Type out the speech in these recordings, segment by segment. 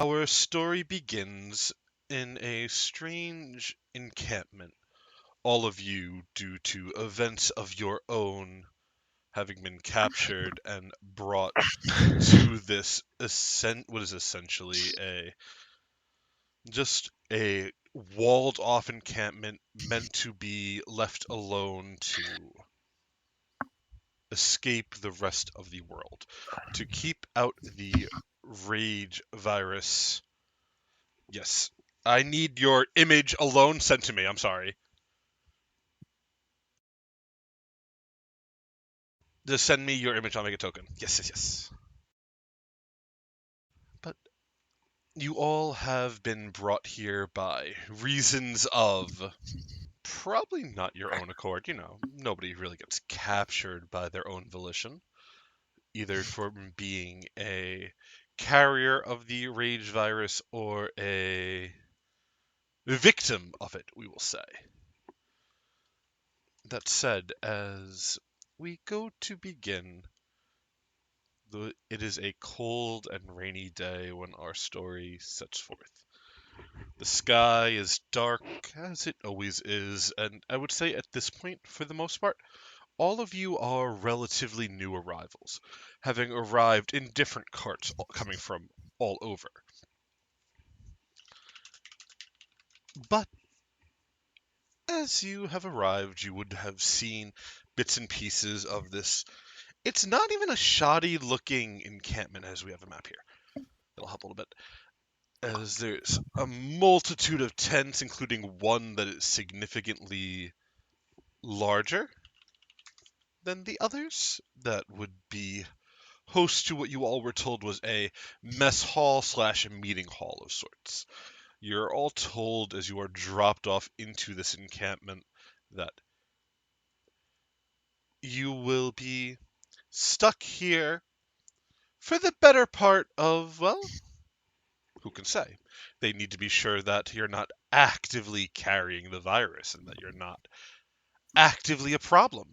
Our story begins in a strange encampment, all of you, due to events of your own, having been captured and brought to this what is essentially a walled off encampment meant to be left alone to escape the rest of the world, to keep out the rage virus. Yes. I need your image alone sent to me. I'm sorry. Just send me your image. I'll make a token. Yes, yes, yes. But you all have been brought here by reasons of probably not your own accord. Nobody really gets captured by their own volition, either for being a carrier of the rage virus or a victim of it, we will say. That said, as we go to begin, it is a cold and rainy day when our story sets forth. The sky is dark, as it always is, and I would say at this point, for the most part, all of you are relatively new arrivals, having arrived in different carts coming from all over. But as you have arrived, you would have seen bits and pieces of this. It's not even a shoddy looking encampment as we have a map here. It'll help a little bit. As there's a multitude of tents, including one that is significantly larger than the others, that would be host to what you all were told was a mess hall slash meeting hall of sorts. You're all told as you are dropped off into this encampment that you will be stuck here for the better part of, well, who can say? They need to be sure that you're not actively carrying the virus and that you're not actively a problem.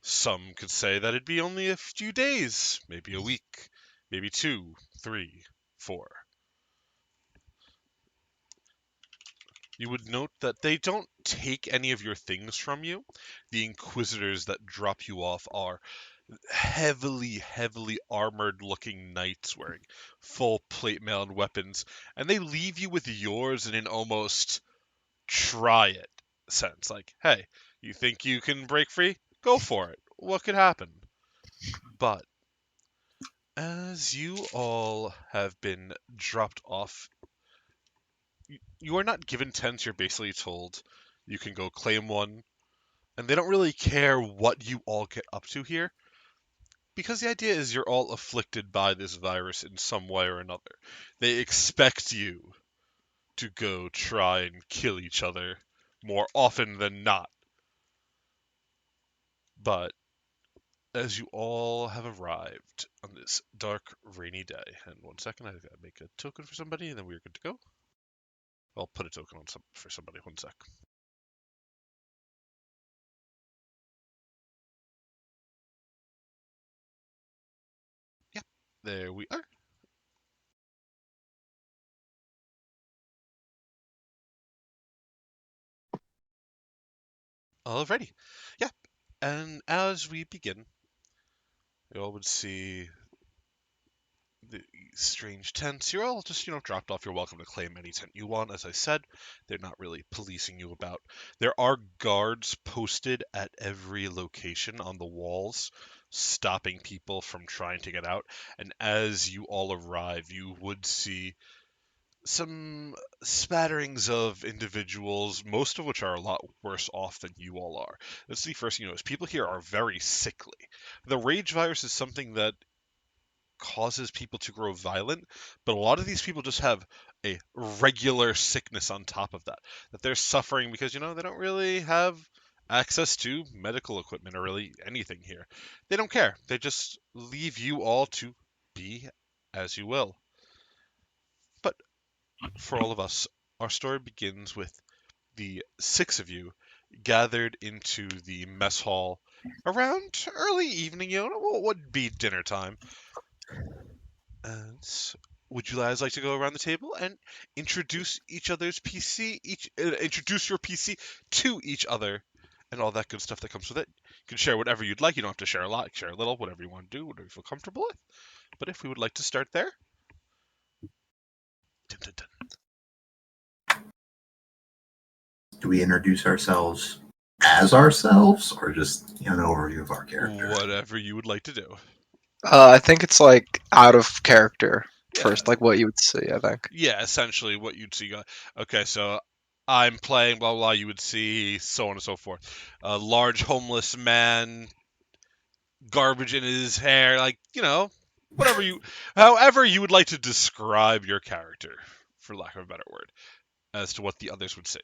Some could say that it'd be only a few days, maybe a week, maybe 2, 3, 4. You would note that they don't take any of your things from you. The Inquisitors that drop you off are heavily, heavily armored looking knights wearing full plate mail and weapons, and they leave you with yours in an almost try it sense. Like, hey, you think you can break free? Go for it. What could happen? But as you all have been dropped off, you are not given tents. You're basically told you can go claim one, and they don't really care what you all get up to here. Because the idea is you're all afflicted by this virus in some way or another. They expect you to go try and kill each other more often than not. But as you all have arrived on this dark, rainy day, and 1 second, I've got to make a token for somebody, and then we're good to go. I'll put a token on for somebody. 1 sec. Yep, there we are. Alrighty. Yep. And as we begin, you all would see the strange tents. You're all just, dropped off. You're welcome to claim any tent you want. As I said, they're not really policing you about. There are guards posted at every location on the walls, stopping people from trying to get out. And as you all arrive, you would see some spatterings of individuals, most of which are a lot worse off than you all are. That's the first thing you notice. People here are very sickly. The rage virus is something that causes people to grow violent, but a lot of these people just have a regular sickness on top of that. That they're suffering because, they don't really have access to medical equipment or really anything here. They don't care. They just leave you all to be as you will. But for all of us, our story begins with the 6 of you gathered into the mess hall around early evening, what would be dinner time. And would you guys like to go around the table and introduce each other's introduce your PC to each other, and all that good stuff that comes with it? You can share whatever you'd like. You don't have to share a lot. Share a little, whatever you want to do, whatever you feel comfortable with. But if we would like to start there, dun, dun, dun. Do we introduce ourselves as ourselves, or just an overview of our character? Whatever you would like to do. I think it's like out of character Yeah. first, like what you would see. I think. Yeah, essentially what you'd see. Okay, so I'm playing blah blah. You would see so on and so forth. A large homeless man, garbage in his hair, like however you would like to describe your character, for lack of a better word, as to what the others would see.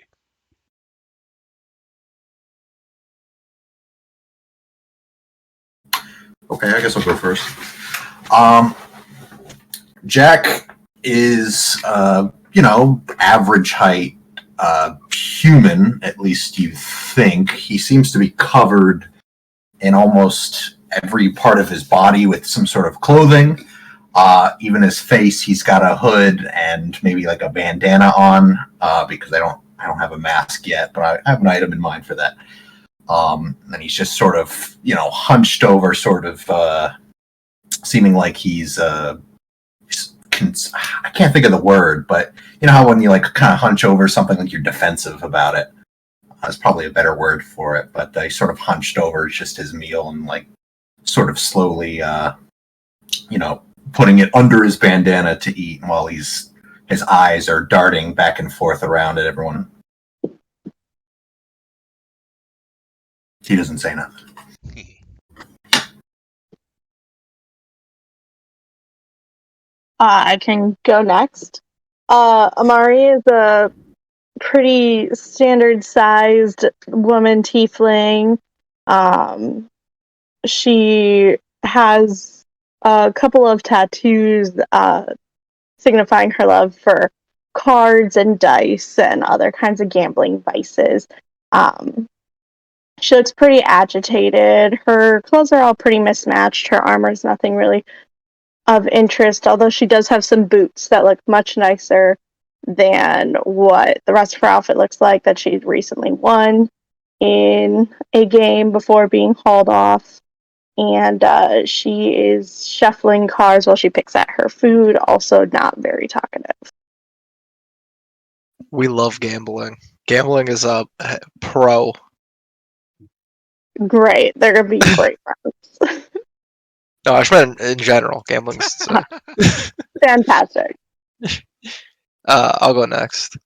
Okay, I guess I'll go first. Jack is, average height human, at least you think. He seems to be covered in almost every part of his body with some sort of clothing. Even his face, he's got a hood and maybe like a bandana on, because I don't have a mask yet, but I have an item in mind for that. And he's just sort of, hunched over, sort of seeming like he's I can't think of the word, but you know how when you like kind of hunch over something, like you're defensive about it. That's probably a better word for it, but he's sort of hunched over just his meal and like sort of slowly, putting it under his bandana to eat while his eyes are darting back and forth around at everyone. He doesn't say nothing. I can go next. Amari is a pretty standard-sized woman tiefling. She has a couple of tattoos signifying her love for cards and dice and other kinds of gambling vices. She looks pretty agitated. Her clothes are all pretty mismatched. Her armor is nothing really of interest, although she does have some boots that look much nicer than what the rest of her outfit looks like that she'd recently won in a game before being hauled off. And she is shuffling cards while she picks at her food, also not very talkative. We love gambling. Gambling is a pro. Great. They're going to be great friends. No, I just meant in general. Gambling's fantastic. I'll go next.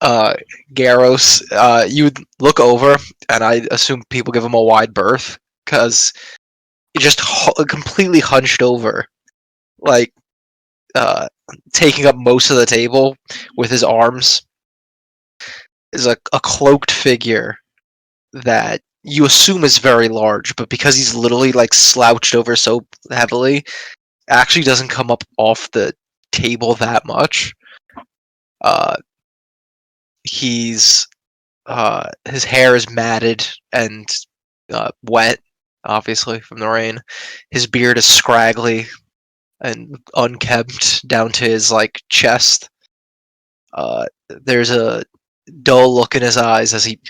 Garros, you would look over, and I assume people give him a wide berth, because he just completely hunched over, like, taking up most of the table with his arms, is a cloaked figure that you assume is very large, but because he's literally like slouched over so heavily, actually doesn't come up off the table that much. His hair is matted and wet, obviously from the rain. His beard is scraggly and unkempt down to his like chest. There's a dull look in his eyes as he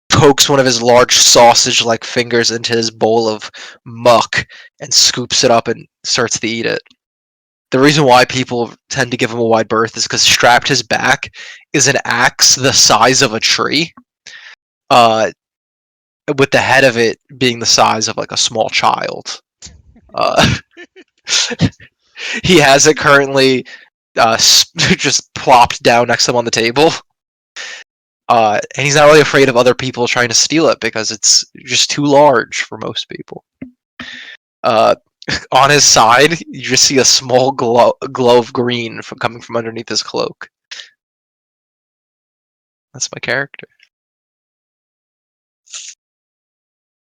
pokes one of his large sausage-like fingers into his bowl of muck and scoops it up and starts to eat it. The reason why people tend to give him a wide berth is because strapped to his back is an axe the size of a tree, with the head of it being the size of like a small child. He has it currently just plopped down next to him on the table. And he's not really afraid of other people trying to steal it because it's just too large for most people. On his side, you just see a small glow of green coming from underneath his cloak. That's my character.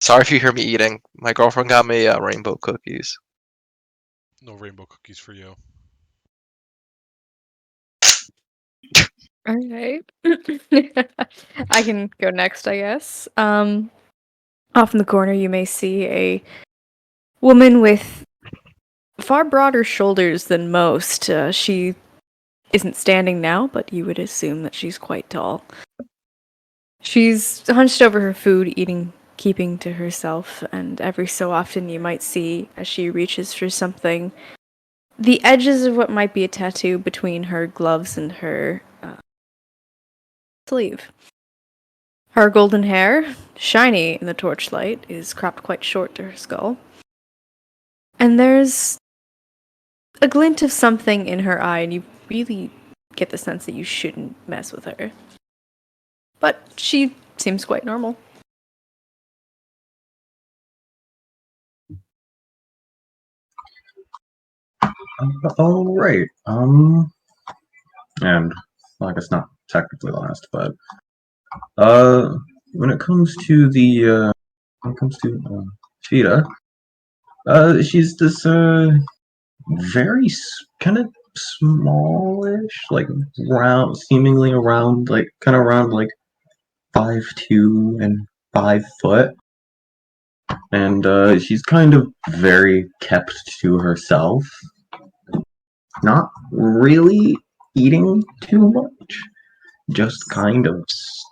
Sorry if you hear me eating. My girlfriend got me rainbow cookies. No rainbow cookies for you. Alright. I can go next, I guess. Off in the corner you may see a woman with far broader shoulders than most. She isn't standing now, but you would assume that she's quite tall. She's hunched over her food, eating, keeping to herself, and every so often you might see, as she reaches for something, the edges of what might be a tattoo between her gloves and her sleeve. Her golden hair, shiny in the torchlight, is cropped quite short to her skull. And there's a glint of something in her eye, and you really get the sense that you shouldn't mess with her. But she seems quite normal. All right. And well, I guess not technically last, but when it comes to Cheetah, she's this very kind of smallish, like round, seemingly around like kind of around like 5'2" and 5 foot, and she's kind of very kept to herself. Not really eating too much, just kind of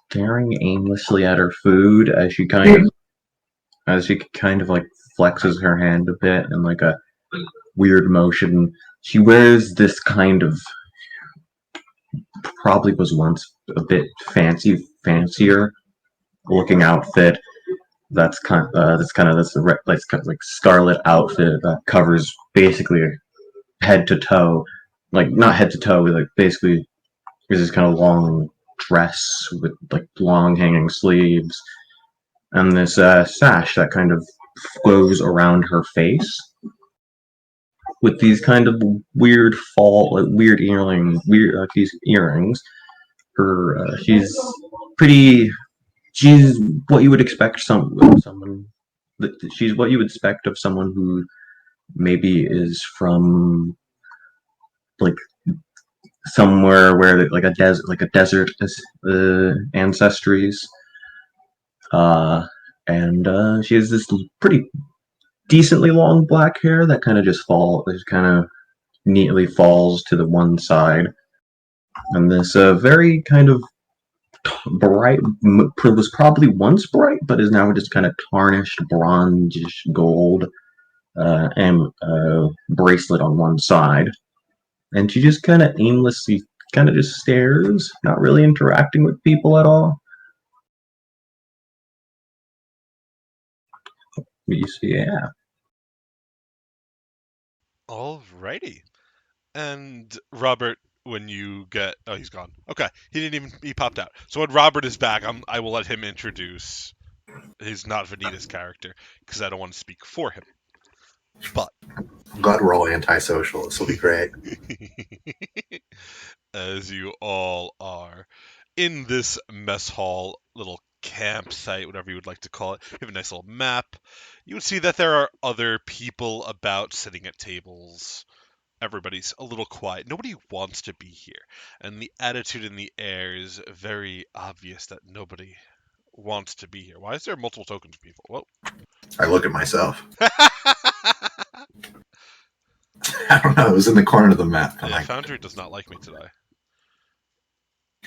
staring aimlessly at her food as she kind of like flexes her hand a bit in like a weird motion. She wears this kind of probably was once a bit fancier looking outfit. That's kind of like scarlet outfit that covers basically head to toe, like not head to toe, but like basically is this kind of long dress with like long hanging sleeves and this sash that kind of goes around her face with these kind of weird these earrings. Her pretty. She's what you would expect someone. She's what you would expect of someone who maybe is from like somewhere where like a desert ancestries. And she has this pretty decently long black hair that kind of kind of neatly falls to the one side, and this very kind of bright was probably once bright, but is now just kind of tarnished bronzish gold and bracelet on one side, and she just kind of aimlessly kind of just stares, not really interacting with people at all. Yeah. Alrighty. And Robert, when you get, oh, he's gone. Okay, he popped out. So when Robert is back, I will let him introduce his not Vanita's character because I don't want to speak for him. But I'm glad we're all antisocial. This will be great. as you all are in this mess hall, little campsite, whatever you would like to call it, you have a nice little map. You would see that there are other people about sitting at tables. Everybody's a little quiet. Nobody wants to be here. And the attitude in the air is very obvious that nobody wants to be here. Why is there multiple tokens of people? Whoa. I look at myself. I don't know. It was in the corner of the map. Yeah, Foundry does not like me today.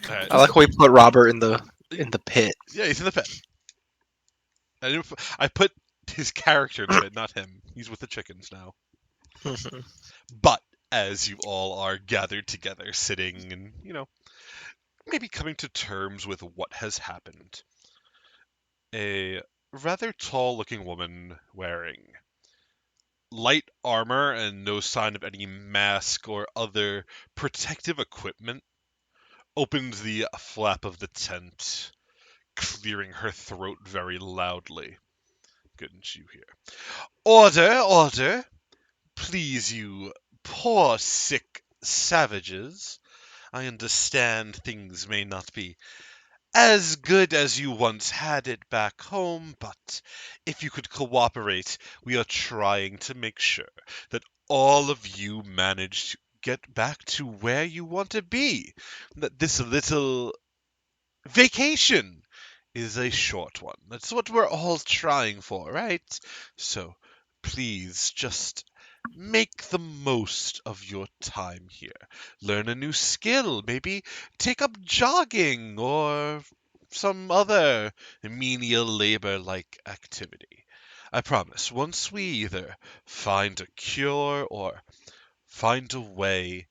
I like how we put Robert in the pit. Yeah, he's in the pit. I put his character in the pit, not him. He's with the chickens now. But as you all are gathered together, sitting and, maybe coming to terms with what has happened, a rather tall looking woman wearing light armor and no sign of any mask or other protective equipment opens the flap of the tent, clearing her throat very loudly. Couldn't you hear? Order, order! Please, you poor sick savages. I understand things may not be as good as you once had it back home, but if you could cooperate, we are trying to make sure that all of you manage to get back to where you want to be. That this little vacation is a short one. That's what we're all trying for, right? So please just Make the most of your time here. Learn a new skill, maybe take up jogging or some other menial labor like activity. I promise, once we either find a cure or find a way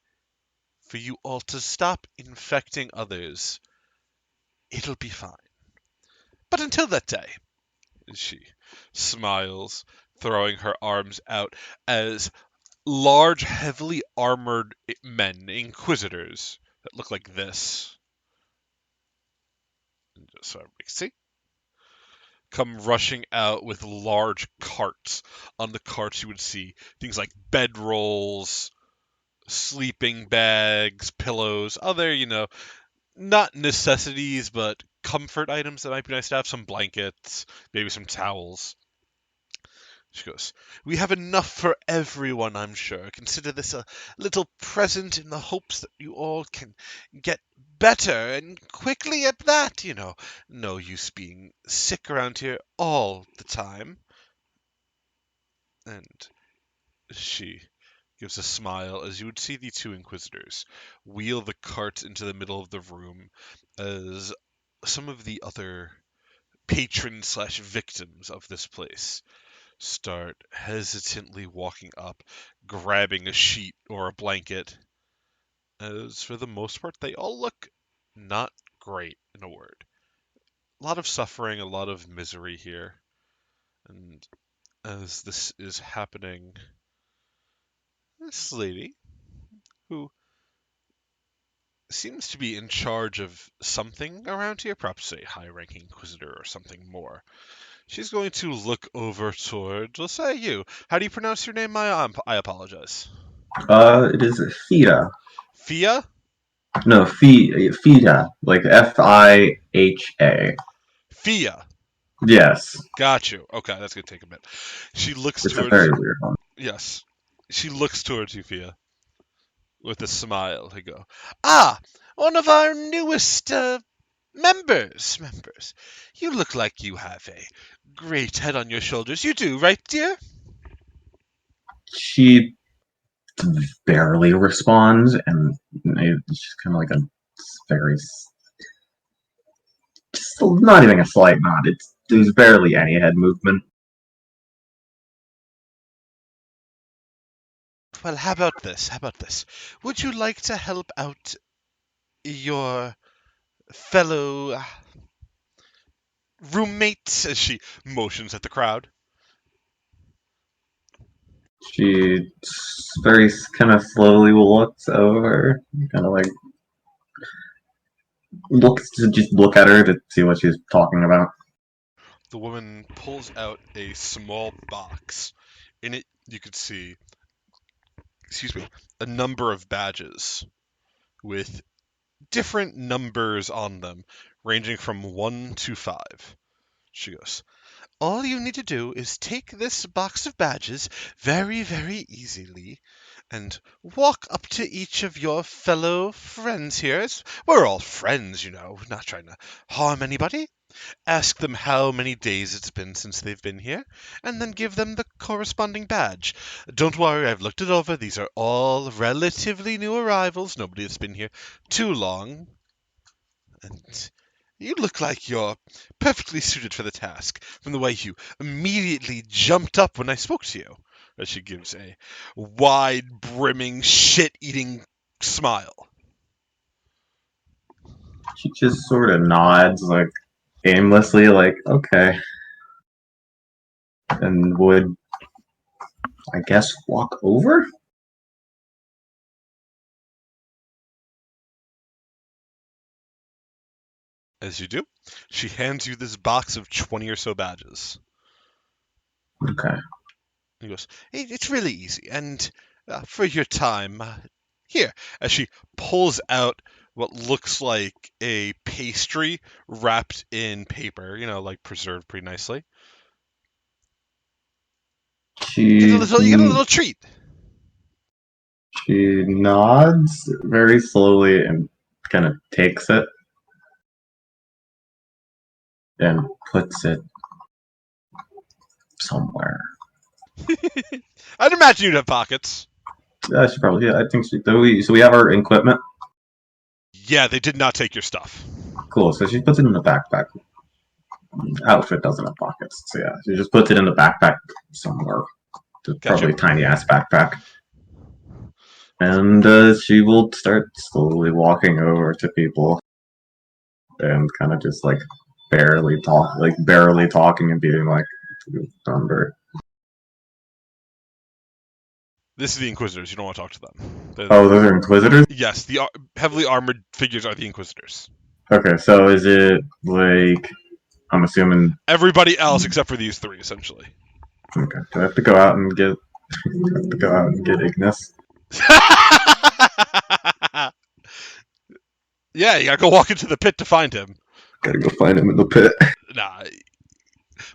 for you all to stop infecting others, it'll be fine. But until that day, she smiles, throwing her arms out as large, heavily armored men, Inquisitors, that look like this. Just so everybody can see. Come rushing out with large carts. On the carts, you would see things like bedrolls, sleeping bags, pillows, other, not necessities, but comfort items that might be nice to have. Some blankets, maybe some towels. She goes, "We have enough for everyone, I'm sure. Consider this a little present in the hopes that you all can get better, and quickly at that, No use being sick around here all the time." And she gives a smile as you would see the two Inquisitors wheel the cart into the middle of the room as some of the other patrons/victims of this place start hesitantly walking up, grabbing a sheet or a blanket, as for the most part, they all look not great, in a word. A lot of suffering, a lot of misery here. And as this is happening, this lady, who seems to be in charge of something around here, perhaps a high-ranking inquisitor or something more, she's going to look over toward, let's say you. How do you pronounce your name? I apologize. It is Fida. Fia? No, Fida, like Fiha. Fia. Yes, Got you. Okay, that's gonna take a bit. She looks it's a towards very you. weird one. Yes. She looks towards you, Fia, with a smile. They go, "Ah, one of our newest members. You look like you have a great head on your shoulders. You do, right, dear?" She barely responds, and it's just kind of like a very, just not even a slight nod. There's barely any head movement. Well, how about this? Would you like to help out your fellow roommates as she motions at the crowd? She very kind of slowly looks over, kind of like looks to just look at her to see what she's talking about. The woman pulls out a small box. In it, you could see, excuse me, a number of badges with different numbers on them, ranging from 1 to 5. She goes, "All you need to do is take this box of badges very, very easily and walk up to each of your fellow friends here. We're all friends, We're not trying to harm anybody. Ask them how many days it's been since they've been here, and then give them the corresponding badge. Don't worry, I've looked it over. These are all relatively new arrivals. Nobody that's been here too long. And you look like you're perfectly suited for the task, from the way you immediately jumped up when I spoke to you." As she gives a wide, brimming, shit-eating smile. She just sort of nods, like aimlessly, like okay, and would I guess walk over. As you do, she hands you this box of 20 or so badges. Okay. He goes, It's really easy, and for your time, here," as she pulls out what looks like a pastry wrapped in paper, like preserved pretty nicely. She You get a little treat. she nods very slowly and kind of takes it and puts it somewhere. I'd imagine you'd have pockets. Yeah, she probably. Yeah, I think she. So we have our equipment. Yeah, they did not take your stuff. Cool. So she puts it in the backpack. Outfit doesn't have pockets, so yeah, she just puts it in the backpack somewhere. It's Gotcha. probably a tiny ass backpack. And she will start slowly walking over to people and kind of just like barely talking and being like, "Thunder." This is the Inquisitors. You don't want to talk to them. Oh, those are Inquisitors? Yes, the heavily armored figures are the Inquisitors. Okay, so is it like, I'm assuming. Everybody else except for these three, essentially. Okay, do I have to go out and get. Ignis? Yeah, you gotta go walk into the pit to find him. Gotta go find him in the pit. Nah.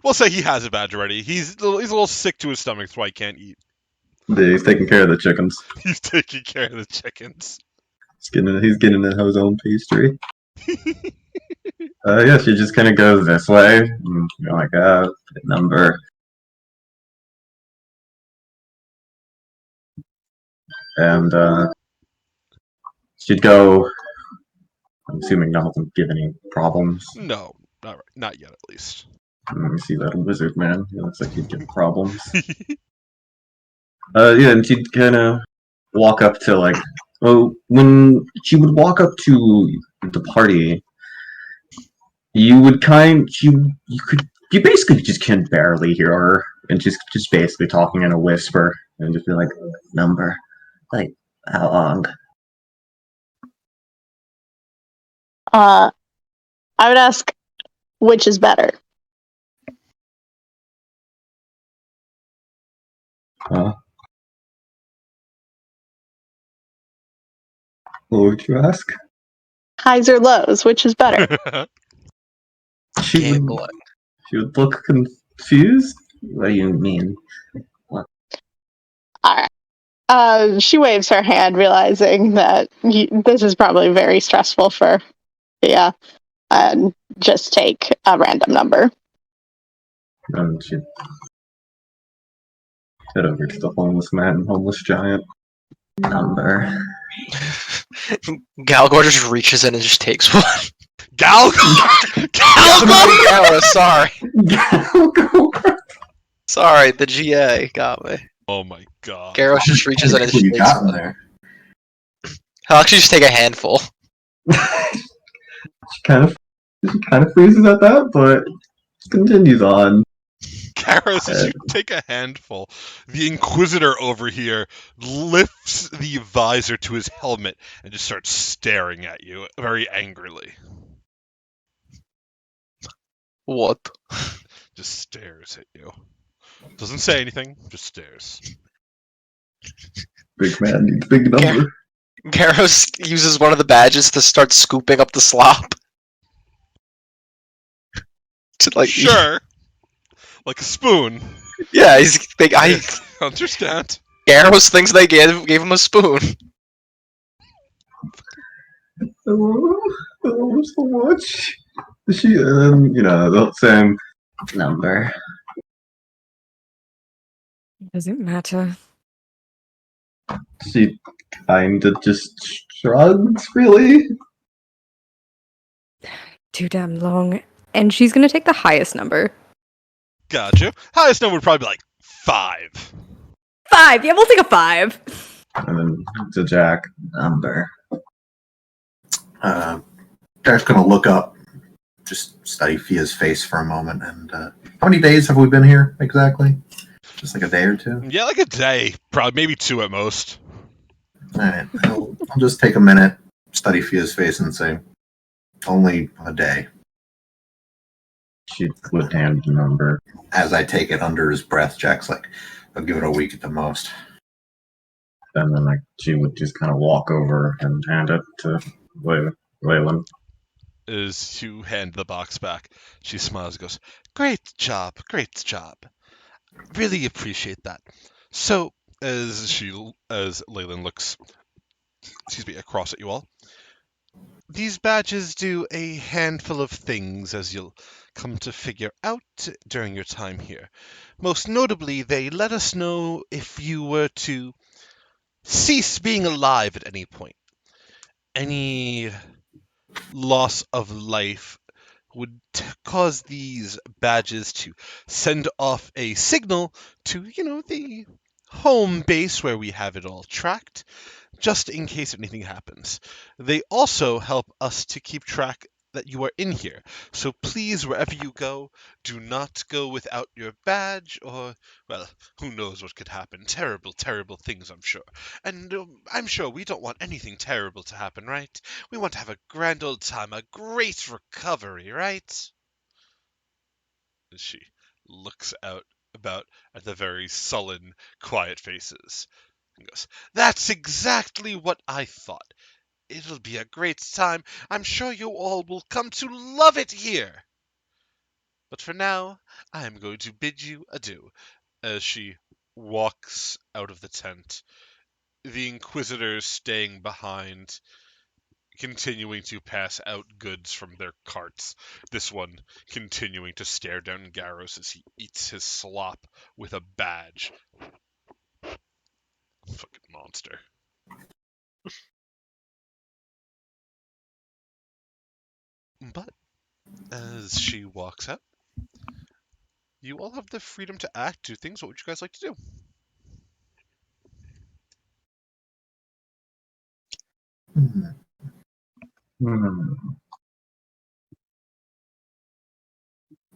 We'll say he has a badge already. He's a little sick to his stomach, that's why he can't eat. He's taking care of the chickens. He's taking care of the chickens. He's getting his own pastry. Yeah, she just kind of goes this way. And you're like, number. And she'd go. I'm assuming that doesn't give any problems. No, not yet, at least. Let me see that wizard man. He looks like he'd give problems. Yeah, and she'd kind of walk up to like. Oh, when she would walk up to the party, you basically just can barely hear her, and she's just basically talking in a whisper, and just be like, number, like, how long? I would ask, which is better? What would you ask? Highs or lows? Which is better? She would look confused. What do you mean? Alright. She waves her hand, realizing that this is probably very stressful for yeah, and just take a random number. And she'd head over to the homeless man, homeless giant. Number. Galgor just reaches in and just takes one. Galgor! Sorry. Sorry, the GA got me. Oh my god. Garros just reaches in and just you takes got in one. there. I'll actually just take a handful. She kind of freezes at that, but continues on. Garros, as you take a handful, the Inquisitor over here lifts the visor to his helmet and just starts staring at you very angrily. What? Just stares at you. Doesn't say anything, just stares. Big man needs big number. Garros uses one of the badges to start scooping up the slop. To, like, Sure. Like a spoon. Yeah, he's big. I understand. Garros thinks they gave him a spoon. Hello, so much. She, the same number. Doesn't matter. She kind of just shrugs, really. Too damn long. And she's gonna take the highest number. Gotcha. Highest number would probably be like 5. 5! Yeah, we'll take a 5. And then to Jack, number. Jack's gonna look up, just study Fia's face for a moment, and how many days have we been here exactly? Just like a day or two? Yeah, like a day. Probably maybe 2 at most. Alright, I'll just take a minute, study Fia's face, and say, only a day. She would hand the number. As I take it under his breath, Jack's like, I'll give it a week at the most. And then, she would just kind of walk over and hand it to Leyland. As you hand the box back, she smiles and goes, Great job. Really appreciate that. So, as Leyland looks, across at you all, these badges do a handful of things, as you'll come to figure out during your time here. Most notably, they let us know if you were to cease being alive at any point. Any loss of life would cause these badges to send off a signal to, the home base where we have it all tracked, just in case anything happens. They also help us to keep track that you are in here. So please, wherever you go, do not go without your badge or, well, who knows what could happen. Terrible, terrible things, I'm sure. And I'm sure we don't want anything terrible to happen, right? We want to have a grand old time, a great recovery, right? As she looks out about at the very sullen, quiet faces and goes, "That's exactly what I thought. It'll be a great time. I'm sure you all will come to love it here. But for now, I am going to bid you adieu." As she walks out of the tent, the Inquisitors staying behind, continuing to pass out goods from their carts. This one continuing to stare down Garros as he eats his slop with a badge. Fucking monster. But as she walks out, you all have the freedom to act, do things. What would you guys like to do? Hmm. Hmm.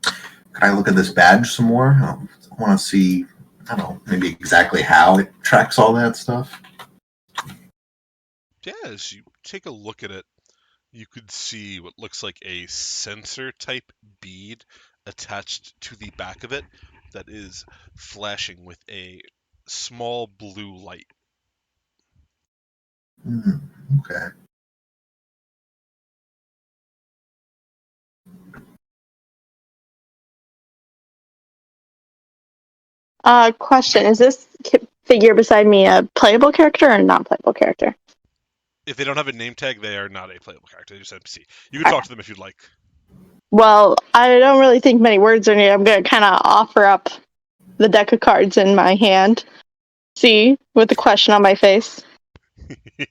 Could I look at this badge some more? I want to see, I don't know, maybe exactly how it tracks all that stuff. Yeah, as you take a look at it, you could see what looks like a sensor type bead attached to the back of it that is flashing with a small blue light. Hmm. Okay. Question: is this figure beside me a playable character or a non-playable character? If they don't have a name tag, they are not a playable character. They're just NPC. You can talk to them if you'd like. Well, I don't really think many words are needed. I'm going to kind of offer up the deck of cards in my hand. See, with the question on my face. The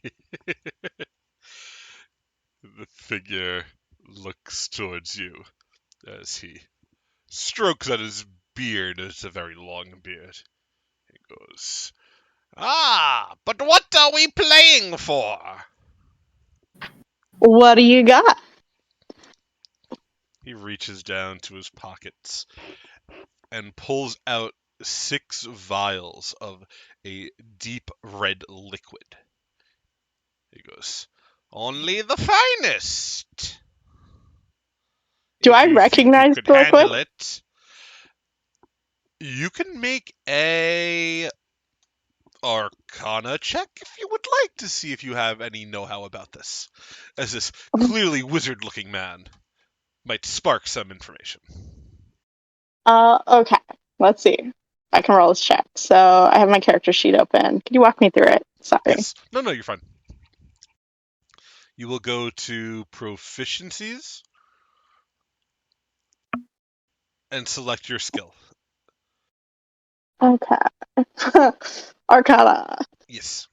figure looks towards you as he strokes at his beard. It's a very long beard. He goes, "Ah, but what are we playing for?" What do you got? He reaches down to his pockets and pulls out 6 vials of a deep red liquid. He goes, "Only the finest. Do If I you think you recognize could the liquid? handle it, you can make a Arcana check if you would like to see if you have any know-how about this, as this clearly wizard-looking man might spark some information." Okay. Let's see. I can roll this check. So I have my character sheet open. Can you walk me through it? Sorry. Yes. No, you're fine. You will go to proficiencies and select your skill. Okay. Arcana. Yes.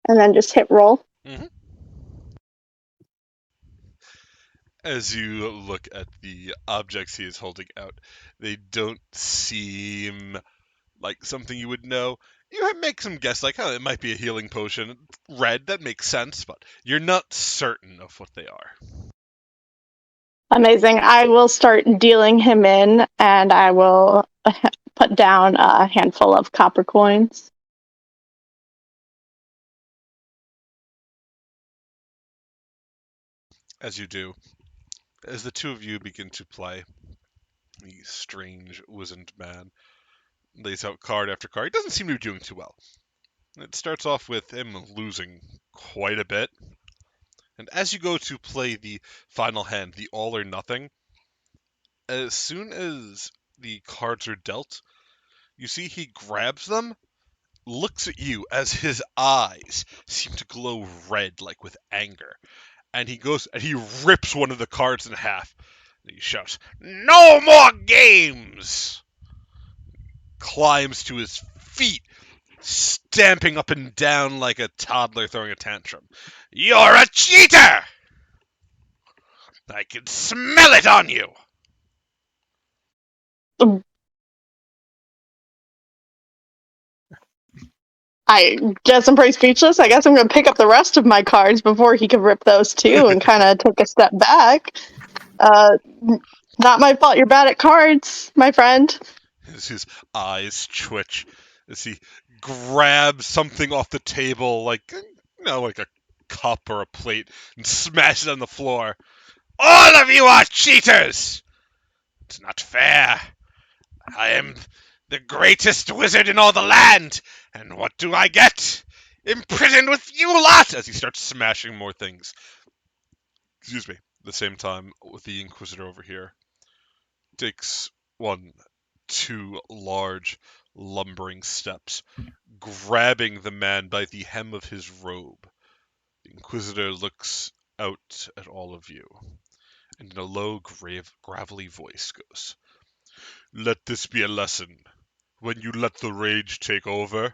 And then just hit roll. hmm As you look at the objects he is holding out, they don't seem like something you would know. You make some guess, like, oh, it might be a healing potion. Red, that makes sense, but you're not certain of what they are. Amazing. I will start dealing him in, and I will put down a handful of copper coins. As you do, as the two of you begin to play, the strange wizened man lays out card after card. He doesn't seem to be doing too well. It starts off with him losing quite a bit. And as you go to play the final hand, the all or nothing, as soon as the cards are dealt, you see he grabs them, looks at you as his eyes seem to glow red like with anger, and he goes and he rips one of the cards in half. He shouts, "No more games!" Climbs to his feet, stamping up and down like a toddler throwing a tantrum. "You're a cheater! I can smell it on you!" I guess I'm pretty speechless. I guess I'm going to pick up the rest of my cards before he can rip those too and kind of take a step back. Not my fault you're bad at cards, my friend. His eyes twitch as he grabs something off the table, like like a cup or a plate, and smashes it on the floor. "All of you are cheaters! It's not fair. I am the greatest wizard in all the land, and what do I get? Imprisoned with you lot!" As he starts smashing more things. Excuse me. At the same time, with the Inquisitor over here, takes 2 large, lumbering steps, grabbing the man by the hem of his robe. The Inquisitor looks out at all of you, and in a low, gravelly voice goes, "Let this be a lesson. When you let the rage take over,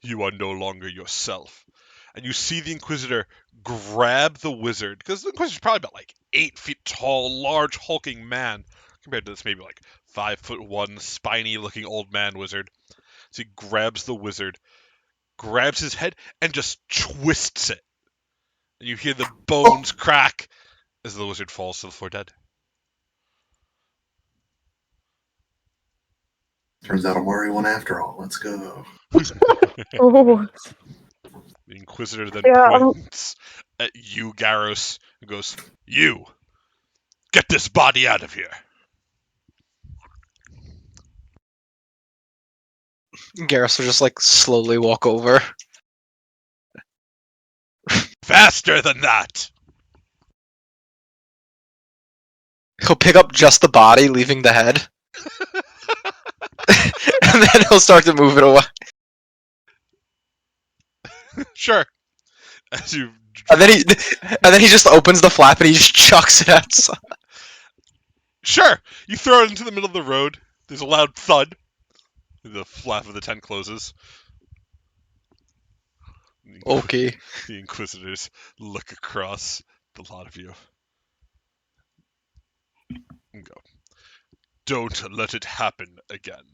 you are no longer yourself." And you see the Inquisitor grab the wizard, because the Inquisitor's probably about like 8 feet tall, large, hulking man, compared to this maybe like 5'1", spiny-looking old man wizard. So he grabs the wizard, grabs his head, and just twists it. And you hear the bones crack as the wizard falls to the floor dead. Turns out a worry one after all. Let's go. Oh, The Inquisitor then Yeah. points at you, Garros, and goes, "You, get this body out of here." Garrus will just like slowly walk over. Faster than that! He'll pick up just the body, leaving the head. And then he'll start to move it away. Sure. As you And then he just opens the flap and he just chucks it outside. Sure, you throw it into the middle of the road. There's a loud thud. The flap of the tent closes. Okay. The Inquisitors look across the lot of you and go, "Don't let it happen again."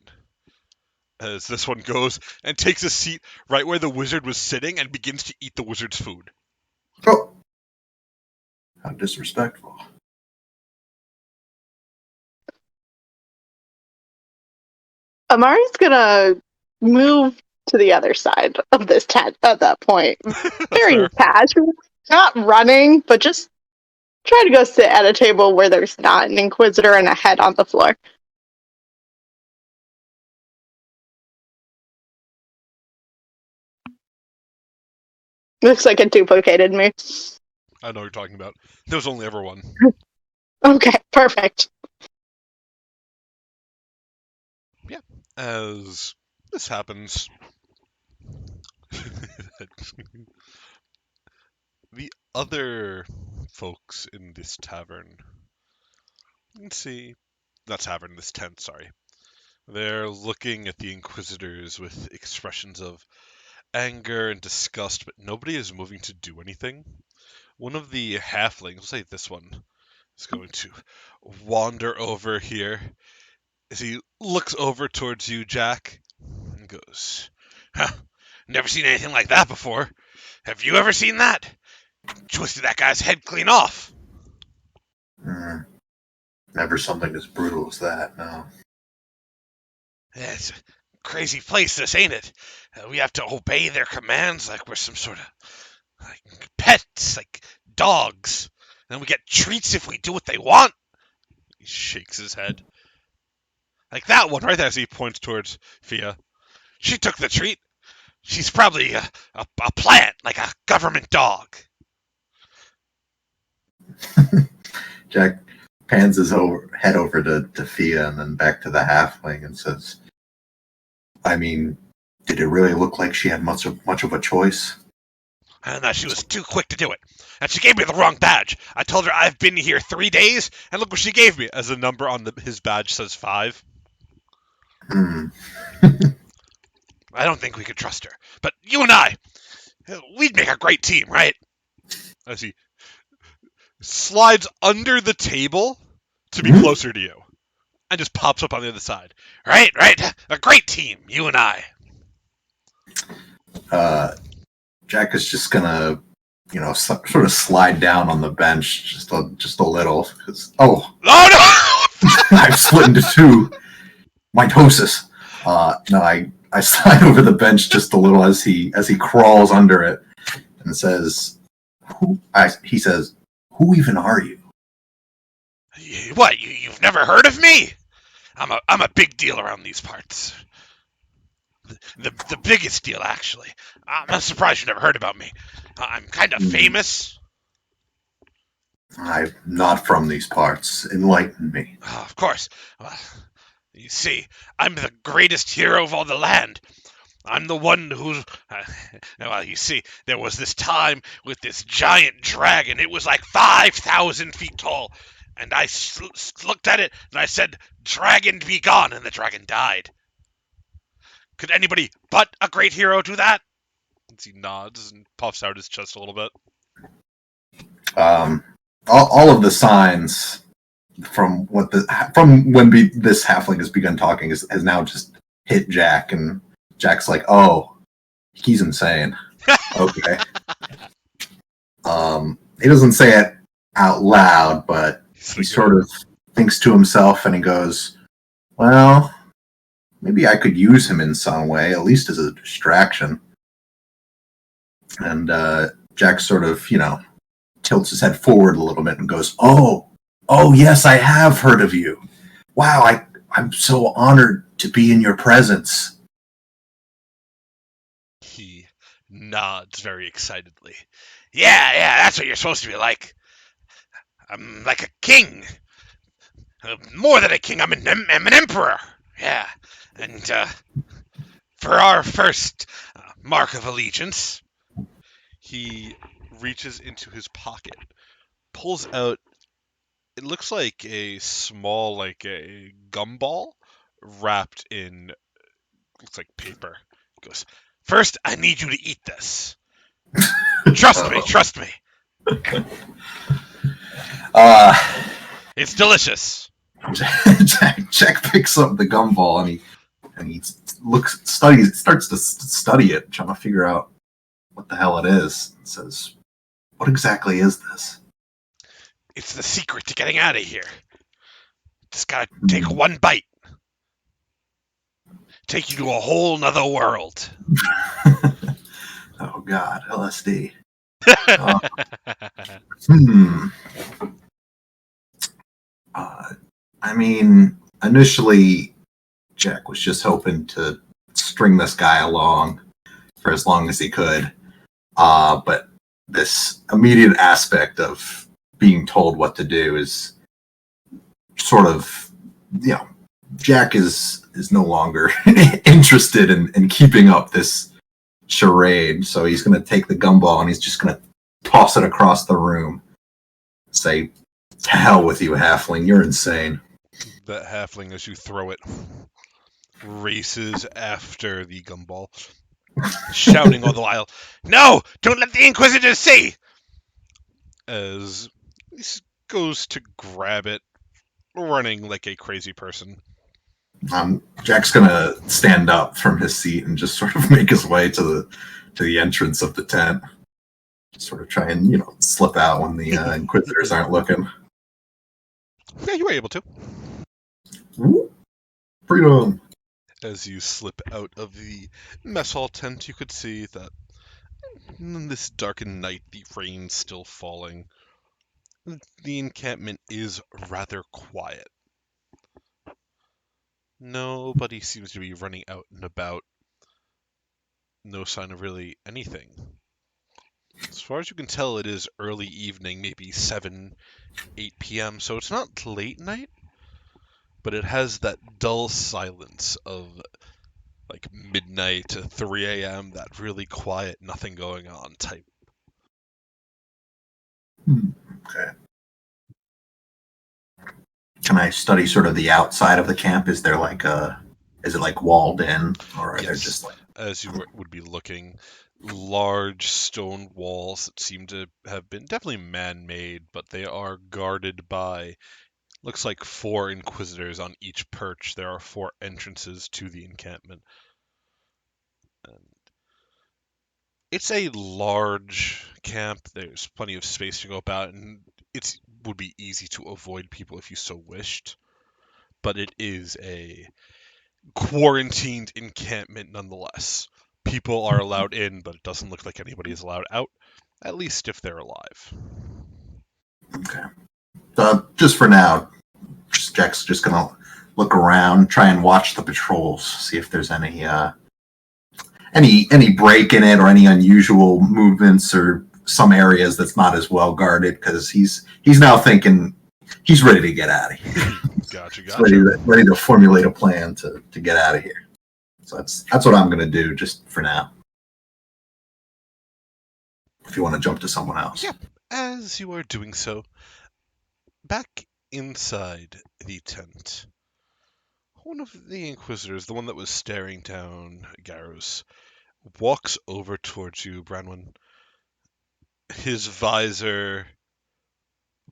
As this one goes and takes a seat right where the wizard was sitting and begins to eat the wizard's food. Oh, how disrespectful. Amari's gonna move to the other side of this tent at that point. Very Fair. casual. Not running, but just try to go sit at a table where there's not an Inquisitor and a head on the floor. Looks like it duplicated me. I know what you're talking about. There was only ever one. Okay, perfect. As this happens, the other folks in this tavern, let's see, not tavern, this tent, sorry. They're looking at the Inquisitors with expressions of anger and disgust, but nobody is moving to do anything. One of the halflings, we'll say this one, is going to wander over here as he looks over towards you, Jack, and goes, "Huh, never seen anything like that before. Have you ever seen that? Twisted that guy's head clean off." Never something as brutal as that, no. "Yeah, it's a crazy place, this, ain't it? We have to obey their commands like we're some sort of like pets, like dogs. And we get treats if we do what they want." He shakes his head. "Like that one right there," as he points towards Fia. "She took the treat. She's probably a plant, like a government dog." Jack pans his head over to Fia and then back to the halfling and says, "I mean, did it really look like she had much of a choice?" And that she was too quick to do it. And she gave me the wrong badge. I told her I've been here 3 days, and look what she gave me. As the number on his badge says 5. Hmm. I don't think we could trust her. But you and I, we'd make a great team, right? As he slides under the table to be closer to you. And just pops up on the other side. Right. A great team, you and I. Jack is just gonna, sort of slide down on the bench just a little. Because, Oh no! I've split into two. Mitosis. No, I slide over the bench just a little as he crawls under it and says, he says, "Who even are you?" What? You've never heard of me? I'm a big deal around these parts. The biggest deal, actually. I'm surprised you never heard about me. I'm kind of famous. I'm not from these parts. Enlighten me. Of course. You see, I'm the greatest hero of all the land. I'm the one who's... well, you see, there was this time with this giant dragon. It was like 5,000 feet tall. And I looked at it, and I said, "Dragon, be gone," and the dragon died. Could anybody but a great hero do that? And he nods and puffs out his chest a little bit. All of the signs from when this halfling has begun talking has now just hit Jack, and Jack's like, "Oh, he's insane." Okay. He doesn't say it out loud, but he sort of thinks to himself, and he goes, "Well, maybe I could use him in some way, at least as a distraction." And Jack sort of, tilts his head forward a little bit and goes, "Oh, yes, I have heard of you. Wow, I'm so honored to be in your presence." He nods very excitedly. Yeah, that's what you're supposed to be like. I'm like a king. More than a king, I'm an emperor. Yeah, and for our first mark of allegiance, he reaches into his pocket, pulls out, it looks like a small, like a gumball wrapped in, looks like paper. He goes, "First, I need you to eat this. Trust me. It's delicious." Jack picks up the gumball and he starts to study it, trying to figure out what the hell it is. It says, "What exactly is this?" It's the secret to getting out of here. Just gotta take one bite. Take you to a whole nother world. Oh God, LSD. I mean, initially, Jack was just hoping to string this guy along for as long as he could. But this immediate aspect of being told what to do is sort of, Jack is no longer interested in keeping up this charade. So he's going to take the gumball and he's just going to toss it across the room. Say, "To hell with you, halfling. You're insane." That halfling, as you throw it, races after the gumball, shouting all the while, "No! Don't let the Inquisitors see!" As he goes to grab it, running like a crazy person. Jack's gonna stand up from his seat and just sort of make his way to the entrance of the tent. Sort of try and slip out when the Inquisitors aren't looking. Yeah, you were able to. Freedom. As you slip out of the mess hall tent, you could see that in this darkened night, the rain's still falling. The encampment is rather quiet. Nobody seems to be running out and about. No sign of really anything. As far as you can tell, it is early evening, maybe 7, 8 p.m., so it's not late night, but it has that dull silence of like midnight to 3 a.m., that really quiet, nothing going on type Okay. Can I study sort of the outside of the camp? Is there like is it like walled in, or are there Yes, just like? as you would be looking, large stone walls that seem to have been definitely man-made, but they are guarded by, looks like 4 Inquisitors on each perch. There are 4 entrances to the encampment. And it's a large camp. There's plenty of space to go about, and it would be easy to avoid people if you so wished. But it is a quarantined encampment nonetheless. People are allowed in, but it doesn't look like anybody is allowed out, at least if they're alive. Okay. Just for now, Jack's just gonna look around, try and watch the patrols, see if there's any break in it or any unusual movements or some areas that's not as well guarded, because he's now thinking he's ready to get out of here. Gotcha. Ready to formulate a plan to get out of here. So that's what I'm gonna do just for now. If you want to jump to someone else. Yep. As you are doing so, back inside the tent, one of the Inquisitors, the one that was staring down Garros, walks over towards you, Branwen. His visor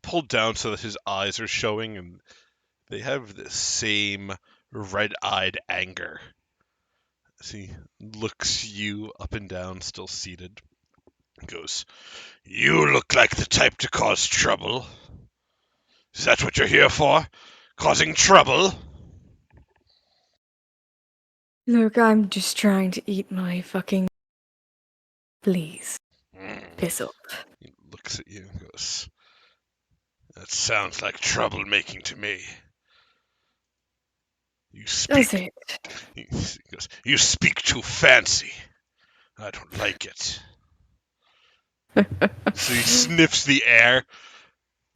pulled down so that his eyes are showing, and they have the same red-eyed anger as he looks you up and down, still seated. Goes, "You look like the type to cause trouble. Is that what you're here for? Causing trouble?" Look, I'm just trying to eat my fucking. Please, piss off. He looks at you and goes, "That sounds like troublemaking to me. You Does speak." it? He goes, "You speak too fancy. I don't like it." So he sniffs the air.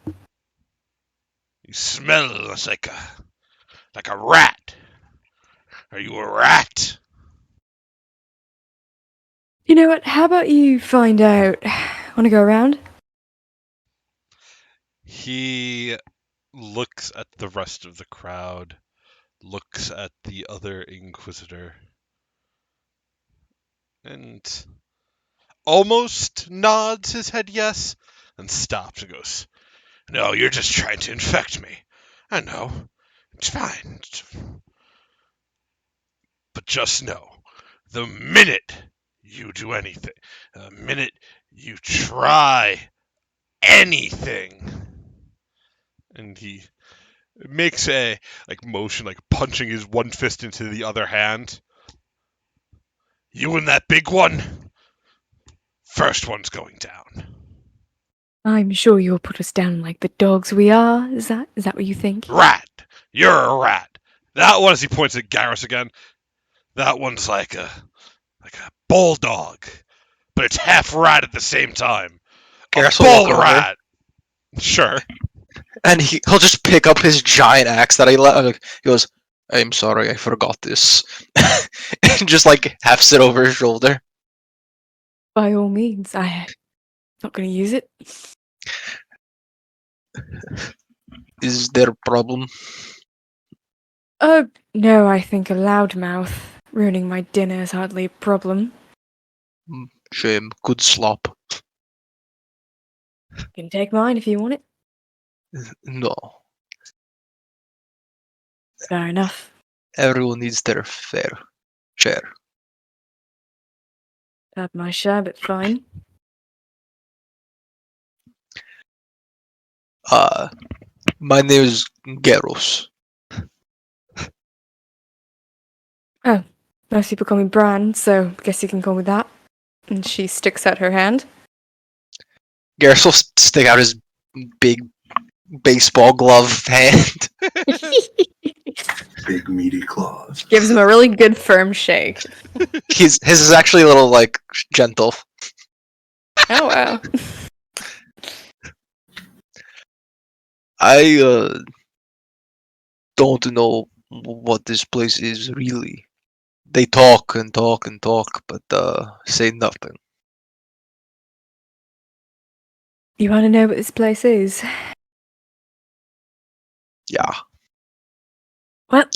"You smell like a rat. Are you a rat?" You know what? How about you find out? Want to go around? He looks at the rest of the crowd, looks at the other Inquisitor, and almost nods his head yes, and stops and goes, "No, you're just trying to infect me. I know. It's fine. But just know, the minute you do anything, the minute you try anything," and he makes a motion, like punching his one fist into the other hand. "You and that big one, first one's going down." I'm sure you'll put us down like the dogs we are. Is that what you think? "Rat! You're a rat. That one," as he points at Garrus again, "that one's like a bulldog, but it's half rat at the same time. Garrus A will bull look over, rat." Sure. and he'll just pick up his giant axe that he left. He goes, "I'm sorry, I forgot this," and just like hefts it over his shoulder. By all means, I'm not going to use it. Is there a problem? No, I think a loudmouth ruining my dinner is hardly a problem. Shame. Good slop. You can take mine if you want it. No. Fair enough. Everyone needs their fair share. Had my share, but fine. My name is Garros. Oh, most people call me Bran, so guess you can call me that. And she sticks out her hand. Garrus will stick out his big baseball glove hand. Big meaty claws. Gives him a really good firm shake. His is actually a little like gentle. Oh wow. I don't know what this place is really. They talk and talk and talk, but say nothing. You want to know what this place is? Yeah. Well,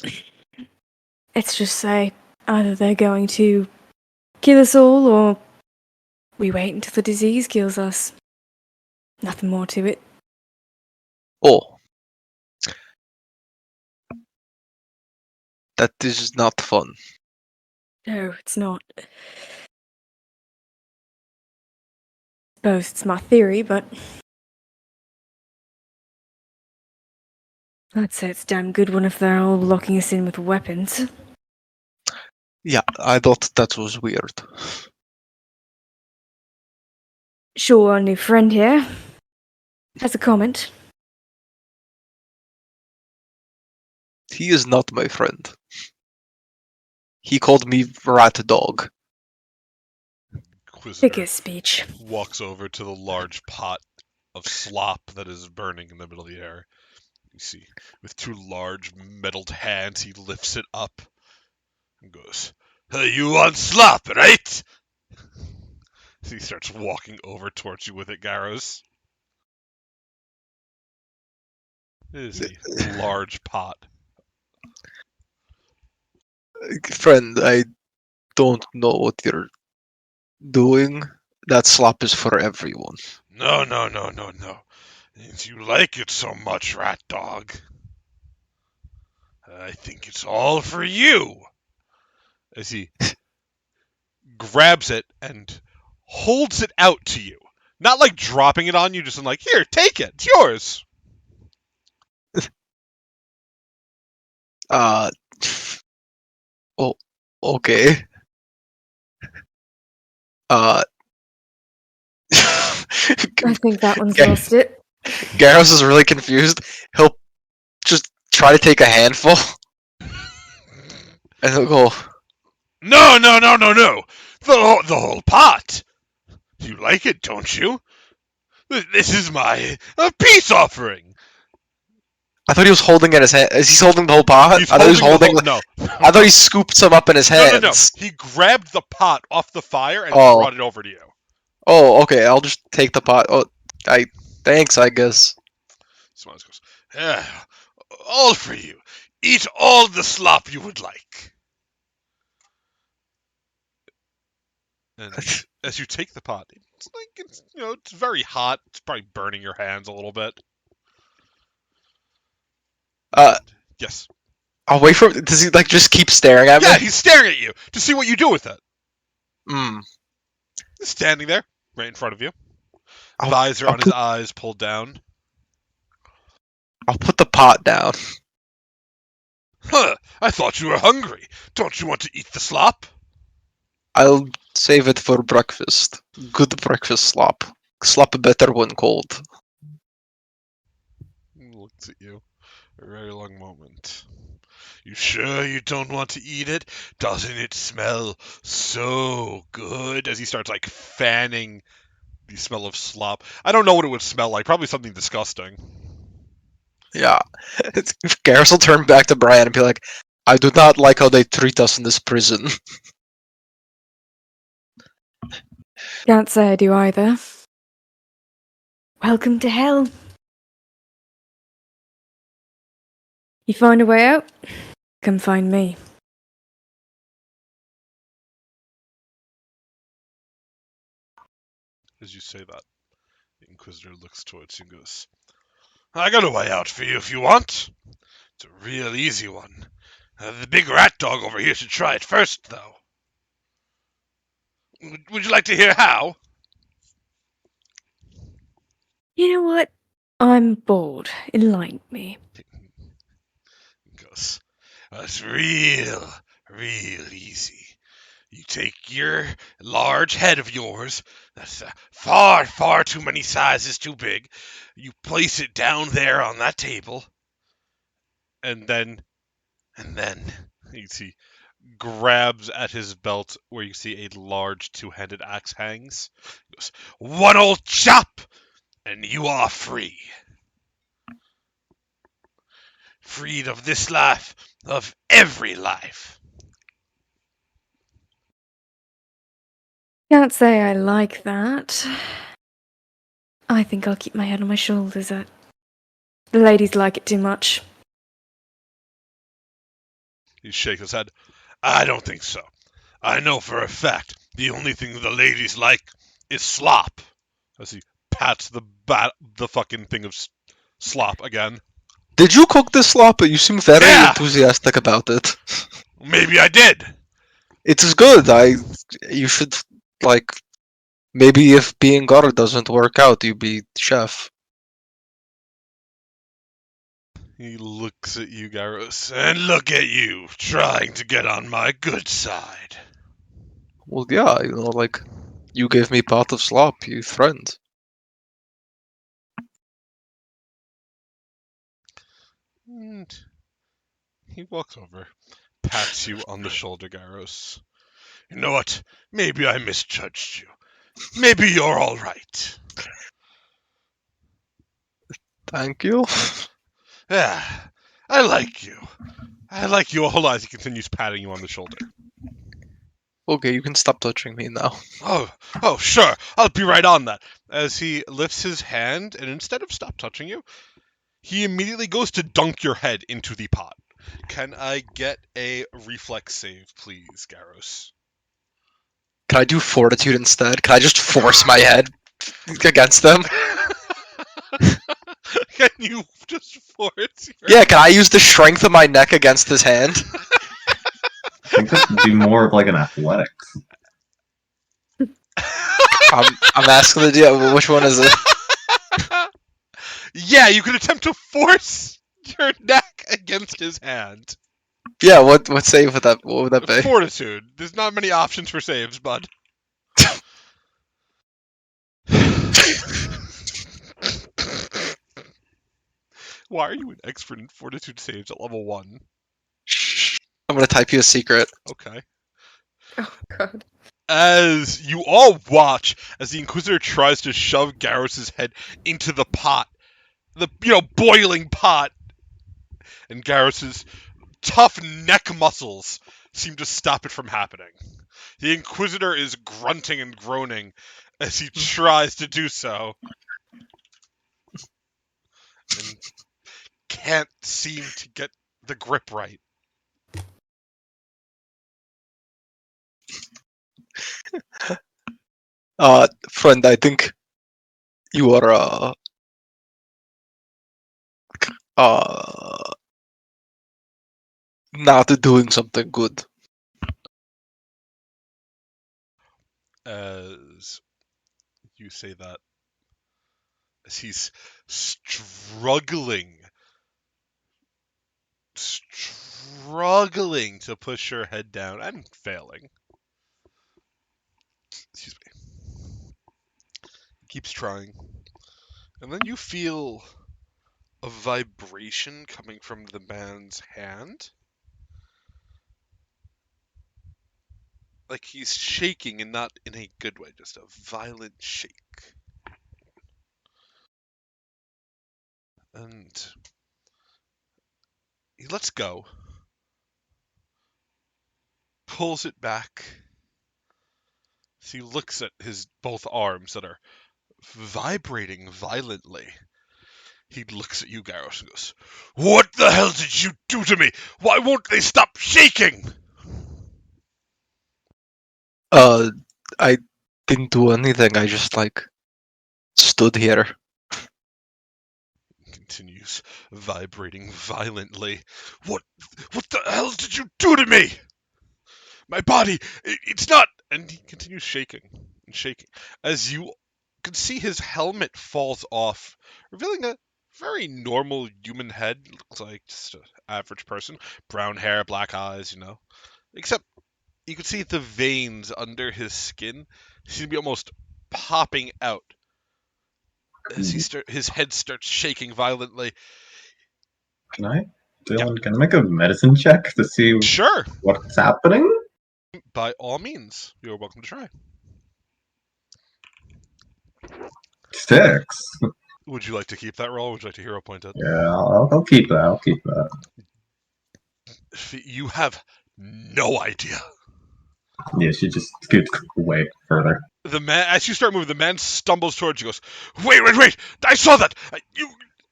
let's just say either they're going to kill us all or we wait until the disease kills us. Nothing more to it. Oh. That is not fun. No, it's not. Suppose it's my theory, but I'd say it's a damn good one if they're all locking us in with weapons. Yeah, I thought that was weird. Sure, our new friend here has a comment. He is not my friend. He called me rat dog. Inquisitor Figure speech. walks over to the large pot of slop that is burning in the middle of the air. You see, with two large metalled hands, he lifts it up and goes, "Hey, you want slop, right?" So he starts walking over towards you with it, Garros. It is a large pot. Friend, I don't know what you're doing. That slop is for everyone. No, no, no, no, no. Since you like it so much, rat dog, I think it's all for you. As he grabs it and holds it out to you. Not like dropping it on you, just in like, here, take it. It's yours. Uh, oh, okay. Uh, I think that one's Gar- lost it. Garros is really confused. He'll just try to take a handful, and he'll go, No, no, no, no, no. The whole pot. You like it, don't you? This is my peace offering. I thought he was holding it in his hand. Is he holding the whole pot? He's I thought he was holding. no. I thought he scooped some up in his No, hands. no, no. He grabbed the pot off the fire and Oh. brought it over to you. Oh, okay. I'll just take the pot. Oh, thanks, I guess. Smiles goes, yeah, all for you. Eat all the slop you would like. And as you take the pot, it's very hot. It's probably burning your hands a little bit. Uh, Yes. I'll wait for. Does he just keep staring at me? Yeah, he's staring at you to see what you do with it. Hmm. He's standing there, right in front of you. I'll- Visor I'll on his eyes pulled down. I'll put the pot down. Huh, I thought you were hungry. Don't you want to eat the slop? I'll save it for breakfast. Good breakfast slop. Slop better when cold. He looks at you a very long moment. You sure you don't want to eat it? Doesn't it smell so good? As he starts fanning the smell of slop. I don't know what it would smell like. Probably something disgusting. Yeah. Garrus will turn back to Brian and be like, I do not like how they treat us in this prison. Can't say I do either. Welcome to hell. You find a way out? Come find me. As you say that, the Inquisitor looks towards you and goes, I got a way out for you if you want. It's a real easy one. The big rat dog over here should try it first, though. Would you like to hear how? You know what? I'm bored. Enlighten me. He goes, it's real easy. You take your large head of yours, that's far, far too many sizes too big. You place it down there on that table, and then you see grabs at his belt where you see a large two-handed axe hangs. He goes, one old chop, and you are free. Freed of this life, of every life. Can't say I like that. I think I'll keep my head on my shoulders. The ladies like it too much. He shakes his head. I don't think so. I know for a fact the only thing the ladies like is slop. As he pats the fucking thing of slop again. Did you cook this slop? You seem very Yeah! enthusiastic about it. Maybe I did. It is good. You should, like, maybe if being guard doesn't work out, you be chef. He looks at you, Garros, and look at you, trying to get on my good side. Well, yeah, like, you gave me pot of slop, you friend. And he walks over, pats you on the shoulder, Garros. You know what? Maybe I misjudged you. Maybe you're all right. Thank you. Yeah, I like you. I like you a whole lot as he continues patting you on the shoulder. Okay, you can stop touching me now. Oh, sure. I'll be right on that. As he lifts his hand, and instead of stop touching you, he immediately goes to dunk your head into the pot. Can I get a reflex save, please, Garros? Can I do fortitude instead? Can I just force my head against them? Can you just force your... Yeah, can I use the strength of my neck against his hand? I think this would be more of like an athletics. I'm asking the deal. Which one is it? Yeah, you could attempt to force your neck against his hand. Yeah, what save would that? What would that be? Fortitude. There's not many options for saves, bud. Why are you an expert in fortitude saves at level 1? Shh. I'm gonna type you a secret. Okay. Oh, God. As you all watch as the Inquisitor tries to shove Garrus's head into the pot, the boiling pot, and Garrus's tough neck muscles seem to stop it from happening. The Inquisitor is grunting and groaning as he tries to do so, and can't seem to get the grip right. Friend, I think you are not doing something good. As you say that, as he's struggling to push your head down and failing. Excuse me. He keeps trying. And then you feel a vibration coming from the man's hand. Like he's shaking, and not in a good way, just a violent shake. And he lets go, pulls it back. So he looks at his both arms that are vibrating violently. He looks at you, Garros, and goes, "What the hell did you do to me? Why won't they stop shaking?" I didn't do anything. I just stood here. Continues vibrating violently. What the hell did you do to me? My body, it's not... And he continues shaking and shaking. As you can see, his helmet falls off, revealing a very normal human head. Looks like just an average person. Brown hair, black eyes, Except you can see the veins under his skin seem to be almost popping out. As his head starts shaking violently. Dylan, can I make a medicine check to see Sure. what's happening? By all means, you're welcome to try. 6. Would you like to keep that roll? Or would you like to hero point it? Yeah, I'll keep that. I'll keep that. You have no idea Yeah, she just scoots away further. The man, as you start moving, the man stumbles towards you. Goes, wait! I saw that.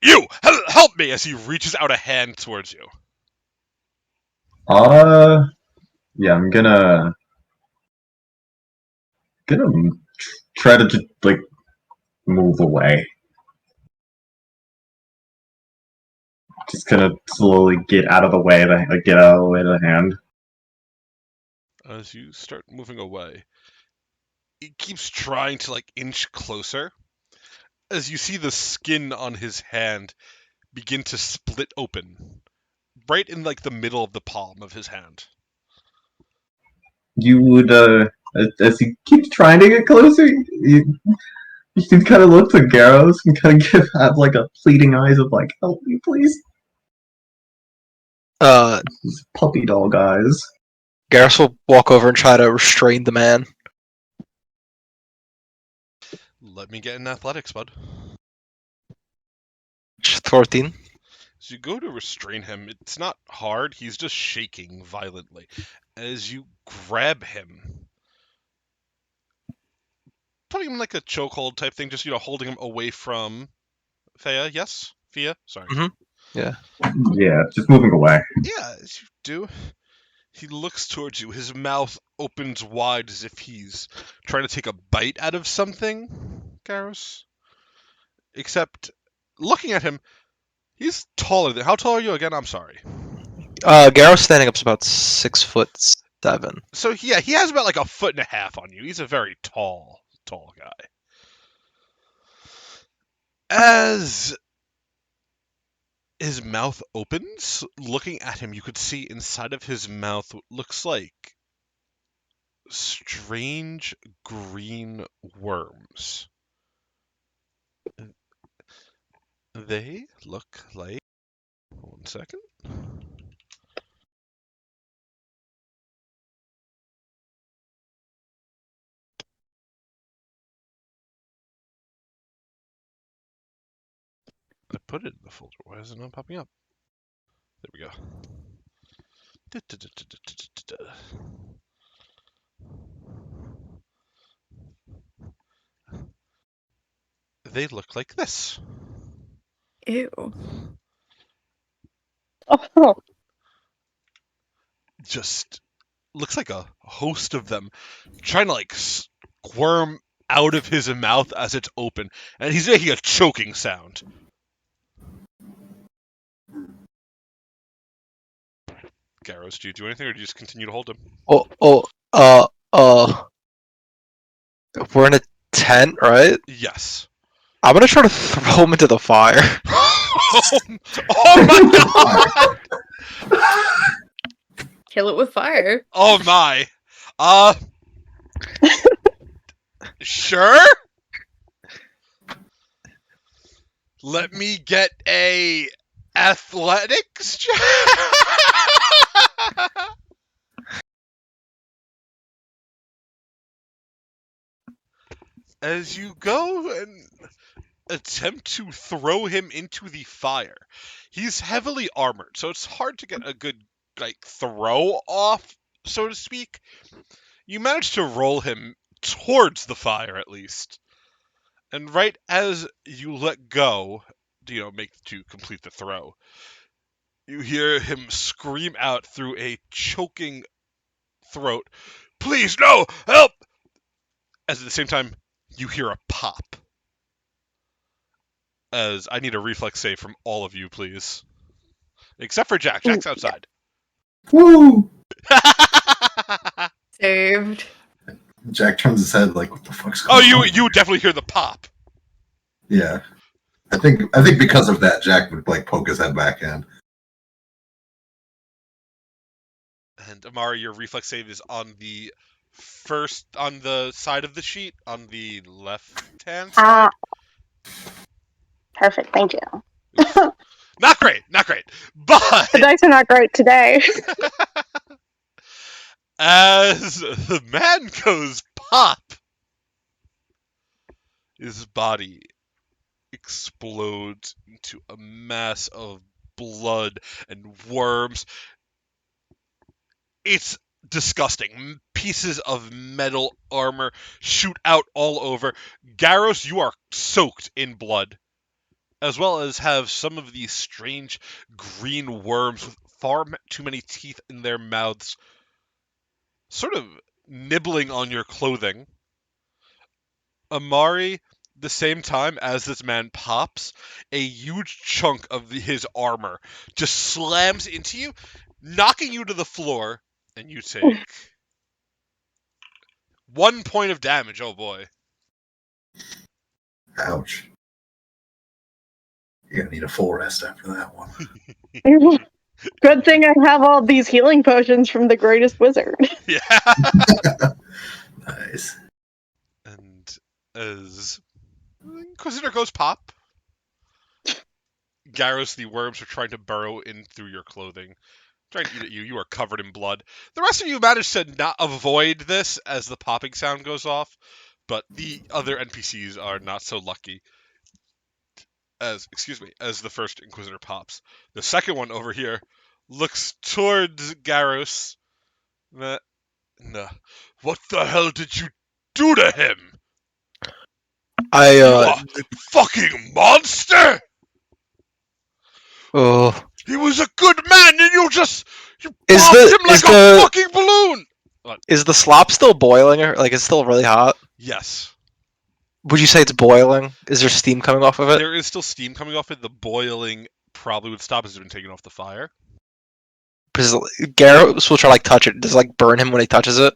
You, help me! As he reaches out a hand towards you. Yeah, I'm gonna try to just like move away. Just gonna slowly get out of the way. Get out of the way of the hand. As you start moving away, he keeps trying to like inch closer. As you see the skin on his hand begin to split open, right in like the middle of the palm of his hand. You would as he keeps trying to get closer, you can kind of look to Garros and kind of have like a pleading eyes of like, help me, please. These puppy dog eyes. Garrus will walk over and try to restrain the man. Let me get an athletics, bud. 14. As you go to restrain him, it's not hard. He's just shaking violently. As you grab him, putting him in like a chokehold type thing, just holding him away from Fea. Yes, Fea. Sorry. Yeah. Yeah, just moving away. Yeah, as you do. He looks towards you. His mouth opens wide as if he's trying to take a bite out of something, Garros. Except, looking at him, he's taller than. How tall are you again? I'm sorry. Garrus standing up's about 6'7". So yeah, he has about like a foot and a half on you. He's a very tall guy. As his mouth opens, looking at him, you could see inside of his mouth what looks like strange green worms. They look like. One second. I put it in the folder. Why is it not popping up? There we go. They look like this. Ew. Oh, Just looks like a host of them trying to like squirm out of his mouth as it's open, and he's making a choking sound. Garros, do you do anything, or do you just continue to hold him? We're in a tent, right? Yes. I'm gonna try to throw him into the fire. Oh my god! Kill it with fire. Oh my. Sure? Let me get a athletics check. As you go and attempt to throw him into the fire. He's heavily armored, so it's hard to get a good throw off, so to speak. You manage to roll him towards the fire at least. And right as you let go, to complete the throw, you hear him scream out through a choking throat, "Please, no! Help!" As at the same time, you hear a pop. As I need a reflex save from all of you, please. Except for Jack. Jack's outside. Woo! Saved. Jack turns his head like, what the fuck's going Oh, on? you definitely hear the pop. Yeah. I think because of that, Jack would like poke his head back in. And Amari, your reflex save is on the side of the sheet, on the left-hand side. perfect. Thank you. Not great, but The dice are not great today. as the man goes pop, his body explodes into a mass of blood and worms. It's disgusting. Pieces of metal armor shoot out all over. Garros, you are soaked in blood, as well as have some of these strange green worms with far too many teeth in their mouths, sort of nibbling on your clothing. Amari, the same time as this man pops, a huge chunk of his armor just slams into you, knocking you to the floor, and you take 1 point of damage. Oh boy. Ouch. You're gonna need a full rest after that one. Good thing I have all these healing potions from the greatest wizard. Yeah. Nice. And as Inquisitor goes pop, Garros, the worms are trying to burrow in through your clothing, trying to eat at you. You are covered in blood. The rest of you manage to not avoid this as the popping sound goes off, but the other NPCs are not so lucky. As the first Inquisitor pops. The second one over here looks towards Garros. No. What the hell did you do to him? You are fucking monster! Oh. He was a good man, and you popped him like the a fucking balloon. What? Is the slop still boiling, or like it's still really hot? Yes. Would you say it's boiling? Is there steam coming off of it? There is still steam coming off it. The boiling probably would stop as it's been taken off the fire. Because Garros will try to like touch it. Does it like burn him when he touches it?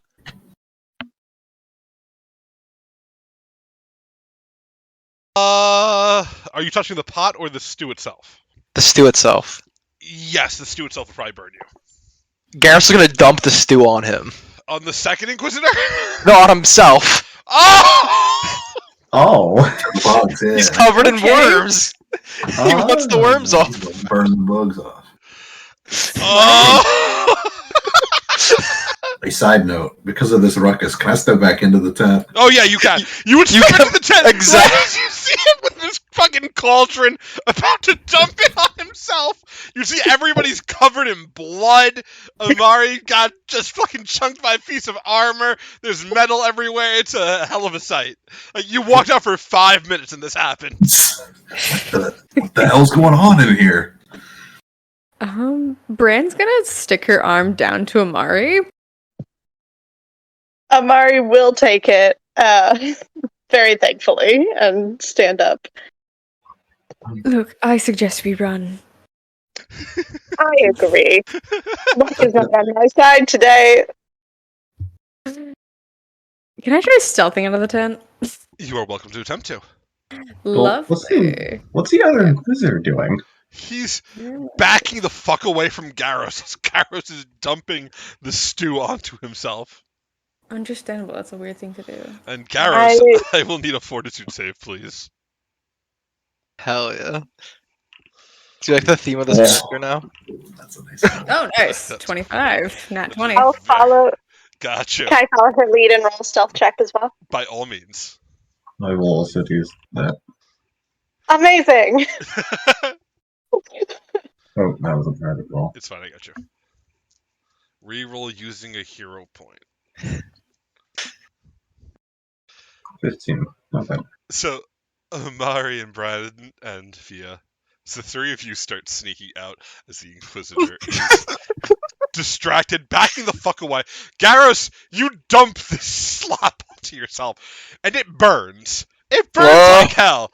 Are you touching the pot or the stew itself? The stew itself. Yes, the stew itself will probably burn you. Garros is gonna dump the stew on him. On the second Inquisitor? No, on himself. Oh! Oh. Bugs, yeah. He's covered in worms. He wants the worms off. Burn the bugs off. Oh! A side note, because of this ruckus, can I step back into the tent? Oh yeah, you can. You would step into the tent. Exactly. Right as you see him with this fucking cauldron about to dump it on himself. You see everybody's covered in blood. Amari got just fucking chunked by a piece of armor. There's metal everywhere. It's a hell of a sight. Like, you walked out for 5 minutes and this happened. What the hell's going on in here? Bran's gonna stick her arm down to Amari. Amari will take it, very thankfully, and stand up. Look, I suggest we run. I agree. Luck is not on my side today. Can I try stealthing out of the tent? You are welcome to attempt to. Well, Lovely. what's the other Inquisitor doing? He's backing the fuck away from Garros as Garros is dumping the stew onto himself. Understandable. That's a weird thing to do. And Garros, I will need a fortitude save, please. Hell yeah. Do you like the theme of this character now? That's a nice. Oh, nice. 25. Nat 20. I'll follow. Gotcha. Can I follow her lead and roll a stealth check as well? By all means. I will also do that. Amazing. Oh, that was a private roll. It's fine, I got you. Reroll using a hero point. 15. Not bad. So, Amari and Brad and Fia, so the three of you start sneaking out as the Inquisitor is distracted, backing the fuck away. Garros, you dump this slop onto yourself, and it burns. It burns like hell.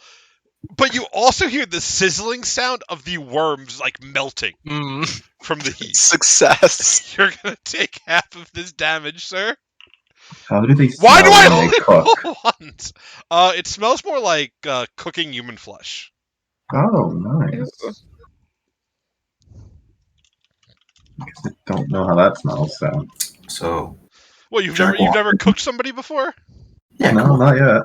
But you also hear the sizzling sound of the worms, like, melting from the heat. Success. You're gonna take half of this damage, sir. How do they smell Why do I when only they cook? roll once? It smells more like cooking human flesh. Oh, nice. I guess I don't know how that smells, so. So, Well, you've Jack never cooked somebody before? yeah, No, not yet.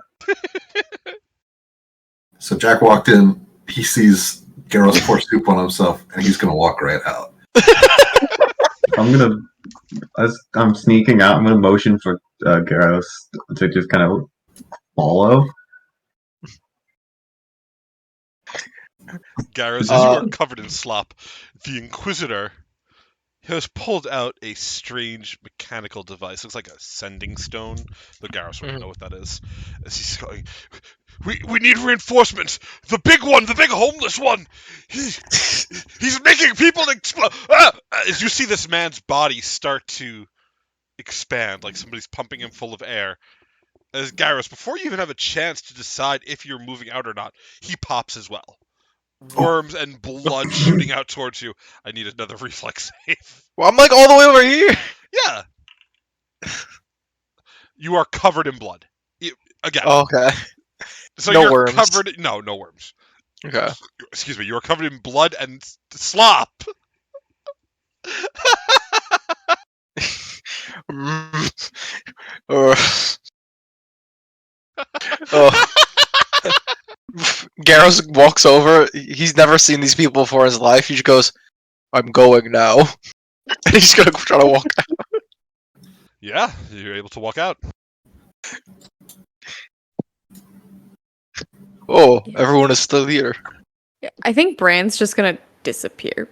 So Jack walked in, he sees Garros pour soup on himself, and he's gonna walk right out. As I'm sneaking out, I'm gonna motion for Garros to just kind of follow. Garros, as you are covered in slop, the Inquisitor, He has pulled out a strange mechanical device. Looks like a sending stone. The Garrus won't know what that is. As he's going, we need reinforcements. The big one, the big homeless one. He's making people explode. As you see this man's body start to expand, like somebody's pumping him full of air. As Garrus, before you even have a chance to decide if you're moving out or not, he pops as well. Worms and blood shooting out towards you. I need another reflex save. Well, I'm like all the way over here. Yeah. You are covered in blood. Again. Oh, okay. So No you're worms. covered. No worms. Okay. Excuse me. You are covered in blood and slop. Oh. Garros walks over. He's never seen these people before in his life. He just goes, "I'm going now," and he's gonna try to walk out. Yeah, you're able to walk out. Oh, everyone is still here. Yeah, I think Bran's just gonna disappear.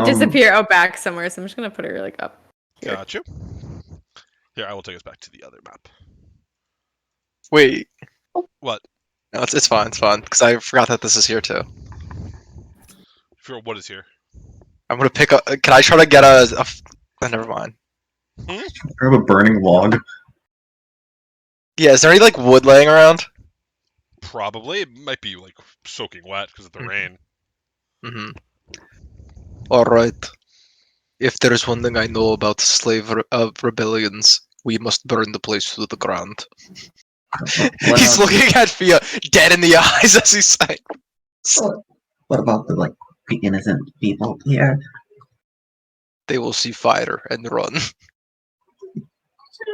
Disappear out back somewhere, so I'm just gonna put her like up here. Gotcha. Here, I will take us back to the other map. Wait. What? No, it's fine. It's fine because I forgot that this is here too. What is here? I'm gonna pick up. Can I try to get a oh, never mind. Grab a burning log. Yeah, is there any like wood laying around? Probably. It might be like soaking wet because of the rain. Mm-hmm. All right. If there is one thing I know about rebellions, we must burn the place to the ground. He's looking at Fia dead in the eyes as he's saying. What about the innocent people here? They will see fire and run. She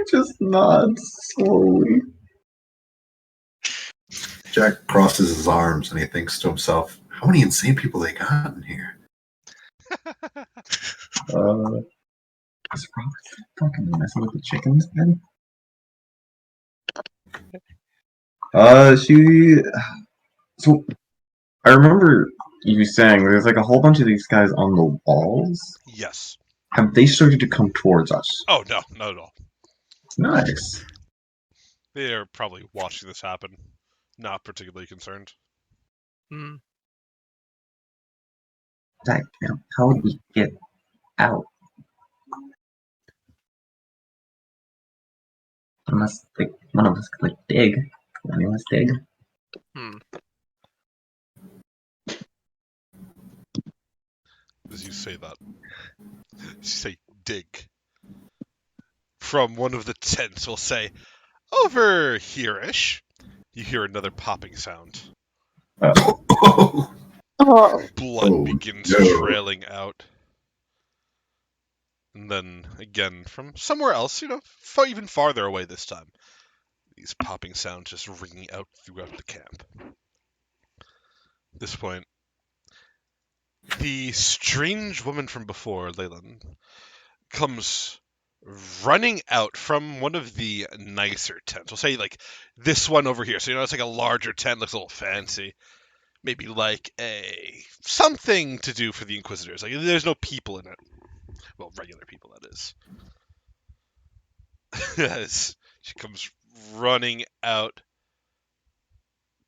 just nods slowly. Jack crosses his arms and he thinks to himself, how many insane people they got in here? Is Robert fucking messing with the chickens then? So I remember you saying there's like a whole bunch of these guys on the walls. Yes. Have they started to come towards us? Oh, no, not at all. Nice. They are probably watching this happen. Not particularly concerned. Mm. How would we get out? Unless one of us could dig. Can any of us dig? As you say that, you say dig. From one of the tents will say, over here-ish. You hear another popping sound. Oh, Blood begins trailing out. And then, again, from somewhere else, even farther away this time, these popping sounds just ringing out throughout the camp. At this point, the strange woman from before, Leyland, comes running out from one of the nicer tents. We'll say, like, this one over here. So, it's like a larger tent, looks a little fancy. Maybe like something to do for the Inquisitors. Like, there's no people in it. Well, regular people, that is. As she comes running out,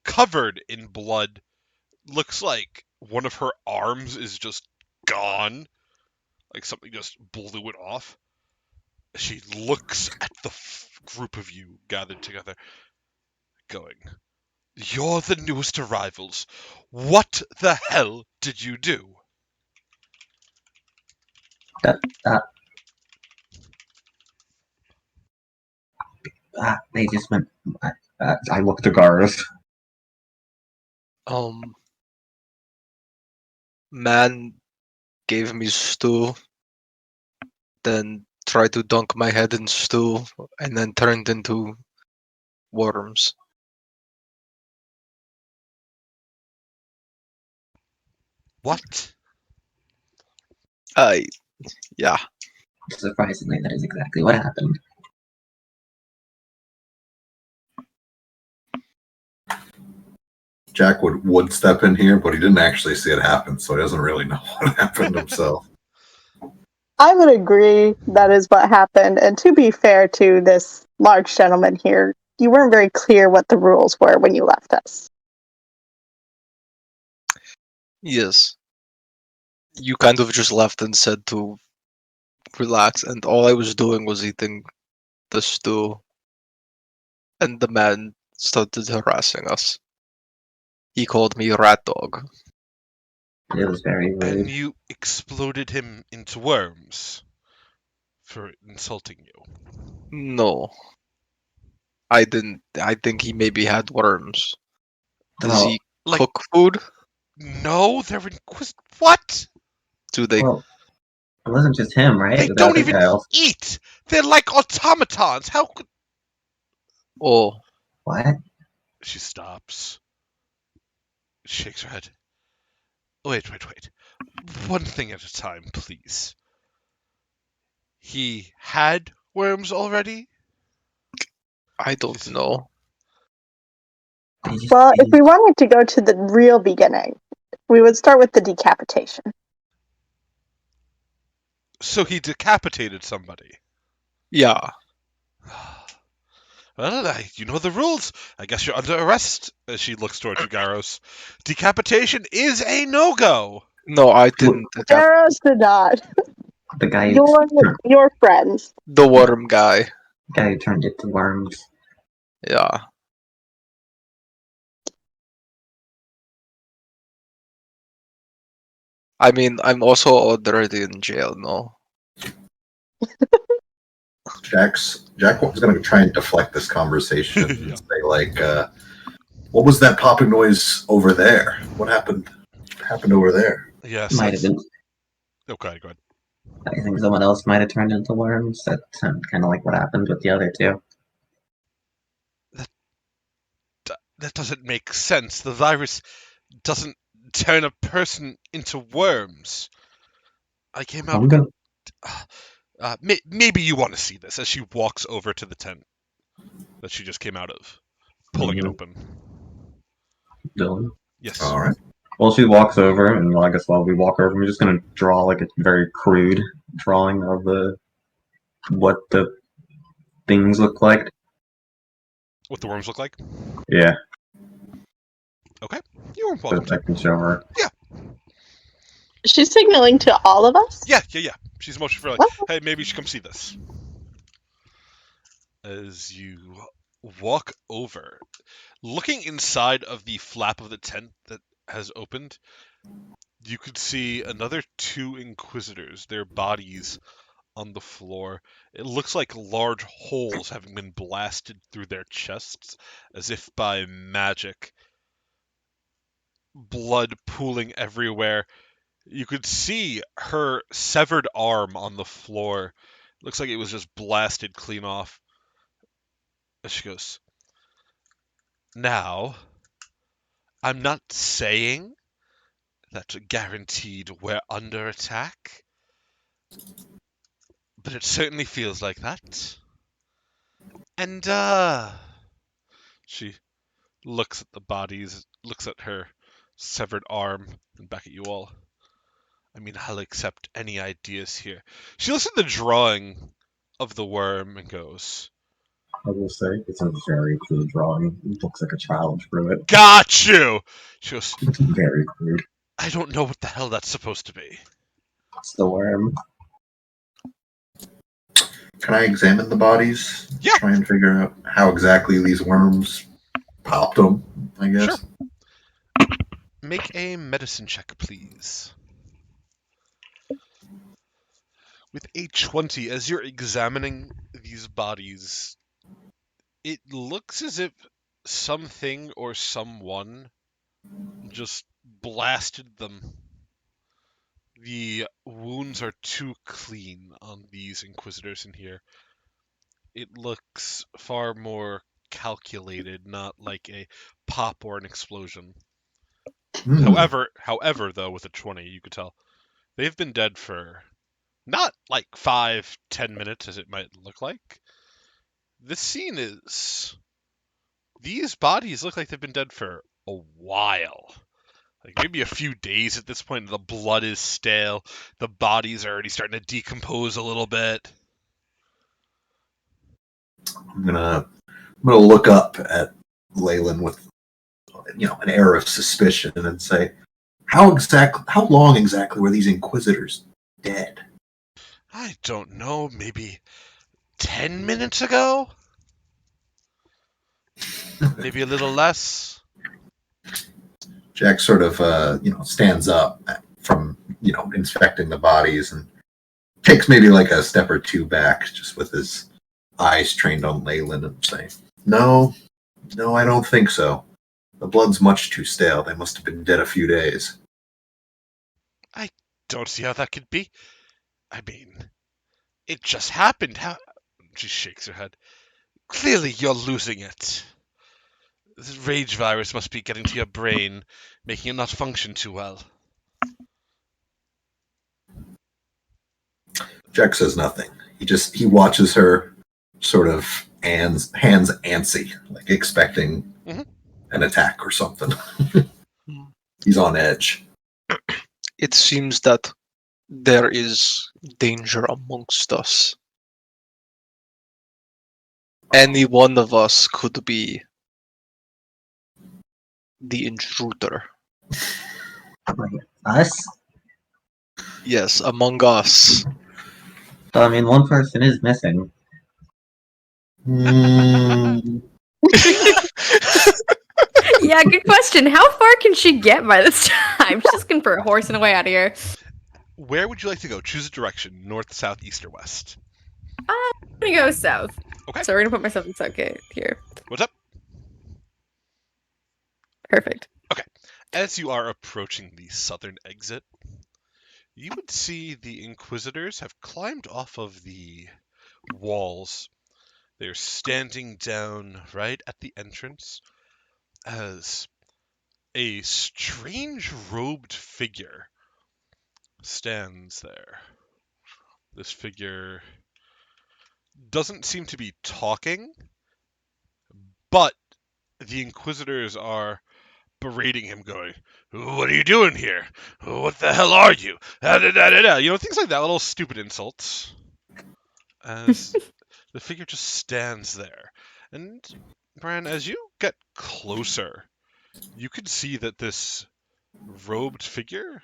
covered in blood. Looks like one of her arms is just gone. Like something just blew it off. She looks at the group of you gathered together, going, "You're the newest arrivals. What the hell did you do?" They just went. I looked to Garth. Man gave me stew, then tried to dunk my head in stew, and then turned into worms. What? Yeah. Surprisingly, that is exactly what happened. Jack would step in here, but he didn't actually see it happen, so he doesn't really know what happened himself. I would agree that is what happened. And to be fair to this large gentleman here, you weren't very clear what the rules were when you left us. Yes. You kind of just left and said to relax, and all I was doing was eating the stew, and the man started harassing us. He called me rat dog. It was very And rude. you exploded him into worms for insulting you. No. I didn't. I think he maybe had worms. Does Well, he Like, cook food? no, they're What? Do they? well, it wasn't just him, right? They The don't other even guy also. eat. They're like automatons. How could... Oh, What? She stops. Shakes her head. Wait. One thing at a time, please. He had worms already? I don't She's- know. Well, if we wanted to go to the real beginning, we would start with the decapitation. So he decapitated somebody. Yeah. Well, you know the rules. I guess you're under arrest. As she looks towards you, Garros. Decapitation is a no-go. No, I didn't. Jaros did not. The guy Your friends. The worm guy. who turned it to worms. Yeah. I mean, I'm also already in jail, no? Jack was going to try and deflect this conversation Yeah. and say, like, what was that popping noise over there? What happened over there? Yes. Might have been. Okay, go ahead. I think someone else might have turned into worms. That sounded kind of like what happened with the other two. That doesn't make sense. The virus doesn't turn a person into worms. I came out. I'm gonna. Maybe you want to see this as she walks over to the tent that she just came out of, pulling it open. Dylan. Yes. All right. Well, she walks over, and I guess while we walk over, we're just gonna draw like a very crude drawing of what the things look like. What the worms look like? Yeah, Okay. You were so welcome I to. can show her. She's signaling to all of us? Yeah. She's motioning for like, What? hey, maybe you should come see this. As you walk over, looking inside of the flap of the tent that has opened, you could see another two Inquisitors, their bodies on the floor. It looks like large holes having been blasted through their chests, as if by magic. Blood pooling everywhere. You could see her severed arm on the floor. Looks like it was just blasted clean off. As she goes, now, I'm not saying that guaranteed we're under attack, but it certainly feels like that. And, she looks at the bodies, looks at her severed arm, and back at you all. I mean, I'll accept any ideas here. She looks at the drawing of the worm and goes, I will say it's a very crude drawing. It looks like a child drew it. got you! She goes, It's very crude. I don't know what the hell that's supposed to be. It's the worm. Can I examine the bodies? Yeah. Try and figure out how exactly these worms popped them, I guess. Sure. Make a medicine check, please. With a 20, as you're examining these bodies, it looks as if something or someone just blasted them. The wounds are too clean on these Inquisitors in here. It looks far more calculated, not like a pop or an explosion. However, though, with a 20, you could tell they've been dead for not like 5-10 minutes as it might look like. This scene is... These bodies look like they've been dead for a while. Like maybe a few days at this point. The blood is stale. The bodies are already starting to decompose a little bit. I'm gonna look up at Leyland with an air of suspicion and say, how long exactly were these Inquisitors dead? I don't know, maybe 10 minutes ago? Maybe a little less. Jack sort of stands up from inspecting the bodies and takes maybe like a step or two back, just with his eyes trained on Leyland, and saying, No, I don't think so. The blood's much too stale. They must have been dead a few days. I don't see how that could be. I mean, it just happened. How? She shakes her head. Clearly, you're losing it. This rage virus must be getting to your brain, making it not function too well. Jack says nothing. He watches her, sort of hands antsy, like expecting an attack or something. He's on edge. It seems that there is danger amongst us. Any one of us could be the intruder. Us? Yes, among us. So, I mean, one person is missing. Yeah, good question. How far can she get by this time? She's just looking for a horse and a way out of here. Where would you like to go? Choose a direction: north, south, east, or west. I'm gonna go south. Okay. So we're gonna put myself in south here. What's up? Perfect. As you are approaching the southern exit, you would see the Inquisitors have climbed off of the walls. They're standing down right at the entrance as a strange robed figure stands there. This figure doesn't seem to be talking, but the Inquisitors are berating him, going, "What are you doing here? What the hell are you?" Things like that, little stupid insults. As the figure just stands there. And, Bran, as you get closer, you can see that this robed figure,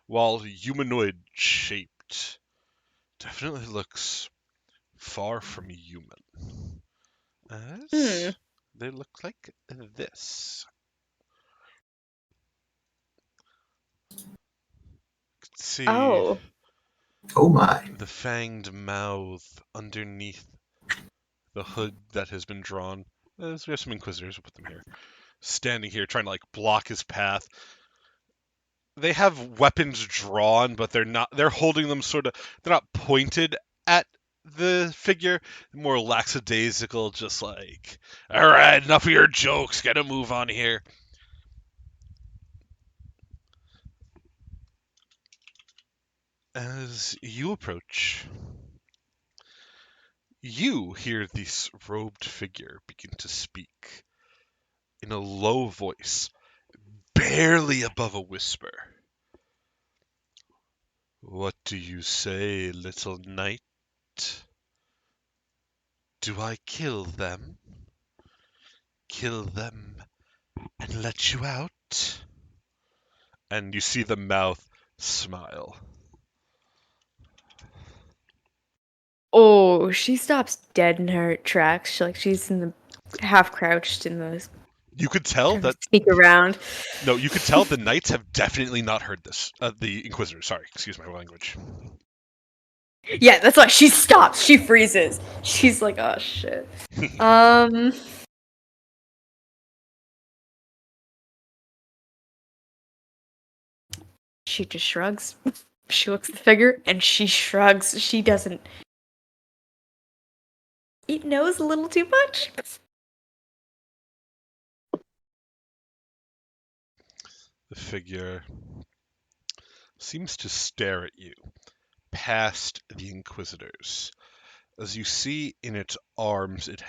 while humanoid shaped, definitely looks far from human. As they look like this. See Oh. Oh my. the fanged mouth underneath the hood that has been drawn. As we have some Inquisitors, we'll put them here. Standing here trying to like block his path. They have weapons drawn, but they're holding them they're not pointed at the figure, more lackadaisical, just like, all right, enough of your jokes, get a move on here. As you approach, you hear this robed figure begin to speak in a low voice, barely above a whisper. What do you say, little knight? Do I kill them? Kill them and let you out? And you see the mouth smile. Oh, she stops dead in her tracks. She's in the half crouched in the You could tell that. sneak around. No, you could tell the knights have definitely not heard this. The Inquisitors. Sorry, excuse my language. Yeah, that's why she stops. She freezes. She's like, oh shit. She just shrugs. She looks at the figure and she shrugs. She doesn't. It knows a little too much. The figure seems to stare at you past the Inquisitors. As you see in its arms, it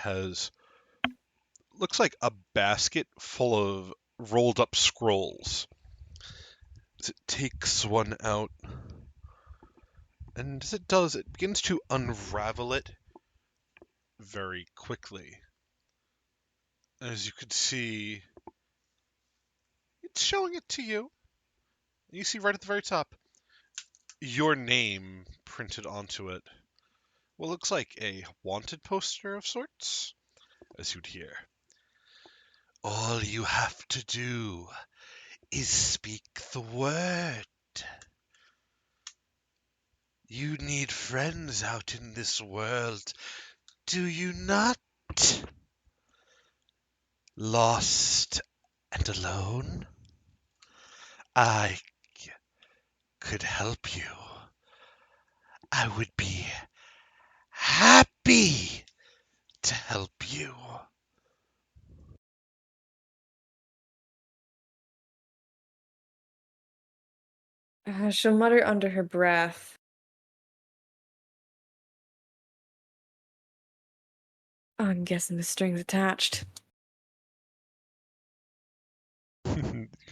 looks like a basket full of rolled up scrolls. As it takes one out, and as it does, it begins to unravel it very quickly. As you can see, it's showing it to you. You see right at the very top, your name printed onto it. What looks like a wanted poster of sorts, as you'd hear. All you have to do is speak the word. You need friends out in this world, do you not? Lost and alone? I could help you. I would be happy to help you. She'll mutter under her breath. I'm guessing the string's attached.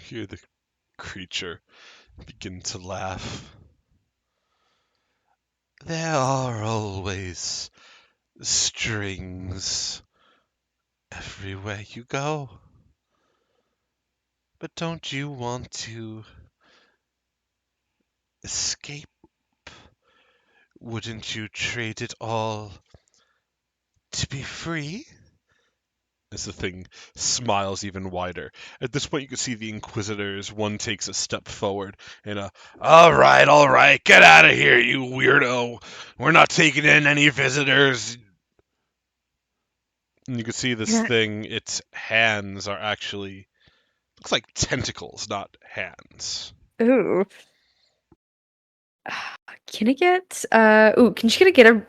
Hear the creature begin to laugh. There are always strings everywhere you go. But don't you want to escape? Wouldn't you trade it all to be free? As the thing smiles even wider. At this point, you can see the Inquisitors. One takes a step forward and all right, get out of here, you weirdo. We're not taking in any visitors. And you can see this Yeah. thing, its hands are actually, looks like tentacles, not hands. Ooh. Can it get can she get a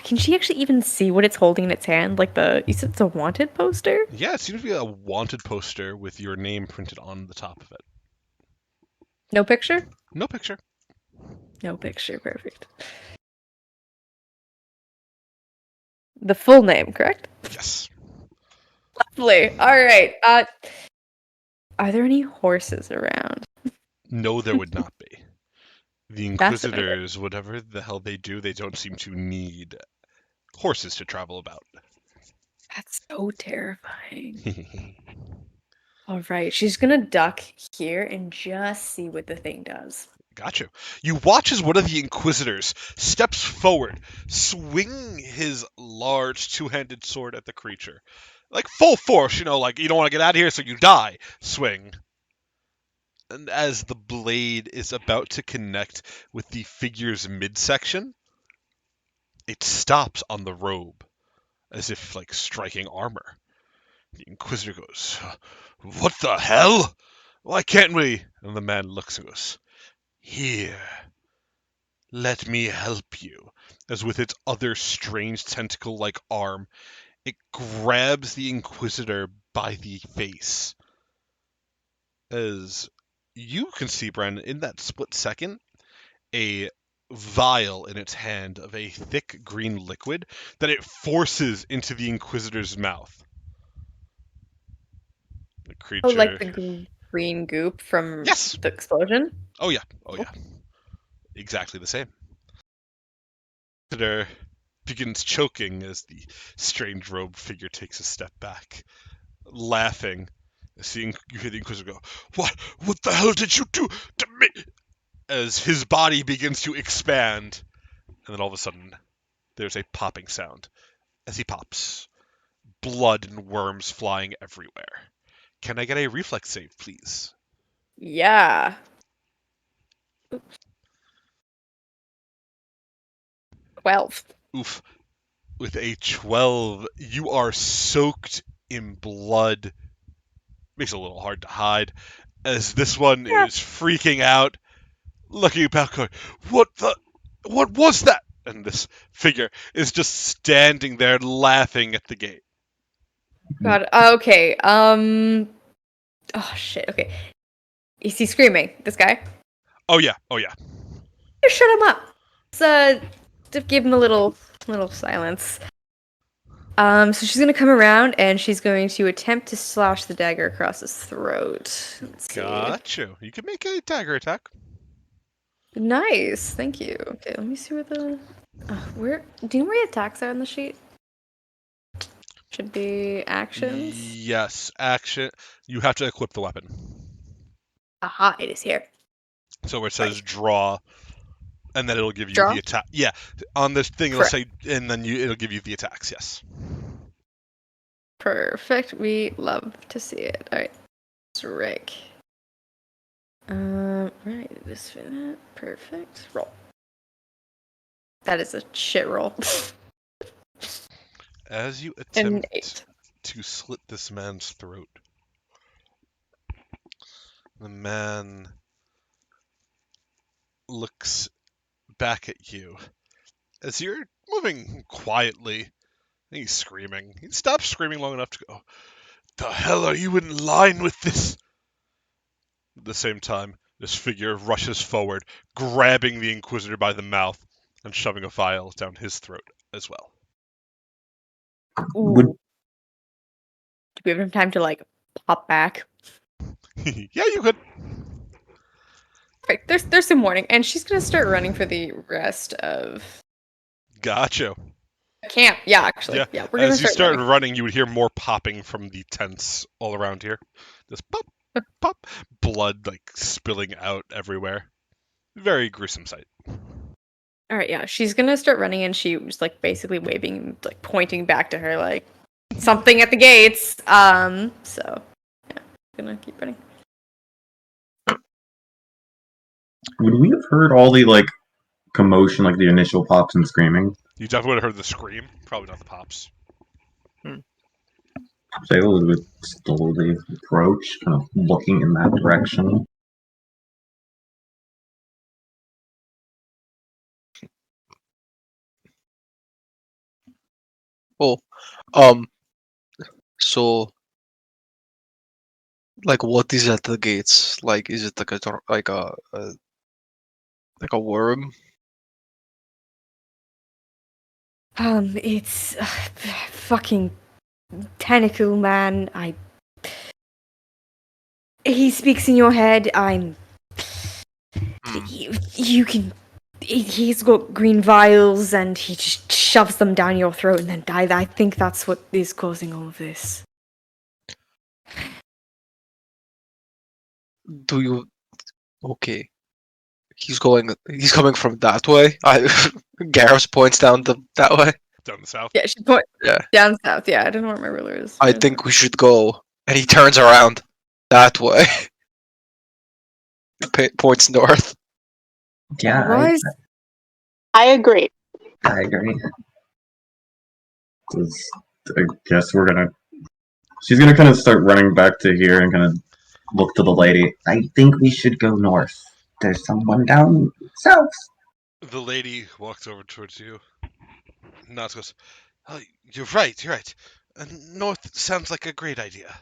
can she actually even see what it's holding in its hand? Like you said it's a wanted poster? Yeah, it seems to be a wanted poster with your name printed on the top of it. No picture? No picture. No picture, perfect. The full name, correct? Yes. Lovely. Alright. Are there any horses around? No, there would not be. The Fascinating. Inquisitors, whatever the hell they do, they don't seem to need horses to travel about. That's so terrifying. Alright, she's gonna duck here and just see what the thing does. Gotcha. You watch as one of the Inquisitors steps forward, swinging his large two-handed sword at the creature. Like full force, like you don't want to get out of here so you die. Swing. And as the blade is about to connect with the figure's midsection, it stops on the robe, as if like striking armor. The Inquisitor goes, "What the hell? Why can't we?" And the man looks and goes, "Here, let me help you." As with its other strange tentacle-like arm, it grabs the Inquisitor by the face. As you can see, Bren, in that split second, a vial in its hand of a thick green liquid that it forces into the Inquisitor's mouth. The Oh, like creature. the green goop from Yes! the explosion? Oh, yeah. Exactly the same. The Inquisitor begins choking as the strange robed figure takes a step back, laughing. You hear the Inquisitor go, What the hell did you do to me?" As his body begins to expand, and then all of a sudden, there's a popping sound as he pops. Blood and worms flying everywhere. Can I get a reflex save, please? Yeah. Oops. 12. Oof. With a 12, you are soaked in blood. Makes it a little hard to hide, as this one Yeah. is freaking out, looking back, going, What was that? And this figure is just standing there laughing at the gate. God. Okay. Oh shit. Okay. Is he screaming? This guy? Oh yeah. Shut him up. Let's to give him a little silence. So she's gonna come around and she's going to attempt to slash the dagger across his throat. Let's see. Got you. You can make a dagger attack. Nice, thank you. Okay, let me see where the where do you know where the attacks are on the sheet? Should be actions. Yes, action. You have to equip the weapon. Aha, it is here. So where it says draw, and then it'll give you Draw? the attack. Yeah, on this thing it'll Correct. say, and then it'll give you the attacks. Yes. Perfect. We love to see it. All right, it's Rick. Right, this for that. Perfect. Roll. That is a shit roll. As you An attempt 8. to slit this man's throat, the man looks back at you as you're moving quietly. And he's screaming. He stops screaming long enough to go, "The hell are you in line with this?" At the same time, this figure rushes forward, grabbing the Inquisitor by the mouth and shoving a vial down his throat as well. Would Do we have enough time to like pop back? Yeah, you could. Right, there's some warning, and she's gonna start running for the rest of Gotcha. camp. Yeah, actually, Yeah, yeah, we're gonna as you start start running. running, you would hear more popping from the tents all around here. Just pop, pop, blood like spilling out everywhere. Very gruesome sight. All right, yeah, she's gonna start running, and she was like basically waving, like pointing back to her, like something at the gates. So yeah, gonna keep running. would we have heard all the like commotion, like the initial pops and screaming? You definitely would have heard the scream, probably not the pops. Sayla would slowly approach, kind of looking in that direction. Oh, so like, what is at the gates? Like, is it like a worm? It's fucking tentacle man. He speaks in your head. You can. He's got green vials, and he just shoves them down your throat and then dies. I think that's what is causing all of this. Do you? Okay. He's coming from that way. Garrus points down that way. Down the south. Yeah, she point Yeah. down south. Yeah, I don't know where my ruler is. I think we should go. And he turns around that way. Points north. Yeah, Guys, I agree. I agree. I guess we're gonna. She's gonna kind of start running back to here and kind of look to the lady. I think we should go north. There's someone down south. The lady walks over towards you. Nods, goes, "Oh, you're right, you're right. North sounds like a great idea."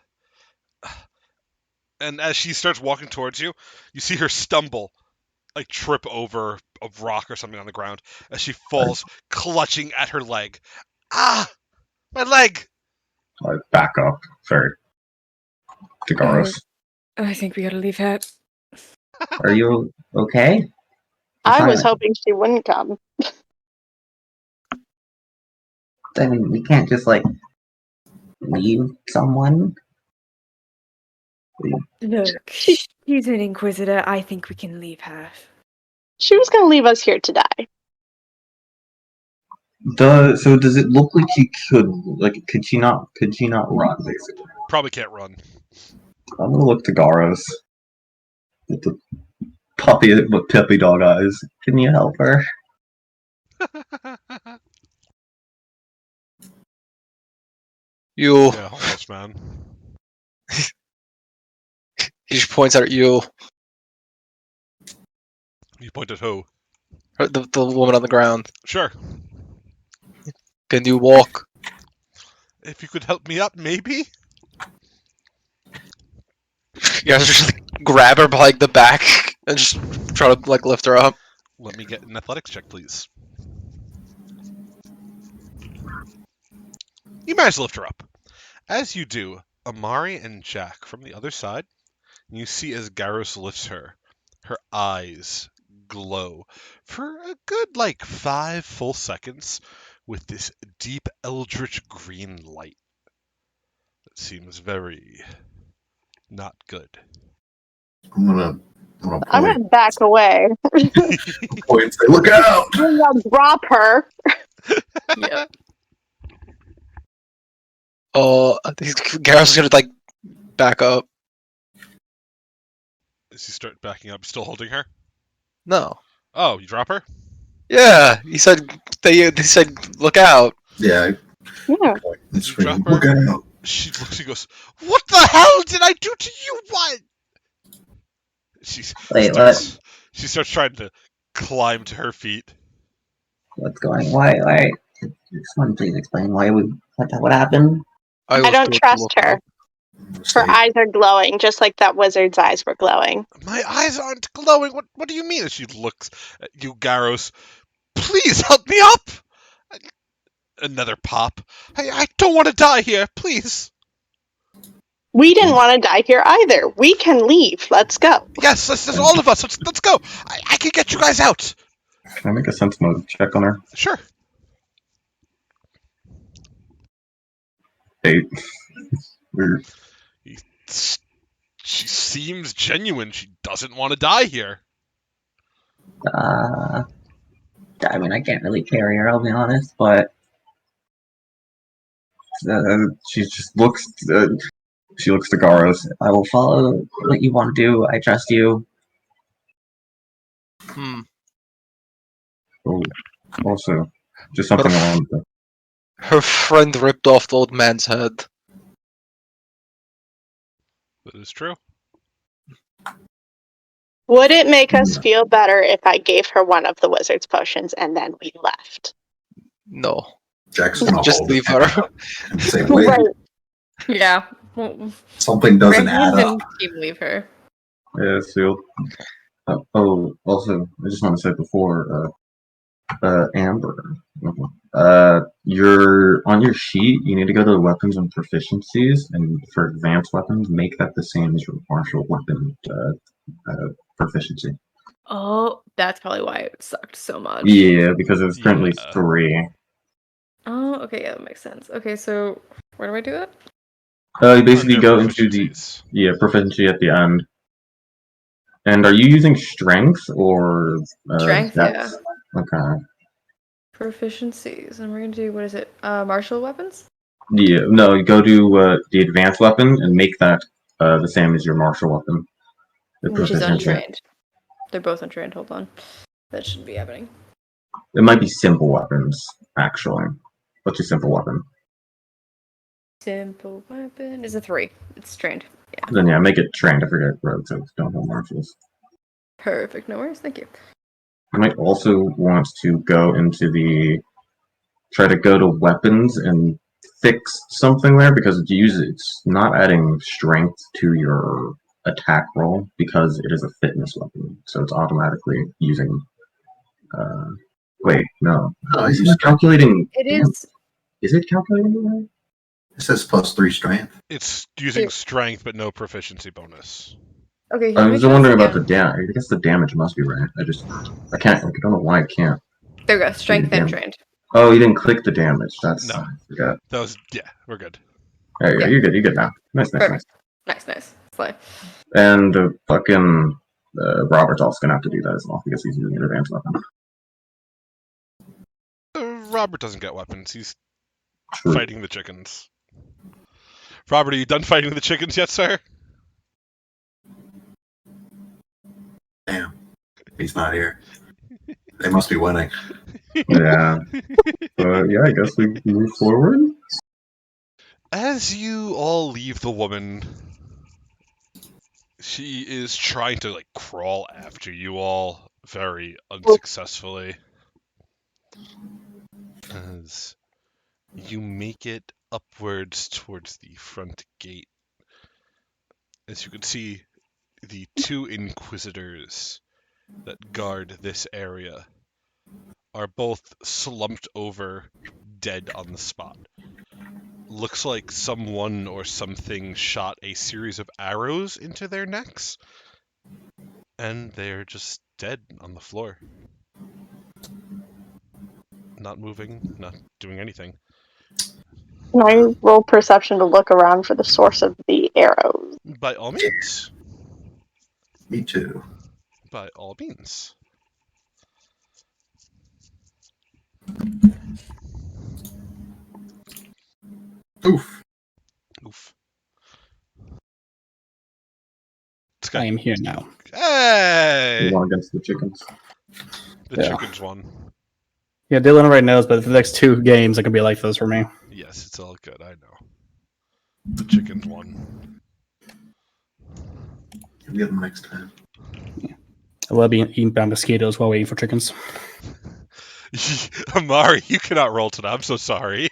And as she starts walking towards you, you see her stumble, like trip over a rock or something on the ground, as she falls, clutching at her leg. "Ah! My leg!" I back up. Sorry. To Garos. I think we gotta leave her. Are you okay? I was Fine. hoping she wouldn't come. I mean, we can't just like leave someone. Look, she's an Inquisitor. I think we can leave her. She was going to leave us here to die. So does it look like she could? Like, could she not run? Basically, Probably can't run. I'm gonna look to Garos with the puppy dog eyes. Can you help her? You. Yeah, almost, man. He just points at you. You point at who? The woman on the ground. Sure. Can you walk? If you could help me up, maybe? You guys just like, grab her by like the back and just try to like lift her up. Let me get an athletics check, please. You manage to lift her up. As you do, Amari and Jack from the other side, you see as Garros lifts her, her eyes glow for a good 5 full seconds with this deep eldritch green light that seems very not good. I'm gonna I'm point, gonna back away. point and say, "Look out!" I'm gonna drop her. Yep. Oh, I think Garrus is gonna back up. As you start backing up, still holding her? No. Oh, you drop her? Yeah, he said they said look out. Yeah. Yeah. Point and You scream, drop her? "Look out!" She looks and goes, "What the hell did I do to you? What?" Wait, what? She starts trying to climb to her feet. What's going? Why? Someone please explain what happened? I was don't told to trust look her. out. Her Say, eyes are glowing, just like that wizard's eyes were glowing. My eyes aren't glowing. What do you mean? As she looks at you, Garros. Please help me up. Another pop. I don't want to die here. Please. We didn't want to die here either. We can leave. Let's go. Yes, that's all of us. Let's go. I can get you guys out. Can I make a sense mode check on her? Sure. 8. Weird. She seems genuine. She doesn't want to die here. I mean, I can't really carry her, I'll be honest, but She just looks. She looks to Garros. I will follow what you want to do. I trust you. Hmm. Oh, also, just something I wanted to. Her friend ripped off the old man's head. That is true. Would it make us feel better if I gave her one of the wizard's potions and then we left? No. Jack's gonna Just hold leave his her. hand up and say, "Wait, Right. Yeah. Well, something doesn't Brandon add up." and team leave her. Yeah, sealed. Also, I just want to say before, Amber, you're on your sheet. You need to go to the weapons and proficiencies, and for advanced weapons, make that the same as your martial weapon proficiency. Oh, that's probably why it sucked so much. Yeah, because it's currently Yeah. 3. Oh, okay, yeah, that makes sense. Okay, so where do I do that? You basically Under go into the proficiencies. proficiency at the end. And are you using strength or Strength, depth? yeah. Okay. Proficiencies, and we're gonna do what is it? Martial weapons. Yeah, no, you go to the advanced weapon and make that the same as your martial weapon. The Which is proficiency. untrained. They're both untrained. Hold on, that shouldn't be happening. It might be simple weapons, actually. What's your simple weapon? Simple weapon is a 3. It's trained. Yeah. Then yeah, make it trained. I forget rogues don't have martials. Perfect. No worries. Thank you. I might also want to go into try to go to weapons and fix something there because it's not adding strength to your attack roll because it is a fitness weapon, so it's automatically using. Wait, no. No, Is you it calculating? It damage? is. Is it calculating that? It says +3 strength. It's using strength but no proficiency bonus. Okay. I Let me was try this wondering about again. the damage. I guess the damage must be right. I can't. I don't know why I can't. There we go. Strength and damage. trained. Oh, you didn't click the damage. That's No. I forgot. That was we're good. There you go. Yeah. You're good. You're good now. Nice. Perfect. Nice. Slay. And fucking Robert's also gonna have to do that as well because he's using an advanced weapon. Robert doesn't get weapons. He's True. fighting the chickens. Robert, are you done fighting the chickens yet, sir? Damn, he's not here. They must be winning. Yeah. Yeah, I guess we move forward. As you all leave the woman, she is trying to crawl after you all very unsuccessfully. As you make it upwards towards the front gate, as you can see, the 2 Inquisitors that guard this area are both slumped over, dead on the spot. looks like someone or something shot a series of arrows into their necks, and they're just dead on the floor. Not moving, not doing anything. Can I roll perception to look around for the source of the arrows? By all means. Me too. By all means. Oof. Oof. I am here now. Hey! One against the chickens. The Yeah. chickens won. Yeah, Dylan already knows, but for the next 2 games, it could be like this for me. Yes, it's all good, I know. The chickens won. You'll get them next time. I love being eaten by mosquitoes while waiting for chickens. Amari, you cannot roll tonight. I'm so sorry.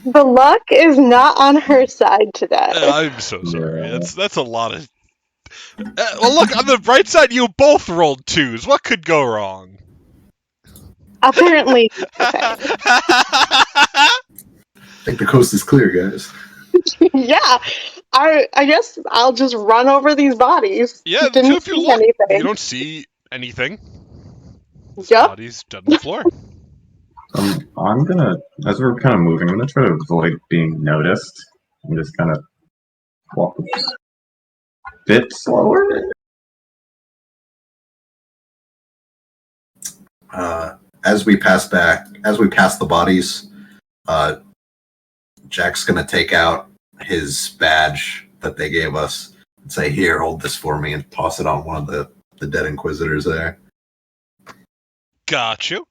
The luck is not on her side today. I'm so sorry. Yeah. That's a lot of. Well, look, on the bright side, you both rolled 2s. What could go wrong? Apparently, I think the coast is clear, guys. yeah. I guess I'll just run over these bodies. Yeah, Didn't so if you see look, anything. you don't see anything. Yep. Body's dead on the floor. I'm gonna, as we're kind of moving, I'm gonna try to avoid being noticed. I'm just kind of walk a bit slower. As we pass the bodies, Jack's gonna take out his badge that they gave us and say, "Here, hold this for me," and toss it on one of the dead Inquisitors there. Got you.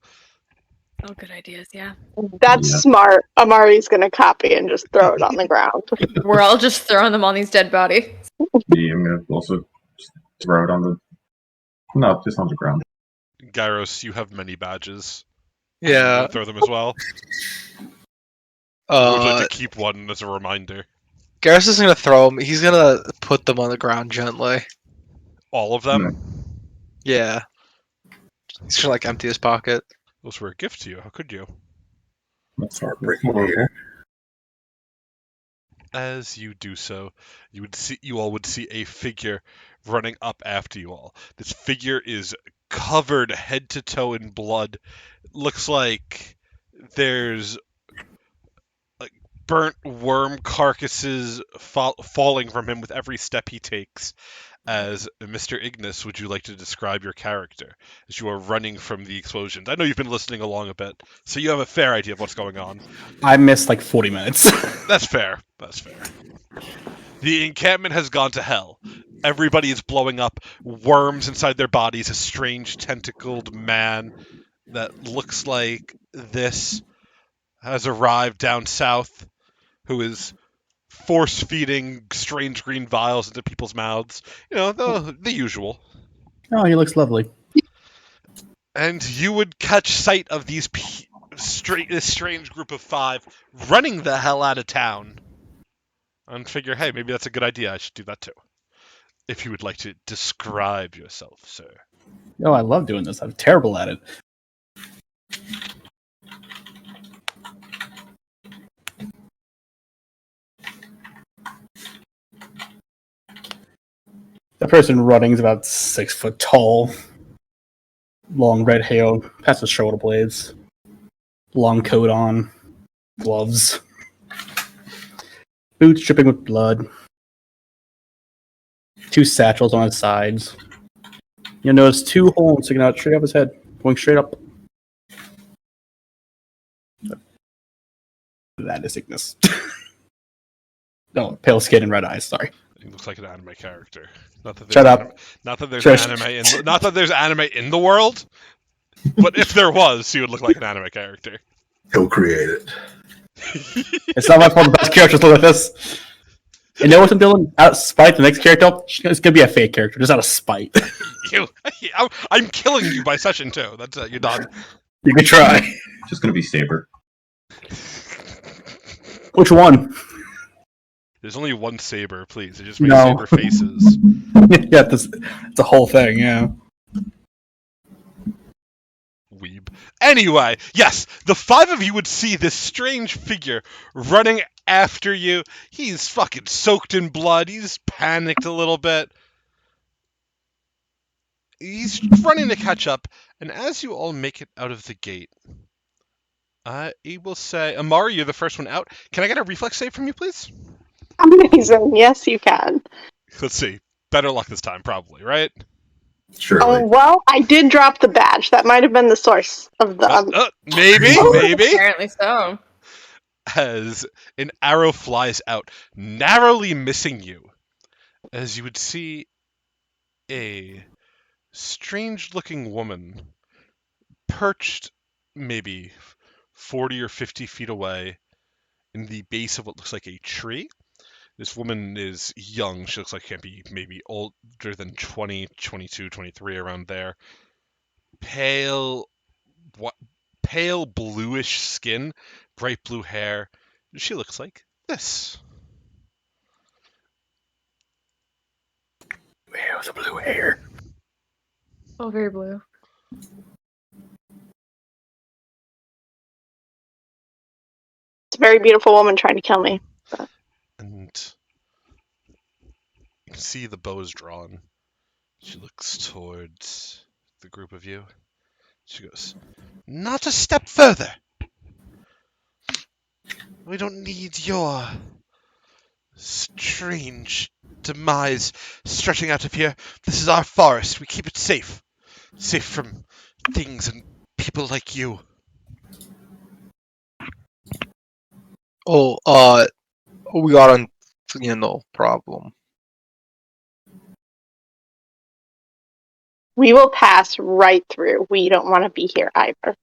Oh, good ideas, yeah. That's Yeah. smart. Amari's gonna copy and just throw it on the ground. We're all just throwing them on these dead bodies. Yeah, I'm gonna also just throw it on the, no, just on the ground. Gyros, you have many badges. Yeah. Throw them as well. I would like Uh, to keep one as a reminder. Garrus isn't gonna throw them. He's gonna put them on the ground gently. All of them? Yeah. He's gonna like empty his pocket. Those were a gift to you. How could you? That's heartbreaking to hear. As you do so, you all would see a figure running up after you all. This figure is covered head to toe in blood. Looks like there's like burnt worm carcasses falling from him with every step he takes. As Mr. Ignis, would you like to describe your character as you are running from the explosions? I know you've been listening along a bit, so you have a fair idea of what's going on. I missed like 40 minutes. That's fair. That's fair. The encampment has gone to hell. Everybody is blowing up. Worms inside their bodies. A strange tentacled man that looks like this has arrived down south, who is force feeding strange green vials into people's mouths. You know, the usual. Oh, he looks lovely. And you would catch sight of these this strange group of 5 running the hell out of town. And figure, hey, maybe that's a good idea. I should do that too. If you would like to describe yourself, sir. Oh, I love doing this. I'm terrible at it. The person running is about 6 foot tall. Long red hair past the shoulder blades. Long coat on. Gloves. Boots dripping with blood. 2 satchels on his sides. You'll notice 2 horns sticking out straight up his head, going straight up. That is sickness. No, pale skin and red eyes. Sorry. He looks like an anime character. Not that there's Shut up. Not that there's Shush. not that there's anime in the world, but if there was, he would look like an anime character. He'll create it. It's not my fault the best characters look like this. You know what I'm doing? Out of spite, the next character, it's gonna be a fake character, just out of spite. I'm killing you by session 2. That's it. You're done. You can try. Just gonna be Saber. Which one? There's only one saber, please. It just makes No. saber faces. Yeah, it's a whole thing, yeah. Weeb. dweeb. Anyway, yes, the 5 of you would see this strange figure running after you. He's fucking soaked in blood. He's panicked a little bit. He's running to catch up, and as you all make it out of the gate, I will say, Amari, you're the first one out. Can I get a reflex save from you, please? Amazing. Yes, you can. Let's see. Better luck this time, probably, right? Surely. Well, I did drop the badge. That might have been the source of the. Maybe, maybe. Apparently so. As an arrow flies out, narrowly missing you, as you would see a strange-looking woman perched maybe 40 or 50 feet away in the base of what looks like a tree. This woman is young. She looks like can't be maybe older than 20, 22, 23, around there. Pale bluish skin, bright blue hair. She looks like this. Ew, the blue hair. Oh, very blue. It's a very beautiful woman trying to kill me. And you can see the bow is drawn. She looks towards the group of you. She goes, "Not a step further. We don't need your strange demise stretching out of here. This is our forest. We keep it safe. Safe from things and people like you." Oh, we aren't, problem. We will pass right through. We don't want to be here either.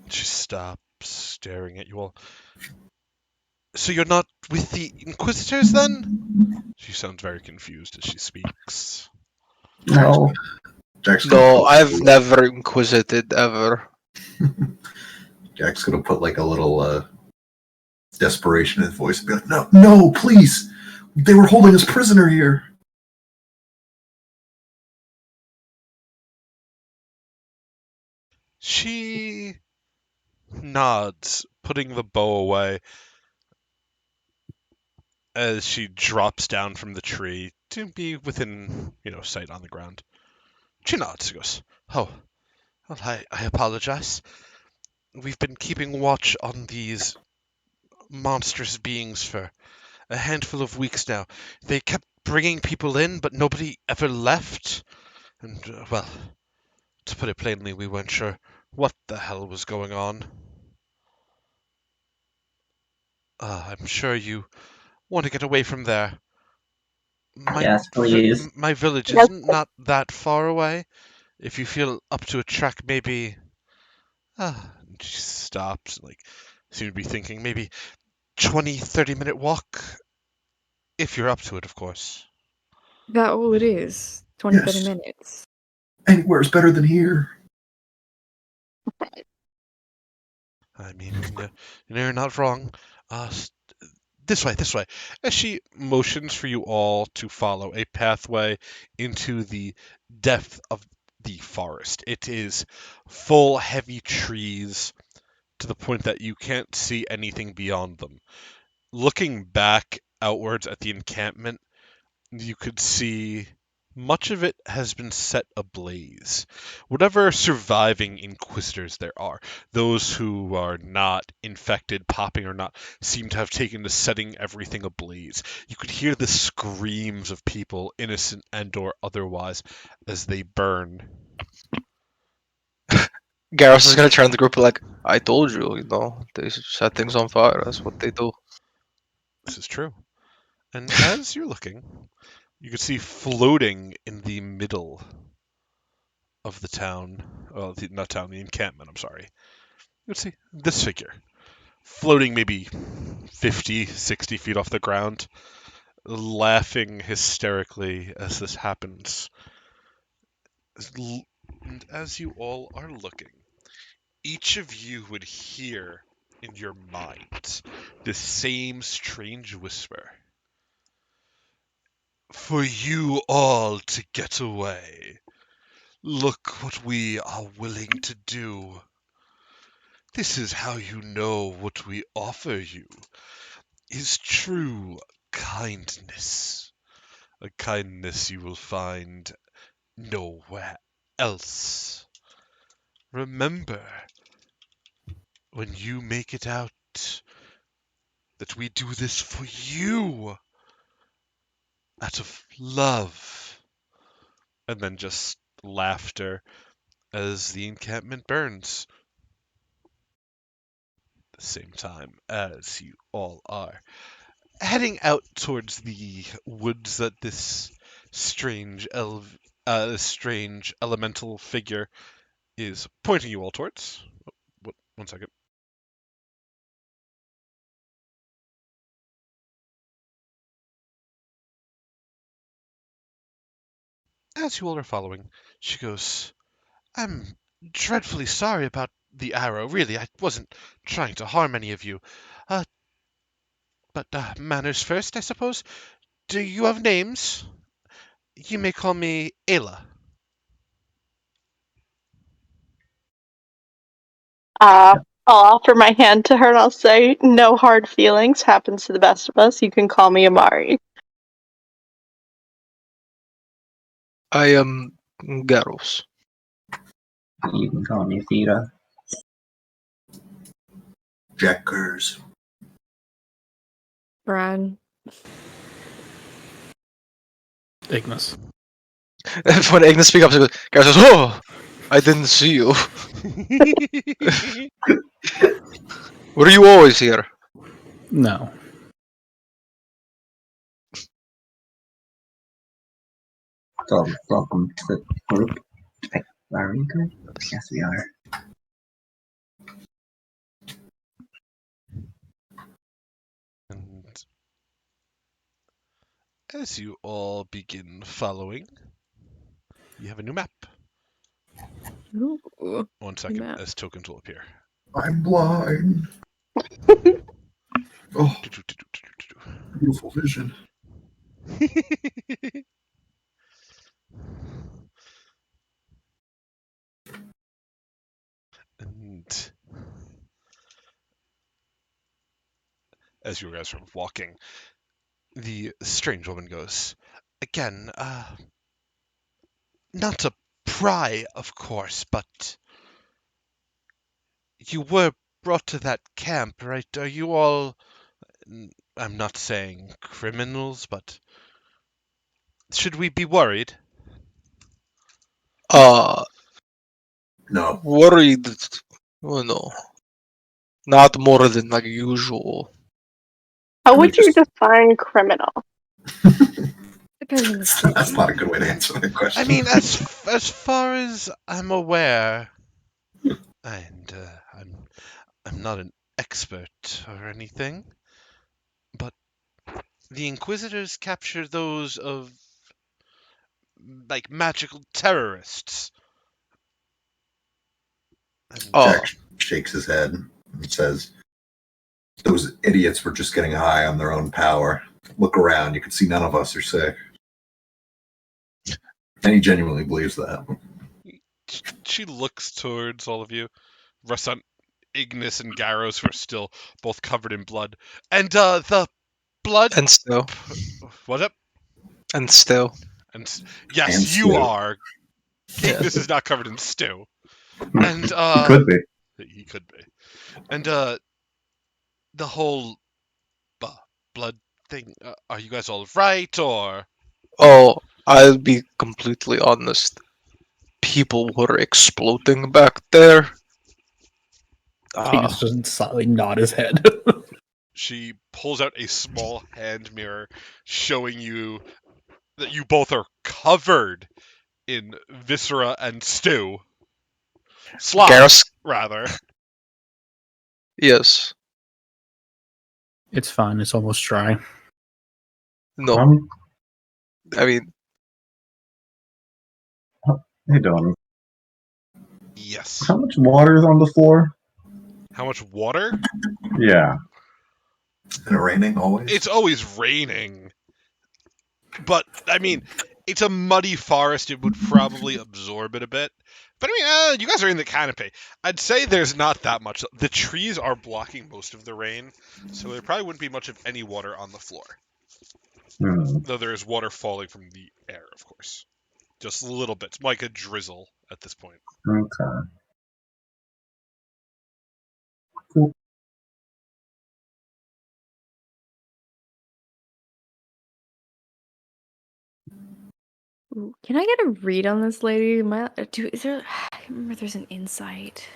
She stops, staring at you all. "So you're not with the Inquisitors, then?" She sounds very confused as she speaks. No. Jack's gonna No, put- I've never inquisited ever. Jack's gonna put like a little desperation in his voice and be like, "No, no, please! They were holding us prisoner here." She nods, putting the bow away as she drops down from the tree to be within, sight on the ground. She nods, goes, "Oh, well, I apologize. We've been keeping watch on these monstrous beings for a handful of weeks now. They kept bringing people in, but nobody ever left. And, well, to put it plainly, we weren't sure what the hell was going on. I'm sure you want to get away from there. Yes, please. My village Yes. is not that far away. If you feel up to a trek, maybe." She stops, seems to be thinking, maybe 20, 30-minute walk. If you're up to it, of course. That all it is. 20, Yes. 30 minutes. Anywhere's better than here. I mean, you're not wrong. This way. As she motions for you all to follow a pathway into the depth of the forest. It is full, heavy trees to the point that you can't see anything beyond them. Looking back outwards at the encampment, you could see much of it has been set ablaze. Whatever surviving Inquisitors there are, those who are not infected, popping or not, seem to have taken to setting everything ablaze. You could hear the screams of people, innocent and or otherwise, as they burn. Garrus is gonna turn to the group like, I told you, they set things on fire. That's what they do. This is true. And as you're looking, you can see floating in the middle of the town, not town, the encampment, I'm sorry. You can see this figure, floating maybe 50, 60 feet off the ground, laughing hysterically as this happens. And as you all are looking, each of you would hear in your mind this same strange whisper. "For you all to get away, Look what we are willing to do. This is how you know what we offer you is true kindness. A kindness you will find nowhere else. Remember, when you make it out that we do this for you, out of love. And then just laughter as the encampment burns. At the same time as you all are heading out towards the woods that this strange elemental figure is pointing you all towards. One second. As you all are following, she goes, I'm dreadfully sorry about the arrow. Really, I wasn't trying to harm any of you. But manners first, I suppose. Do you have names? You may call me Ayla. I'll offer my hand to her and I'll say, no hard feelings. Happens to the best of us. You can call me Amari. I am Garros. You can call me Theta. Jack Curze. Bran. Ignis. When Ignis speaks up, she goes, Garros says, "Oh, I didn't see you. Were you always here?" No. So, welcome to the group. Are we good? Yes, we are. And as you all begin following, you have a new map. Ooh. 1 second, Map. as tokens will appear. I'm blind. Oh, beautiful vision. And as you guys are walking, the strange woman goes, again, not to pry, of course, but you were brought to that camp, right? Are you all, I'm not saying criminals, but should we be worried? No. Worried. Oh no. Not more than like usual. How Can we would you just- define criminal? Depends on the That's not a good way to answer that question. I mean, as far as I'm aware, and I'm not an expert or anything, but the Inquisitors capture those of like magical terrorists. And Jack shakes his head and says, those idiots were just getting high on their own power. Look around, you can see none of us are sick. And he genuinely believes that. she looks towards all of you, rests on Ignis and Garros, who are still both covered in blood. And the blood. And still. What's up? And still. And yes, And you stew. are. Ignis is not covered in stew. And It could be. he could be. And the whole blood thing. Are you guys all right, or? Oh, I'll be completely honest. People were exploding back there. Ignis just slightly nod his head. She pulls out a small hand mirror, showing you that you both are covered in viscera and stew. Slop, Garrus, rather. yes. It's fine. It's almost dry. No, I mean, Hey, Don. Yes. How much water is on the floor? How much water? Yeah. Isn't it raining always? It's always raining. But, I mean, It's a muddy forest. It would probably absorb it a bit. But I mean, you guys are in the canopy. I'd say there's not that much. The trees are blocking most of the rain, so there probably wouldn't be much of any water on the floor. Hmm. Though there is water falling from the air, of course. Just a little bit, like a drizzle at this point. Okay. Ooh, can I get a read on this lady? Is there? I can't remember. If there's an insight.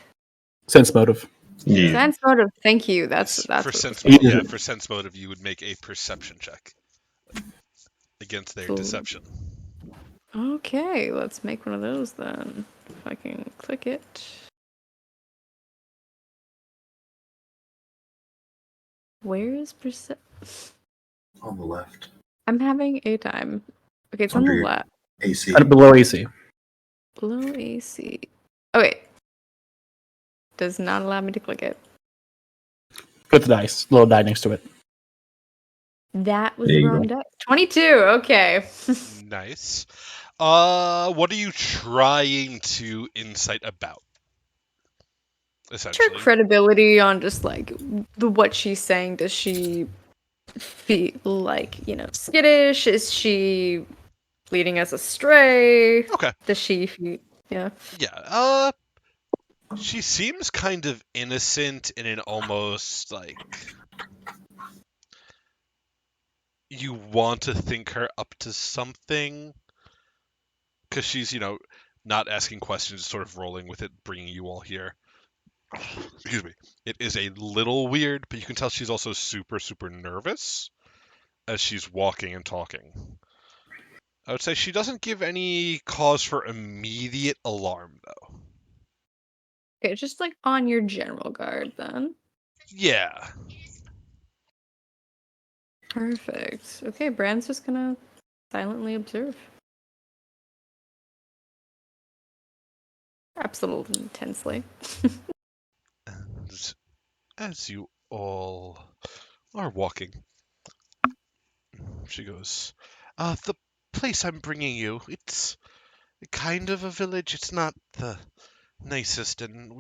Sense motive. Yeah. Sense motive. Thank you. That's For what it was sense, for. Yeah. for sense motive, you would make a perception check against their Cool. deception. Okay, let's make one of those then. If I can click it. Where is On the left. I'm having a time. Okay, it's on Under the your- left. AC. Below AC. Below AC. Oh wait. Does not allow me to click it. Put the dice. Little die next to it. That was There the you wrong go. die. 22. Okay. Nice. What are you trying to insight about? Her Essentially. credibility on just like what she's saying. Does she feel like skittish? Is she leading us astray? Okay. Does she? Yeah. Yeah. She seems kind of innocent in an almost like you want to think her up to something because she's not asking questions, sort of rolling with it, bringing you all here. Excuse me. It is a little weird, but you can tell she's also super, super nervous as she's walking and talking. I would say she doesn't give any cause for immediate alarm, though. Okay, just like on your general guard then. Yeah. Perfect. Okay, Bran's just gonna silently observe. Absolutely intensely. And as you all are walking, she goes, the place I'm bringing you, it's kind of a village. It's not the nicest, and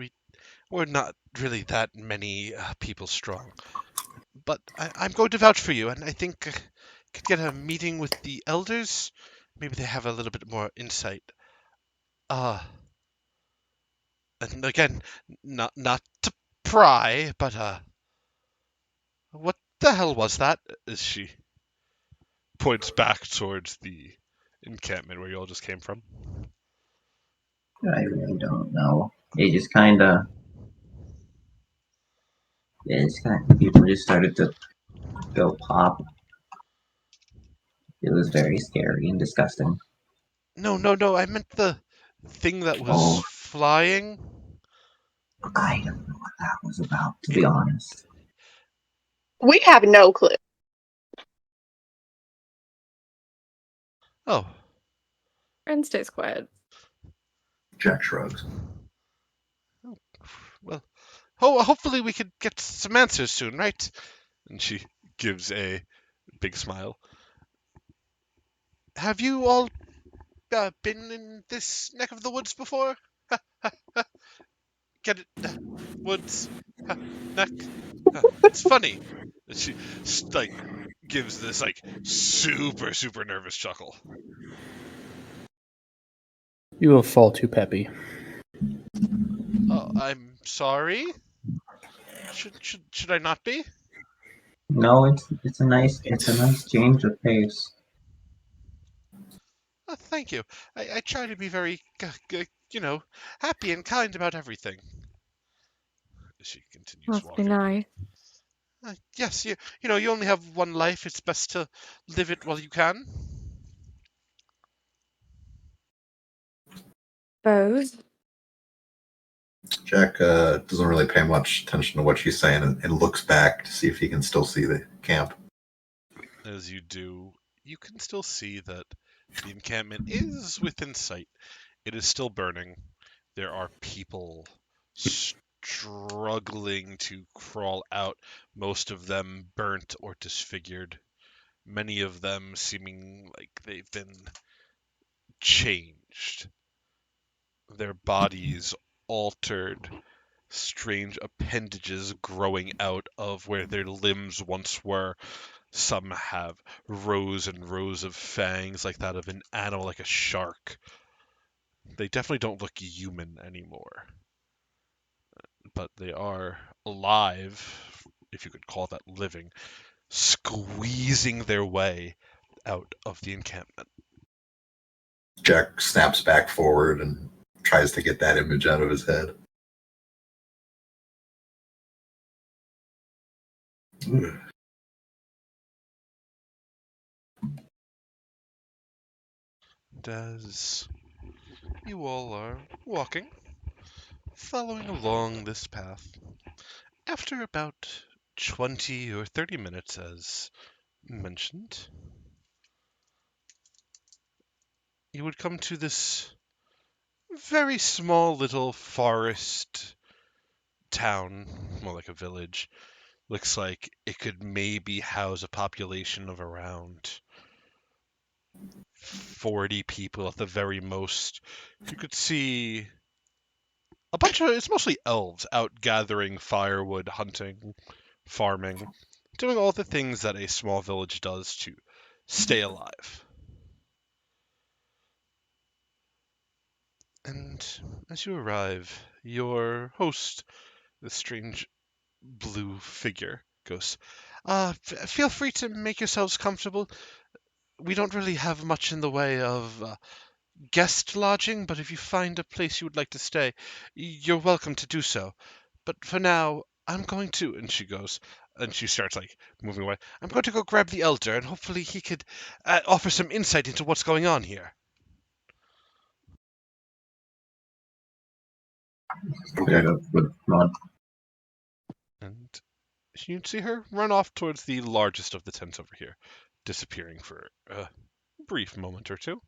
we're not really that many people strong. But I'm going to vouch for you, and I think I could get a meeting with the elders. Maybe they have a little bit more insight. And again, not to pry, but what the hell was that? As she points back towards the encampment where you all just came from. I really don't know. It just kind of, people just started to go pop. It was very scary and disgusting. No. I meant the thing that was Oh, flying. I don't know what that was about, to be honest. We have no clue. Oh, Bran stays quiet. Jack shrugs. well, hopefully we could get some answers soon, right? And she gives a big smile. Have you all been in this neck of the woods before? Get it? Woods, neck. It's funny. And she like gives this like super super nervous chuckle. You will fall too peppy. Oh, I'm sorry. Should I not be? No, it's a nice change of pace. Thank you. I try to be very happy and kind about everything. She continues Must be walking. nice. Yes, you only have one life. It's best to live it while you can. Suppose. Jack doesn't really pay much attention to what she's saying and looks back to see if he can still see the camp. As you do, you can still see that the encampment is within sight. It is still burning. There are people struggling to crawl out, most of them burnt or disfigured, many of them seeming like they've been changed. Their bodies altered, strange appendages growing out of where their limbs once were. Some have rows and rows of fangs like that of an animal, like a shark. They definitely don't look human anymore. But they are alive, if you could call that living, squeezing their way out of the encampment. Jack snaps back forward and tries to get that image out of his head. As you all are walking, following along this path, after about 20 or 30 minutes, as mentioned, you would come to this very small little forest town, more like a village. Looks like it could maybe house a population of around 40 people at the very most. You could see it's mostly elves out gathering firewood, hunting, farming, doing all the things that a small village does to stay alive. And as you arrive, your host, the strange blue figure, goes, feel free to make yourselves comfortable. We don't really have much in the way of guest lodging, but if you find a place you would like to stay, you're welcome to do so. But for now, I'm going to, and she goes, and she starts like moving away. I'm going to go grab the elder, and hopefully he could offer some insight into what's going on here. Yeah, good nod. And you'd see her run off towards the largest of the tents over here, disappearing for a brief moment or two.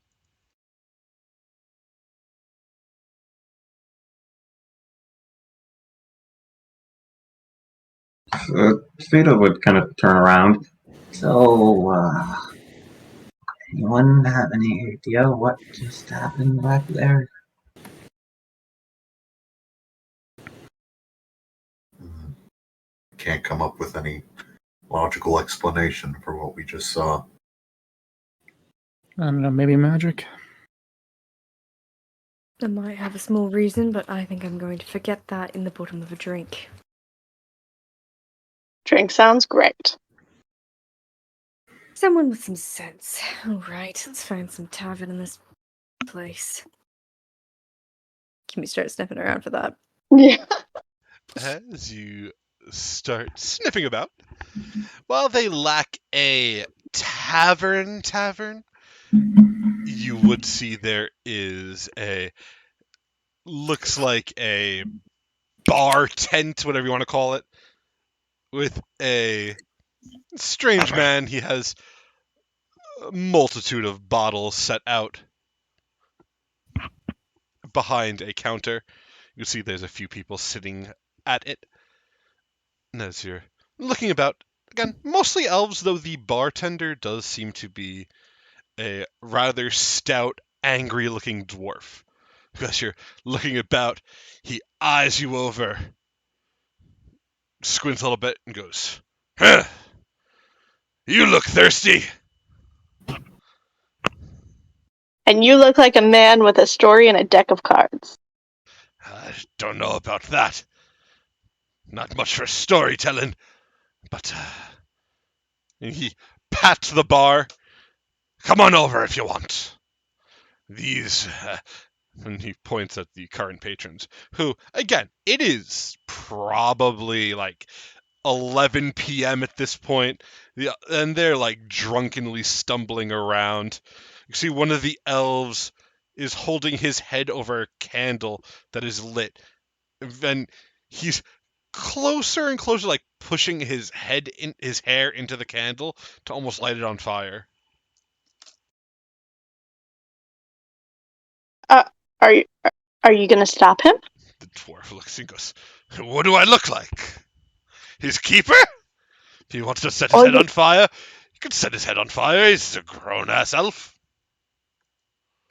Spada would kind of turn around. So, anyone have any idea what just happened back there? Can't come up with any logical explanation for what we just saw. I don't know, maybe magic? I might have a small reason, but I think I'm going to forget that in the bottom of a drink. Drink sounds great. Someone with some sense. Alright, let's find some tavern in this place. Kimmy starts sniffing around for that. Yeah. As you start sniffing about, while they lack a tavern, you would see there is looks like a bar tent, whatever you want to call it, with a strange man. He has a multitude of bottles set out behind a counter. You see there's a few people sitting at it. And as you're looking about, again, mostly elves, though the bartender does seem to be a rather stout, angry-looking dwarf. As you're looking about, he eyes you over, squints a little bit, and goes, "Huh, you look thirsty." And you look like a man with a story and a deck of cards. I don't know about that. Not much for storytelling, but and he pats the bar. Come on over if you want. These, and he points at the current patrons, who, again, it is probably like 11 p.m. at this point, and they're like drunkenly stumbling around. You see one of the elves is holding his head over a candle that is lit, and he's closer and closer, like pushing his hair into the candle to almost light it on fire. Are you gonna stop him? The dwarf looks and goes, "What do I look like? His keeper? If he wants to set his head on fire, he can set his head on fire. He's a grown-ass elf."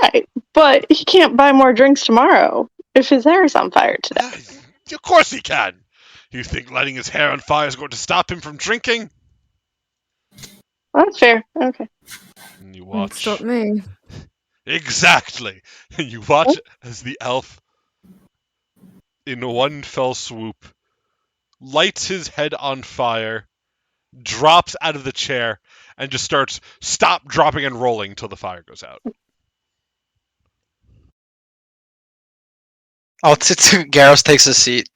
Right, but he can't buy more drinks tomorrow if his hair is on fire today. Of course he can. You think lighting his hair on fire is going to stop him from drinking? Well, that's fair. Okay. And you Won't watch. stop me. Exactly. And you watch as the elf, in one fell swoop, lights his head on fire, drops out of the chair, and just starts stop, dropping, and rolling till the fire goes out. Garros takes a seat.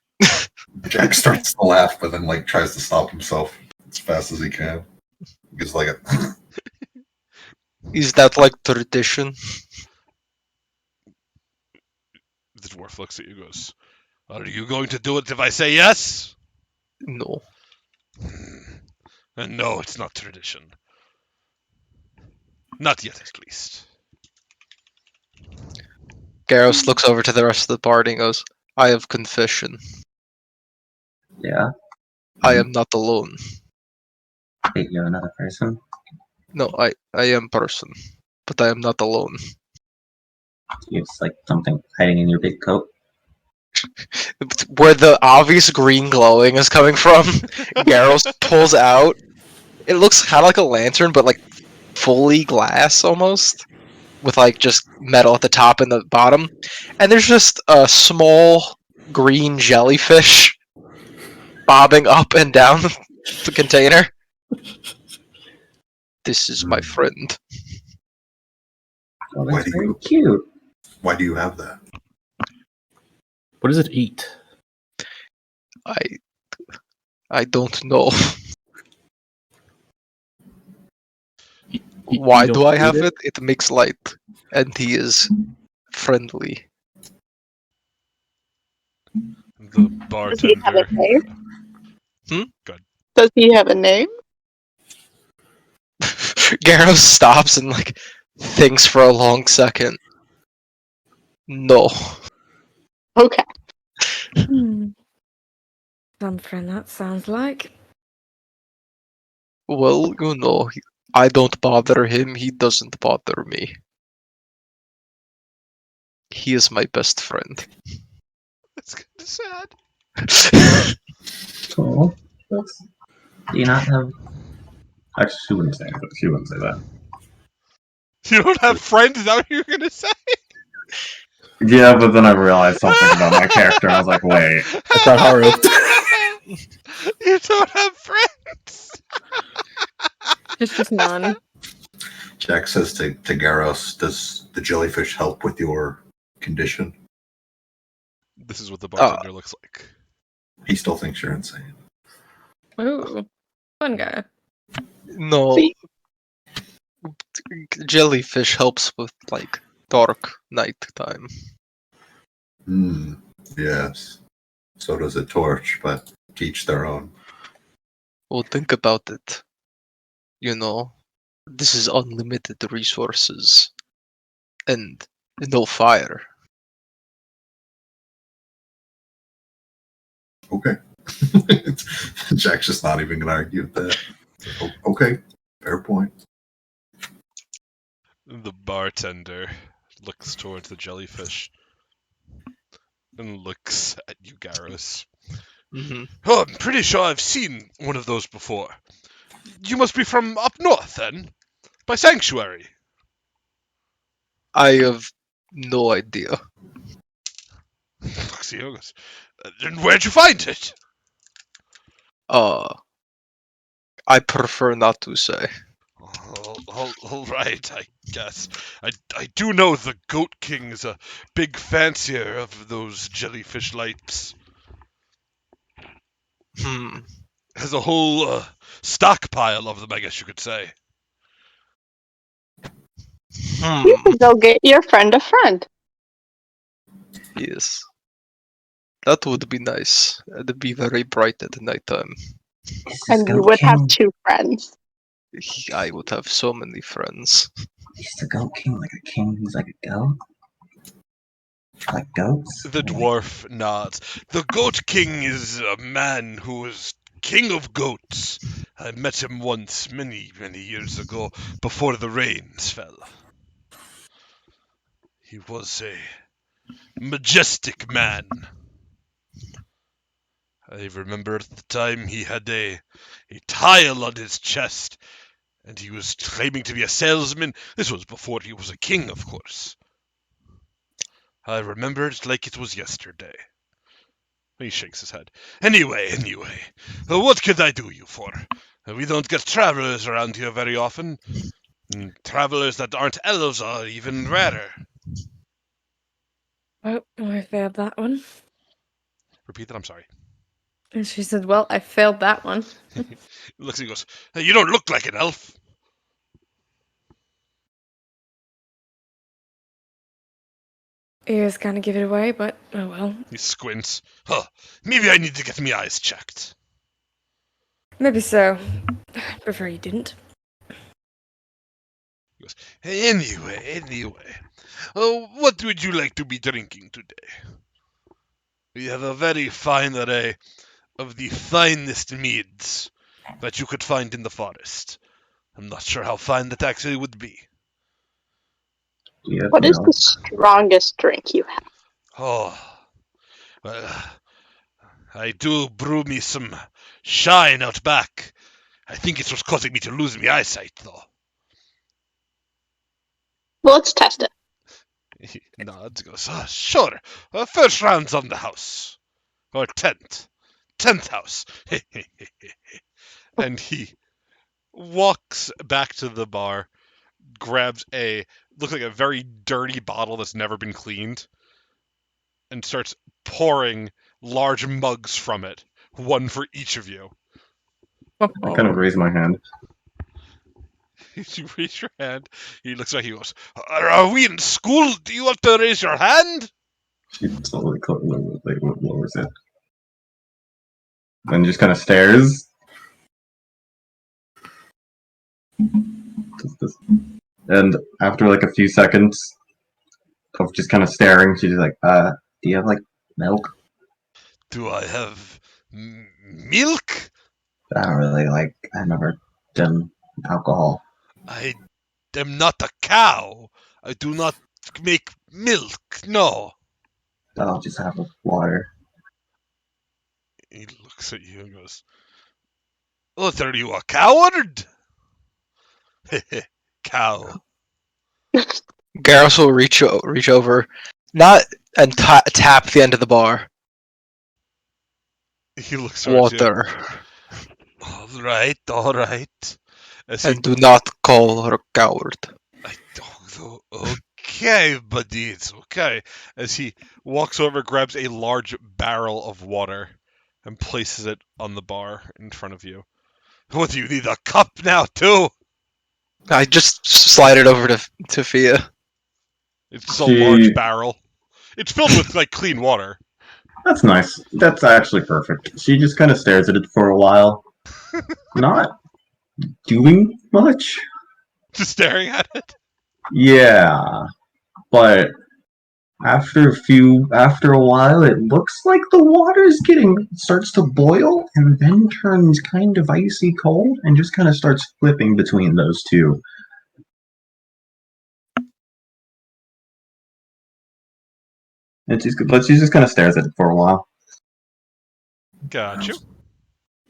Jack starts to laugh, but then like tries to stop himself as fast as he can. He's like, Is that like tradition? The dwarf looks at you and goes, "Are you going to do it if I say yes?" No. And no, it's not tradition. Not yet, at least. Garros looks over to the rest of the party and goes, I have confession. Yeah. I am not alone. Wait, you're another person? No, I am person. But I am not alone. It's like something hiding in your big coat. Where the obvious green glowing is coming from, Garros pulls out. It looks kind of like a lantern, but like fully glass almost. With like just metal at the top and the bottom. And there's just a small green jellyfish bobbing up and down the container. This is my friend. Oh, Why that's do very you- cute. "Why do you have that?" What does it eat? I don't know. You Why don't do I eat have it? It makes light. And he is friendly. The Does he have bartender. a name? Good. Does he have a name? Garros stops and like thinks for a long second. No. Okay. Some friend that sounds like. Well, you know, I don't bother him, he doesn't bother me. He is my best friend. That's kind of sad. Oh, that's... Do you not have... Actually, she wouldn't say that. She wouldn't say that. You don't have friends? Is that what you're gonna say? Yeah, but then I realized something about my character, and I was like, wait. That's not Haru. You don't have friends. It's just none. Jack says to Garros, "Does the jellyfish help with your condition?" This is what the bartender looks like. He still thinks you're insane. Ooh, fun guy. No. See? Jellyfish helps with like dark night time. Yes. So does a torch, but each their own. Well, think about it. You know, this is unlimited resources. And no fire. Okay. Jack's just not even going to argue with that. Okay. Fair point. The bartender looks towards the jellyfish and looks at you, Garros. Mm-hmm. Oh, I'm pretty sure I've seen one of those before. You must be from up north, then? By Sanctuary. I have no idea. Looks at you and goes, "And where'd you find it?" I prefer not to say. All right, I guess. I do know the Goat King is a big fancier of those jellyfish lights. Has a whole stockpile of them, I guess you could say. You can go get your friend a friend. Yes. That would be nice. It'd be very bright at nighttime. Is this And you Goat would have King? 2 friends. I would have so many friends. Is the Goat King like a king who's like a goat? Like goats? The dwarf nods. The Goat King is a man who is king of goats. I met him once, many, many years ago, before the rains fell. He was a majestic man. I remember at the time he had a tile on his chest, and he was claiming to be a salesman. This was before he was a king, of course. I remember it like it was yesterday. He shakes his head. Anyway, what could I do you for? We don't get travelers around here very often. Travelers that aren't elves are even rarer. Oh, I failed that one. Repeat that, I'm sorry. And she said, well, I failed that one. He looks and goes, hey, you don't look like an elf. Ears kind of give it away, but oh well. He squints. Huh, maybe I need to get my eyes checked. Maybe so. I'd prefer you didn't. He goes, hey, anyway. Oh, what would you like to be drinking today? We have a very fine array of the finest meads that you could find in the forest. I'm not sure how fine that actually would be. Yeah, What you is know. the strongest drink you have? Oh, well, I do brew me some shine out back. I think it's what's causing me to lose my eyesight, though. Well, let's test it. He nods, goes, sure. First round's on the house. Or tent. 10th house. And he walks back to the bar, grabs looks like a very dirty bottle that's never been cleaned, and starts pouring large mugs from it, one for each of you. I kind of raise my hand. You raise your hand. He looks like he goes, are we in school? Do you want to raise your hand? She slowly lowers it. And just kind of stares. And after like a few seconds of just kind of staring, she's like, do you have like milk? Do I have milk? But I don't really like. I've never done alcohol. I am not a cow. I do not make milk, no. But I'll just have water. He looks at you and goes, what, are you a coward? Cow. Garrus will reach over, not and tap the end of the bar. He looks towards you. Water, All right. As he, and do not call her a coward. I don't know. Okay, buddy, it's okay. As he walks over, grabs a large barrel of water, and places it on the bar in front of you. What, do you need a cup now, too? I just slide it over to Fia. It's just a large barrel. It's filled with, like, clean water. That's nice. That's actually perfect. She just kind of stares at it for a while. Not doing much. Just staring at it. Yeah. But after a while, it looks like the water's starts to boil and then turns kind of icy cold and just kind of starts flipping between those two. But she just kind of stares at it for a while. Got you.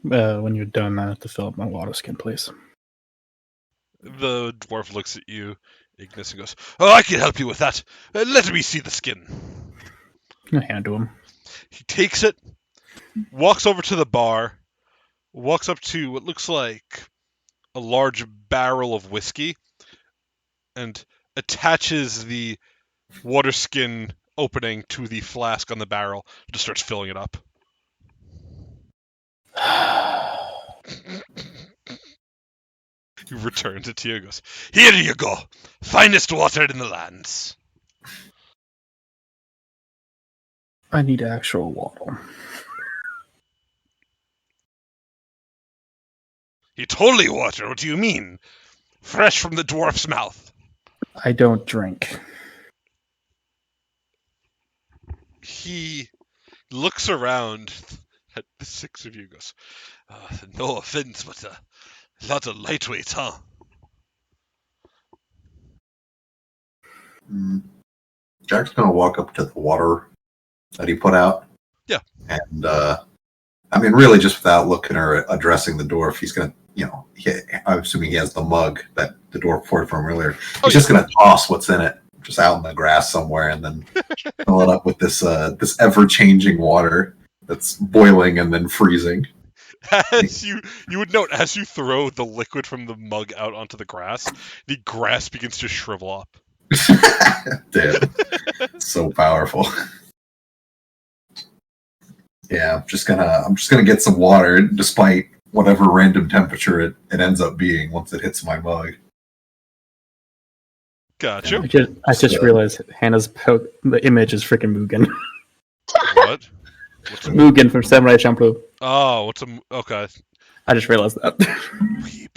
When you're done, I have to fill up my water skin, please. The dwarf looks at you, Ignis, and goes, oh, I can help you with that. Let me see the skin. I hand to him. He takes it, walks over to the bar, walks up to what looks like a large barrel of whiskey, and attaches the water skin opening to the flask on the barrel, just starts filling it up. He returns it to you and goes, here you go. Finest water in the lands. I need actual water. It's holy water, what do you mean? Fresh from the dwarf's mouth. I don't drink. He looks around at the six of you and goes, no offense, but a lot of lightweights, huh? Jack's gonna walk up to the water that he put out. Yeah. And I mean, really, just without looking or addressing the dwarf, he's gonna, I'm assuming he has the mug that the dwarf poured from earlier. He's just gonna toss what's in it, just out in the grass somewhere, and then fill it up with this ever-changing water that's boiling and then freezing. As you would note, as you throw the liquid from the mug out onto the grass begins to shrivel up. Damn, so powerful. Yeah, I'm just gonna get some water, despite whatever random temperature it ends up being once it hits my mug. Gotcha. I just realized Hannah's the image is freaking Mugen. What? What's Mugen from Samurai Champloo. Oh, okay. I just realized that. Weeb.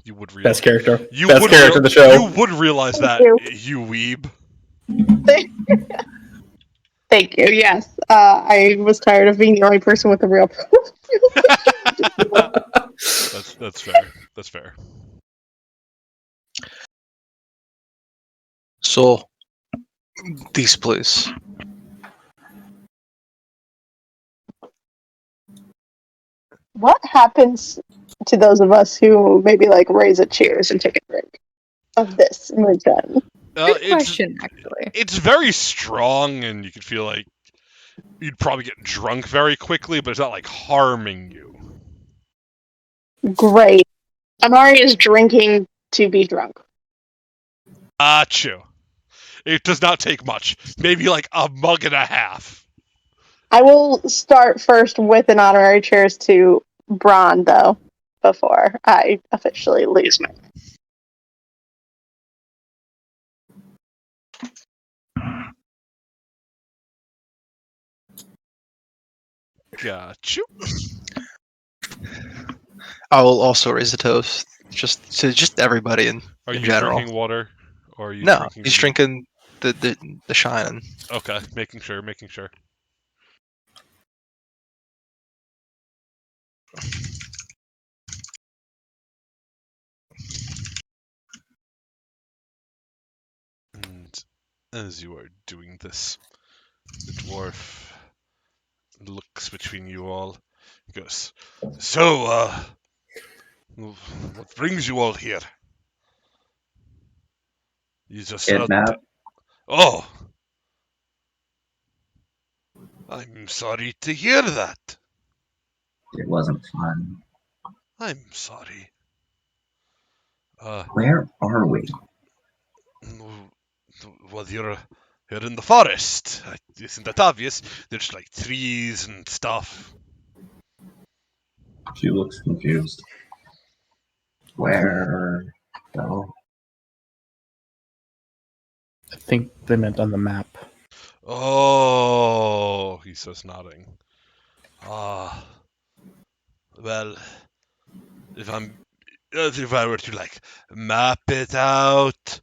You would realize. Best character. You Best would character in the show. You would realize that, you weeb. Thank you. Yes, I was tired of being the only person with a real That's fair. That's fair. So, this place. What happens to those of us who maybe like raise a cheers and take a drink of this moonshine? Good question, actually. It's very strong, and you could feel like you'd probably get drunk very quickly, but it's not like harming you. Great. Amari is drinking to be drunk. Achoo. It does not take much. Maybe like a mug and a half. I will start first with an honorary cheers to Braun, though, before I officially lose my. Got you. I will also raise a toast, just to everybody in general. Drinking water, or are you? No, drinking he's drinking the shining. Okay, making sure. And as you are doing this, the dwarf looks between you all. He goes, "So, what brings you all here? You just Kidnap. Oh, I'm sorry to hear that. It wasn't fun. I'm sorry. Where are we? Well, you're in the forest. Isn't that obvious? There's like trees and stuff. She looks confused. Where? No. I think they meant on the map. Oh, he says, nodding. Well, if I were to like map it out,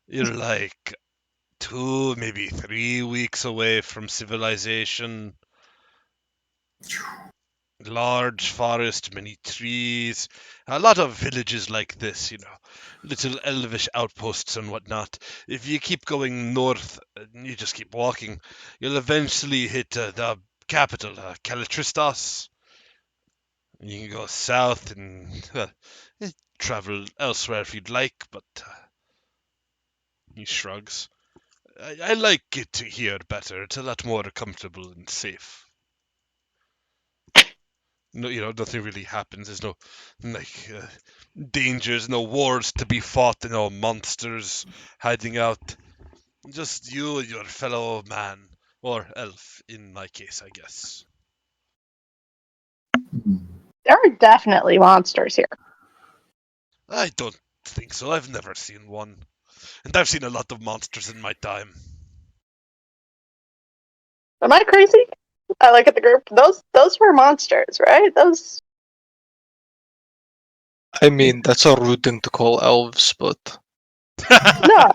you're like 2, maybe 3 weeks away from civilization. Large forest, many trees, a lot of villages like this, little elvish outposts and whatnot. If you keep going north, you just keep walking, you'll eventually hit the capital, Calistristos. You can go south and travel elsewhere if you'd like, but he shrugs. I like it here better. It's a lot more comfortable and safe. No, nothing really happens. There's no dangers, no wars to be fought, no monsters hiding out. Just you and your fellow man, or elf in my case, I guess. There are definitely monsters here. I don't think so. I've never seen one, and I've seen a lot of monsters in my time. Am I crazy? I look at the group. Those were monsters, right? Those. I mean, that's a rude thing to call elves, but No.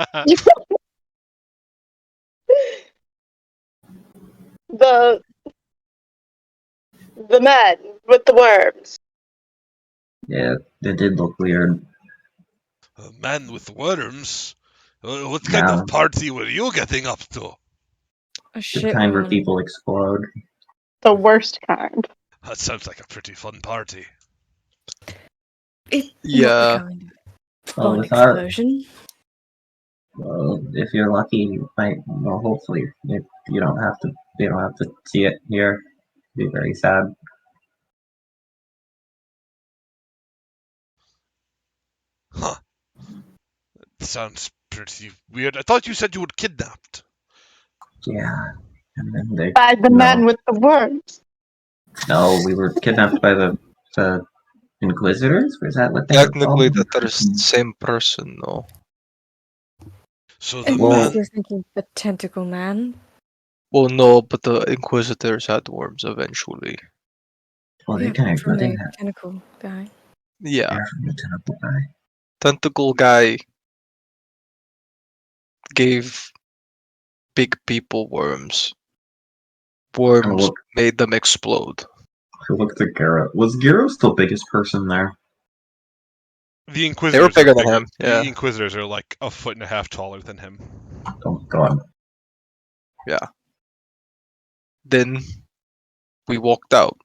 the men with the worms. Yeah, they did look weird. A man with worms? What kind Yeah. of party were you getting up to? A The shit kind where one. people explode. The worst kind. That sounds like a pretty fun party. It's not the Yeah. kind of Well, fun with our, explosion. well, if you're lucky, you might. Well, hopefully, you don't have to. You don't have to see it here. It'd be very sad. Huh. That sounds pretty weird. I thought you said you were kidnapped. Yeah, and then they. By the No, man with the worms. no, we were kidnapped by the Inquisitors. Was that what they were Technically, called? that is the same person, no. So the Well- Unless man. you're thinking the tentacle man. Well, no, but the Inquisitors had worms eventually. Well, Yeah, they kind of from they the have. tentacle guy. Yeah, They're from the tentacle guy. tentacle guy gave big people worms. Worms look- made them explode. I looked at Garrow. Was Garrow still biggest person there? The Inquisitors bigger are than bigger. him, yeah. The Inquisitors are like a foot and a half taller than him. Oh God. Then we walked out.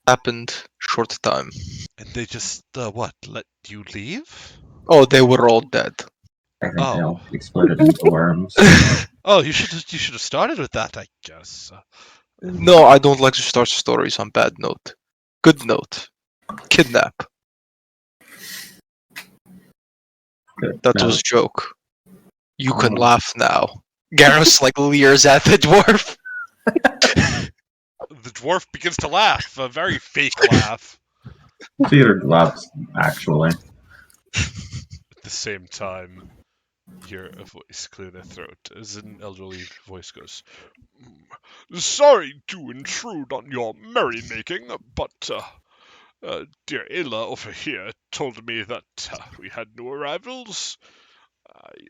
Happened short time. And they just, what, let you leave? Oh, they were all dead. I think they Oh. all exploded into worms. Oh, you should have started with that, I guess. No, I don't like to start stories on bad note. Good note. Kidnap. Good. That No. was a joke. You can Oh. laugh now. Garrus like leers at the dwarf. The dwarf begins to laugh, a very fake laugh. Theater gloves, actually. At the same time, you hear a voice clear their throat as an elderly voice goes, Sorry to intrude on your merrymaking, but dear Ayla over here told me that we had new arrivals.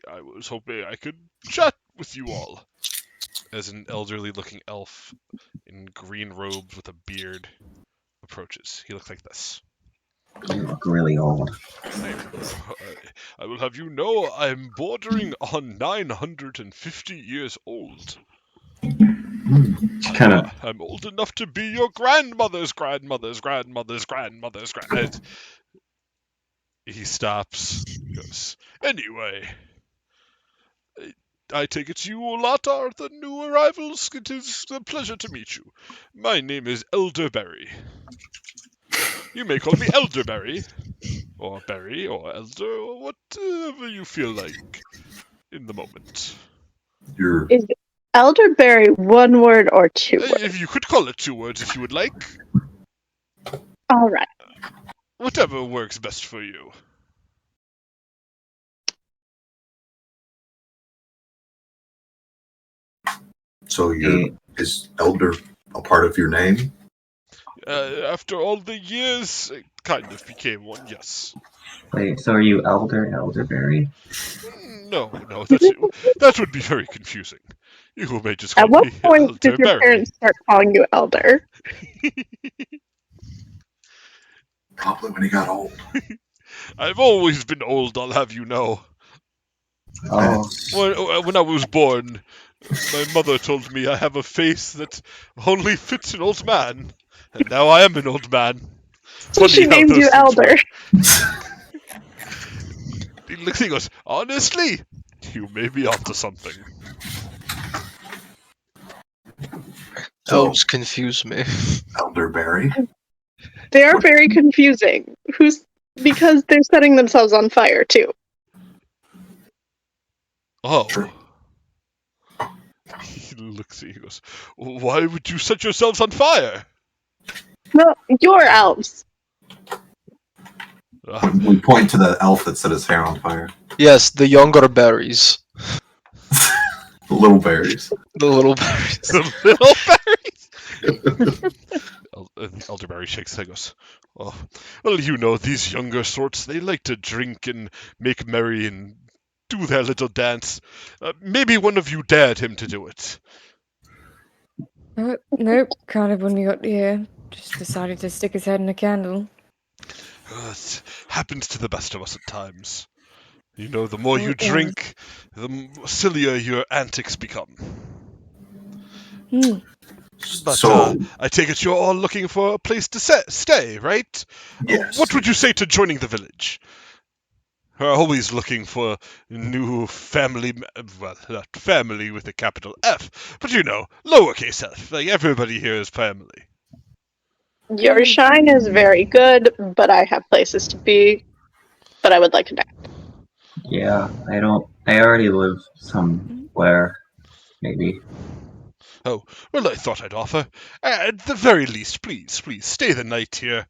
I was hoping I could chat with you all. As an elderly-looking elf in green robes with a beard approaches. He looks like this. You look really old. I will have you know I'm bordering on 950 years old. Kind of. I'm old enough to be your grandmother's grandmother's grandmother's grandmother's grand. He stops. Goes. Anyway, I take it you lot are the new arrivals. It is a pleasure to meet you. My name is Elderberry. You may call me Elderberry, or Berry, or Elder, or whatever you feel like in the moment. You're Is elderberry one word or two words? If you could call it 2 words if you would like. All right. Whatever works best for you. so you're is elder a part of your name? After all the years, it kind of became one, yes. Wait, so are you Elderberry? No, that would be very confusing. You may just call At what me point did your Elderberry. parents start calling you elder? Probably when he got old. I've always been old, I'll have you know. Oh, When I was born, my mother told me I have a face that only fits an old man. And now I am an old man. So she Funny how named those you things elder. work. He goes, honestly, you may be onto something. So Elves confuse me. elderberry. They are very confusing. Because they're setting themselves on fire too. Oh. Sure. He looks at you, he goes, why would you set yourselves on fire? No, you're elves. We point to the elf that set his hair on fire. Yes, the younger berries. The little berries. The little berries. The little berries! Elderberry shakes his head and goes, oh, well, you know, these younger sorts, they like to drink and make merry and do their little dance. Maybe one of you dared him to do it. Nope, kind of when we got here. Just decided to stick his head in a candle. It happens to the best of us at times. You know, the more you drink, the sillier your antics become. But So, I take it you're all looking for a place to stay, right? yes. What would you say to joining the village? We're always looking for new family, well, not family with a capital F, but you know, lowercase f. Like, everybody here is family. Your shine is very good, but I have places to be. But I would like to nap. Yeah, I don't. I already live somewhere. Maybe. Oh, well, I thought I'd offer. At the very least, please, stay the night here.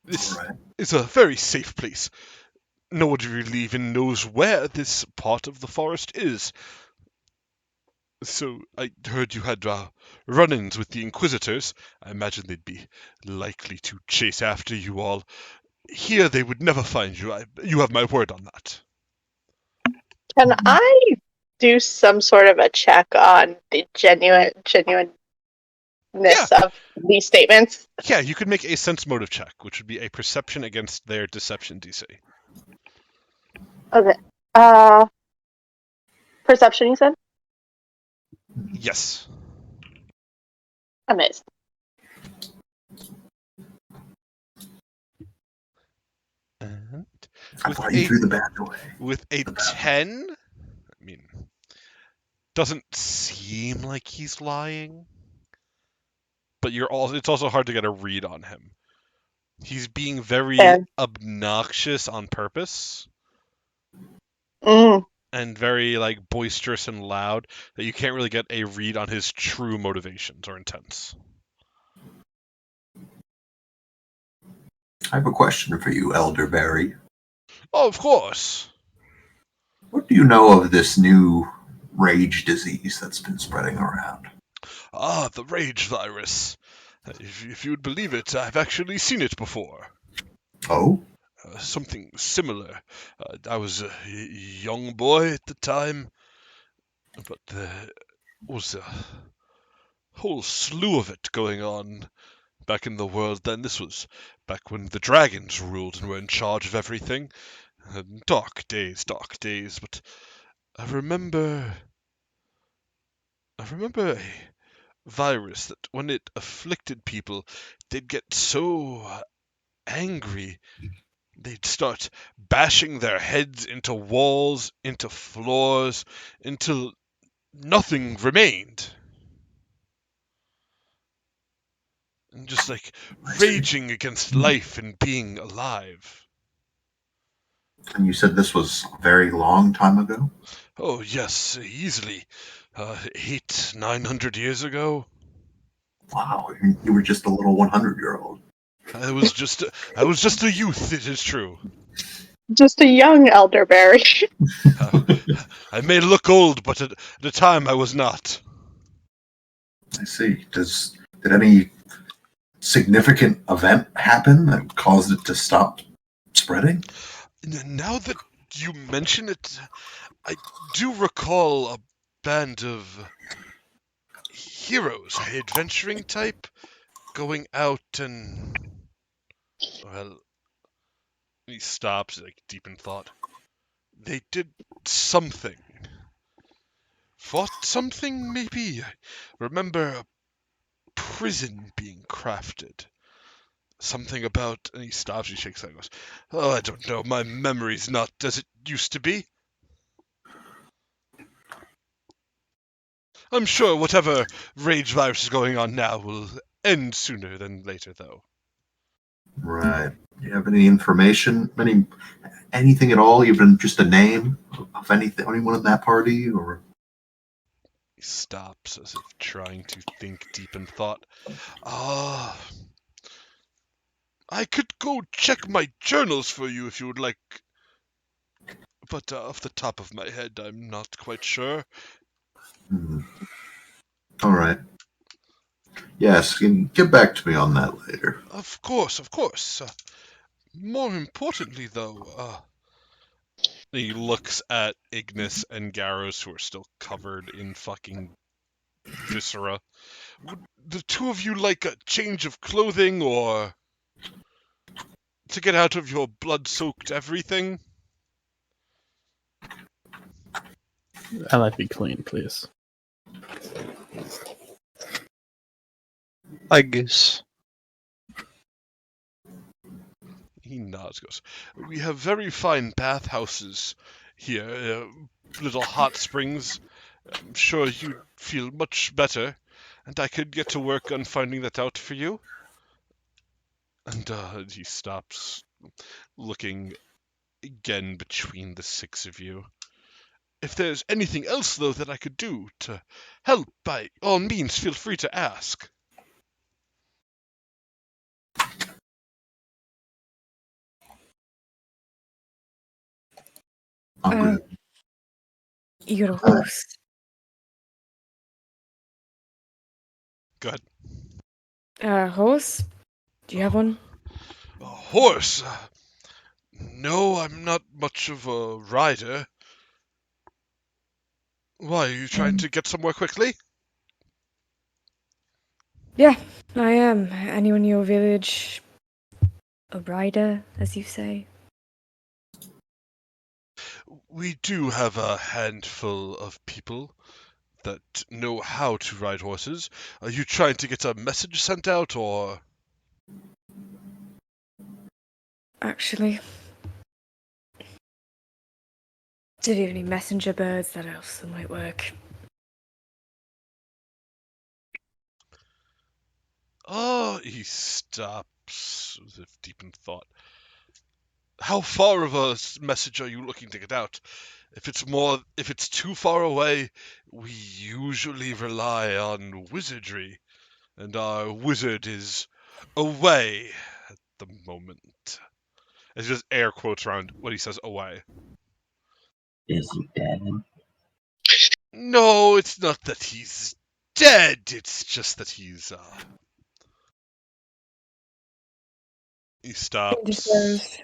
This All right. is a very safe place. Nobody really even knows where this part of the forest is. So I heard you had run-ins with the Inquisitors. I imagine they'd be likely to chase after you all. Here they would never find you. You have my word on that. Can I do some sort of a check on the genuineness of these statements? Yeah, you could make a sense motive check, which would be a perception against their deception DC. Okay. Perception, you said? Yes. Amazing. And I thought you threw the bad away. with a 10, I mean, doesn't seem like he's lying, but it's also hard to get a read on him. He's being very obnoxious on purpose. And very like boisterous and loud that you can't really get a read on his true motivations or intents. I have a question for you, Elderberry. Oh, of course. What do you know of this new rage disease that's been spreading around? Ah, the rage virus. If you'd believe it, I've actually seen it before. Oh? Something similar. I was a young boy at the time, but there was a whole slew of it going on back in the world then. This was back when the dragons ruled and were in charge of everything. Dark days, but I remember a virus that when it afflicted people, they'd get so angry, they'd start bashing their heads into walls, into floors, until nothing remained. And just like raging against life and being alive. And you said this was a very long time ago? Oh, yes, easily. 900 years ago. Wow, you were just a little 100-year-old. I was just a youth, it is true. Just a young elderberry. I may look old, but at the time I was not. I see. Did any significant event happen that caused it to stop spreading? Now that you mention it, I do recall a band of heroes, adventuring type, going out and... Well, he stops, like, deep in thought. They did something. Fought something, maybe? I remember a prison being crafted. Something about... And he stops, he shakes his head and goes, oh, I don't know, my memory's not as it used to be. I'm sure whatever rage virus is going on now will end sooner than later, though. Right. Do you have any information? Anything at all? Even just a name of anyone in that party? Or He stops as if trying to think deep in thought. I could go check my journals for you if you would like. But off the top of my head, I'm not quite sure. All right. Yes, you can get back to me on that later. Of course. More importantly, though, he looks at Ignis and Garros, who are still covered in fucking viscera. Would the two of you like a change of clothing, or... to get out of your blood-soaked everything? I'd like to be clean, please. I guess. He nods, goes, we have very fine bathhouses here, little hot springs. I'm sure you'd feel much better, and I could get to work on finding that out for you. And he stops, looking again between the six of you. If there's anything else, though, that I could do to help, by all means, feel free to ask. I'm good. You got a horse. Go ahead. Horse? Do you have one? A horse? No, I'm not much of a rider. Why, are you trying to get somewhere quickly? Yeah, I am. Anyone in your village? A rider, as you say? We do have a handful of people that know how to ride horses. Are you trying to get a message sent out, or...? Actually. Did you have any messenger birds that also might work? Oh, he stops, as if deep in thought. How far of a message are you looking to get out? If it's too far away, we usually rely on wizardry, and our wizard is away at the moment. It's just air quotes around when he says away. Is he dead? No, it's not that he's dead. It's just that he stops. Indisposed.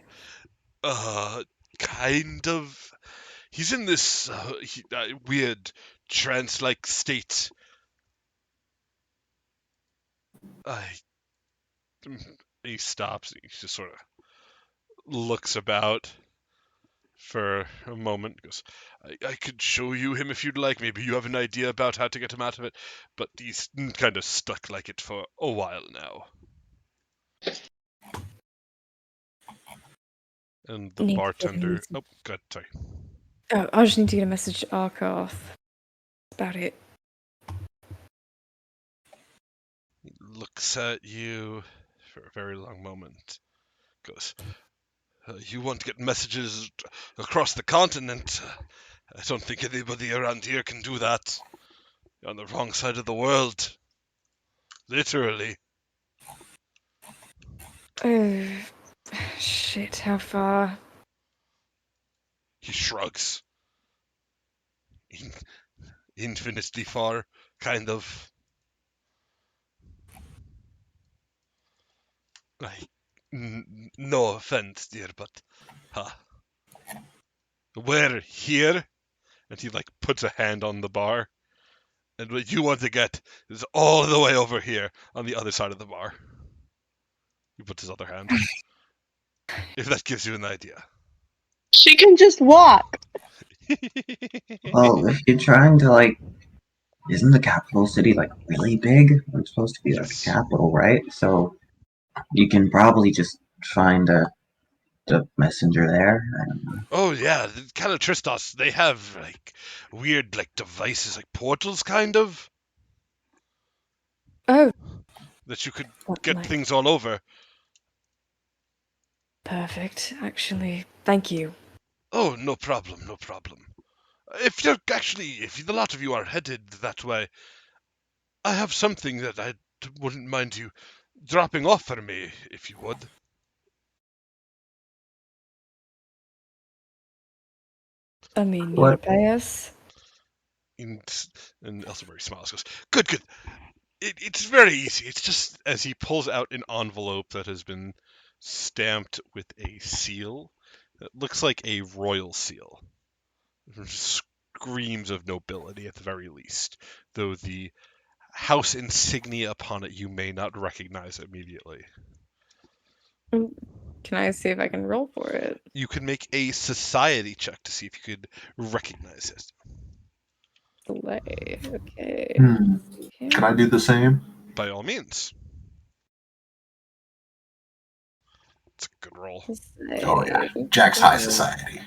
Kind of. He's in this weird trance-like state. He stops. He just sort of looks about for a moment. Goes, I could show you him if you'd like. Maybe you have an idea about how to get him out of it. But he's kind of stuck like it for a while now. And the Need to get bartender... him Oh, God, sorry. Oh, I just need to get a message to Arkoth. About it. He looks at you for a very long moment. Goes, you want to get messages across the continent? I don't think anybody around here can do that. You're on the wrong side of the world. Literally. Oh, shit, how far? He shrugs. Infinitely far, kind of. No offense, dear, but... We're here. And he, puts a hand on the bar. And what you want to get is all the way over here, on the other side of the bar. He puts his other hand. If that gives you an idea. She can just walk. Well, if you're trying to, isn't the capital city, really big? It's supposed to be, a Yes. capital, right? So you can probably just find the messenger there. I don't know. Oh yeah, the Calotristos, they have weird devices, portals kind of, Oh, that you could what, get things all over. Perfect, actually. Thank you. Oh, no problem, no problem. If the lot of you are headed that way, I have something that I wouldn't mind you dropping off for me, if you would. I mean, you What? pay us? And Elsa smiles, goes, good, good. It's very easy. It's just as he pulls out an envelope that has been stamped with a seal. It looks like a royal seal. It screams of nobility at the very least, though the house insignia upon it you may not recognize immediately. Can I see if I can roll for it? You can make a society check to see if you could recognize it. Delay. Okay. Hmm. Can I do the same? By all means. It's a good roll. Oh yeah, Jack's high society.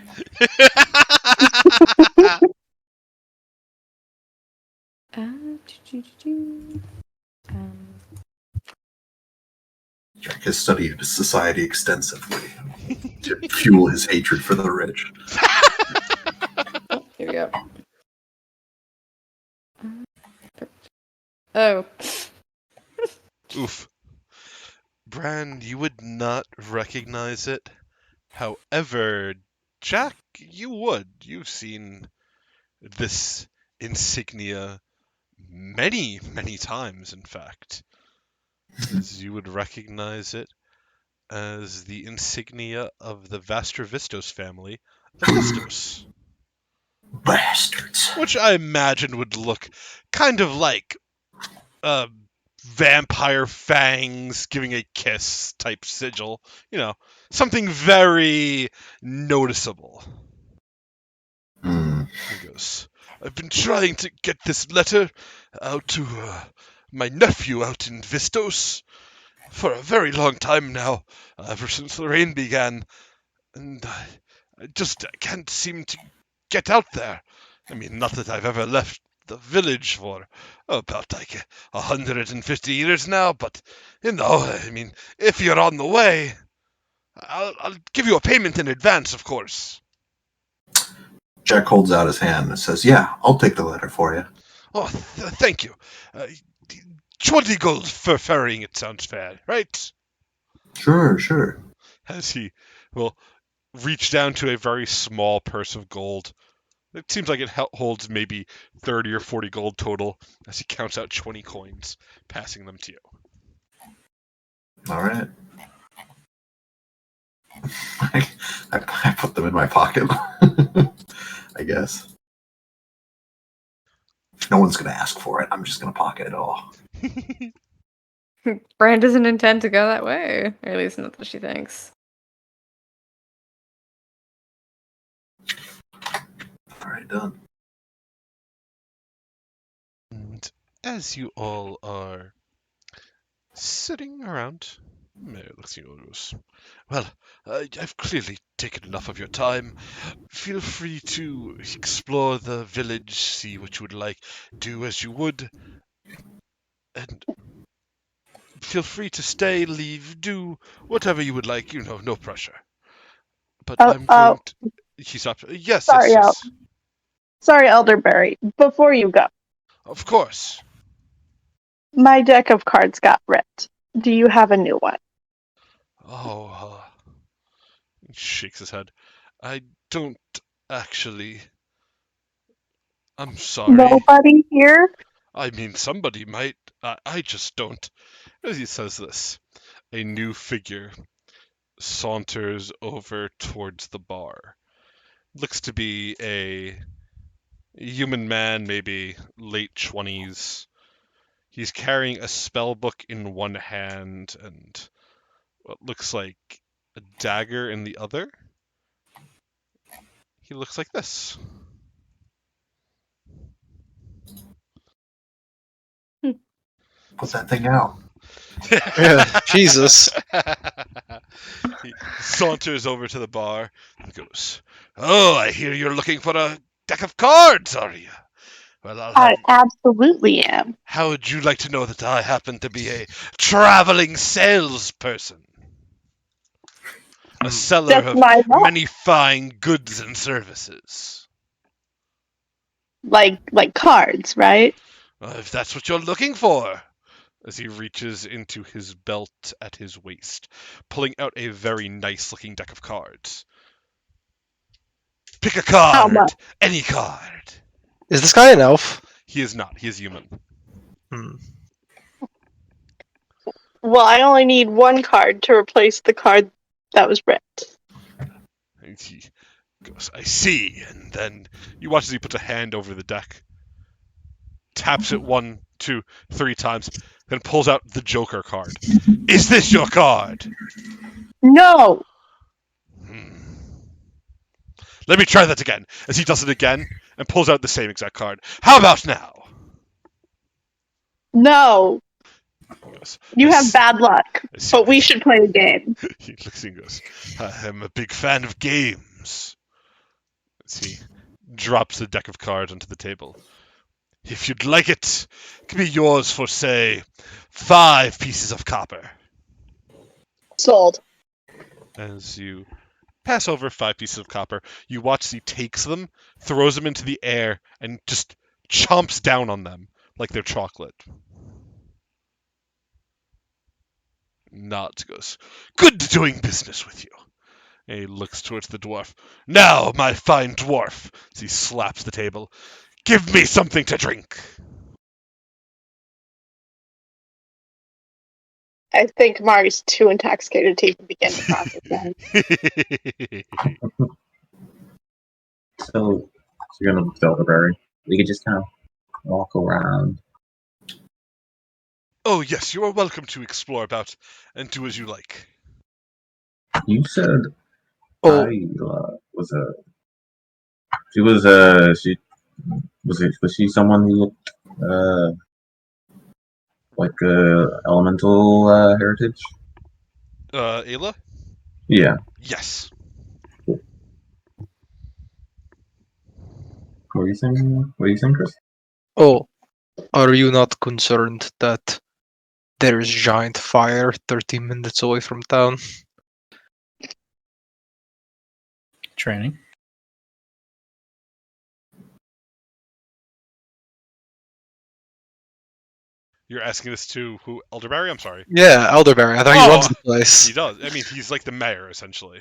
Um, Jack has studied society extensively to fuel his hatred for the rich. oh, here we go. Oh. Oof. Bran, you would not recognize it. However, Jack, you would. You've seen this insignia many, many times, in fact. As you would recognize it as the insignia of the Vastrovistos family of Vistos. Bastards. Which I imagine would look kind of like vampire fangs giving a kiss type sigil. You know, something very noticeable. He goes, I've been trying to get this letter out to my nephew out in Vistos for a very long time now, ever since the rain began, and I can't seem to get out there. I mean, not that I've ever left the village for about like 150 years now, but I mean, if you're on the way, I'll give you a payment in advance, of course. Jack holds out his hand and says, "Yeah, I'll take the letter for you." Oh, thank you. 20 gold for ferrying it sounds fair, right? Sure. As he will reach down to a very small purse of gold. It seems like it holds maybe 30 or 40 gold total as he counts out 20 coins, passing them to you. All right. I put them in my pocket, I guess. No one's going to ask for it. I'm just going to pocket it all. Bran doesn't intend to go that way, or at least not that she thinks. All right, done. And as you all are sitting around, Mayor looks at you and goes, well, I've clearly taken enough of your time. Feel free to explore the village, see what you would like, do as you would, and feel free to stay, leave, do whatever you would like, no pressure. But I'm going to... He stopped. Yes. Sorry, Elderberry. Before you go, Of course. my deck of cards got ripped. Do you have a new one? Oh, he shakes his head. I don't actually. I'm sorry. Nobody here? I mean, somebody might. I just don't. As he says this, a new figure saunters over towards the bar. Looks to be a human man, maybe late 20s. He's carrying a spell book in one hand and what looks like a dagger in the other. He looks like this. Put that thing out. Jesus. He saunters over to the bar and goes, oh, I hear you're looking for a deck of cards, are you? Well, I absolutely am. How would you like to know that I happen to be a traveling salesperson? A seller That's of my luck. many fine goods and services. Like cards, right? If that's what you're looking for. As he reaches into his belt at his waist, pulling out a very nice-looking deck of cards. Pick a card. How much? Any card. Is this guy an elf? He is not. He is human. Well, I only need one card to replace the card that was ripped. And he goes, I see. And then you watch as he puts a hand over the deck. taps it 1, 2, 3 times, then pulls out the Joker card. Is this your card? No. Let me try that again. As he does it again and pulls out the same exact card. How about now? No. Goes, You have bad luck, but we should play a game. He looks and goes, I am a big fan of games. As he drops the deck of cards onto the table. If you'd like it can be yours for, say, 5 pieces of copper. Sold. As you pass over 5 pieces of copper, you watch as he takes them, throws them into the air, and just chomps down on them like they're chocolate. Nods, goes, good doing business with you. And he looks towards the dwarf. Now, my fine dwarf, as he slaps the table, give me something to drink. I think Mari's too intoxicated to even begin to process that. So you're gonna look Elderberry. We could just kind of walk around. Oh, yes, you are welcome to explore about and do as you like. You said Oh, I was a. Was she someone who looked like elemental heritage? Ayla? Yeah. Yes. What were you saying? What are you saying, Chris? oh, are you not concerned that there is giant fire 30 minutes away from town? Training. You're asking this to who? Elderberry? I'm sorry. Yeah, Elderberry. I thought he runs the place. He does. I mean, he's like the mayor, essentially.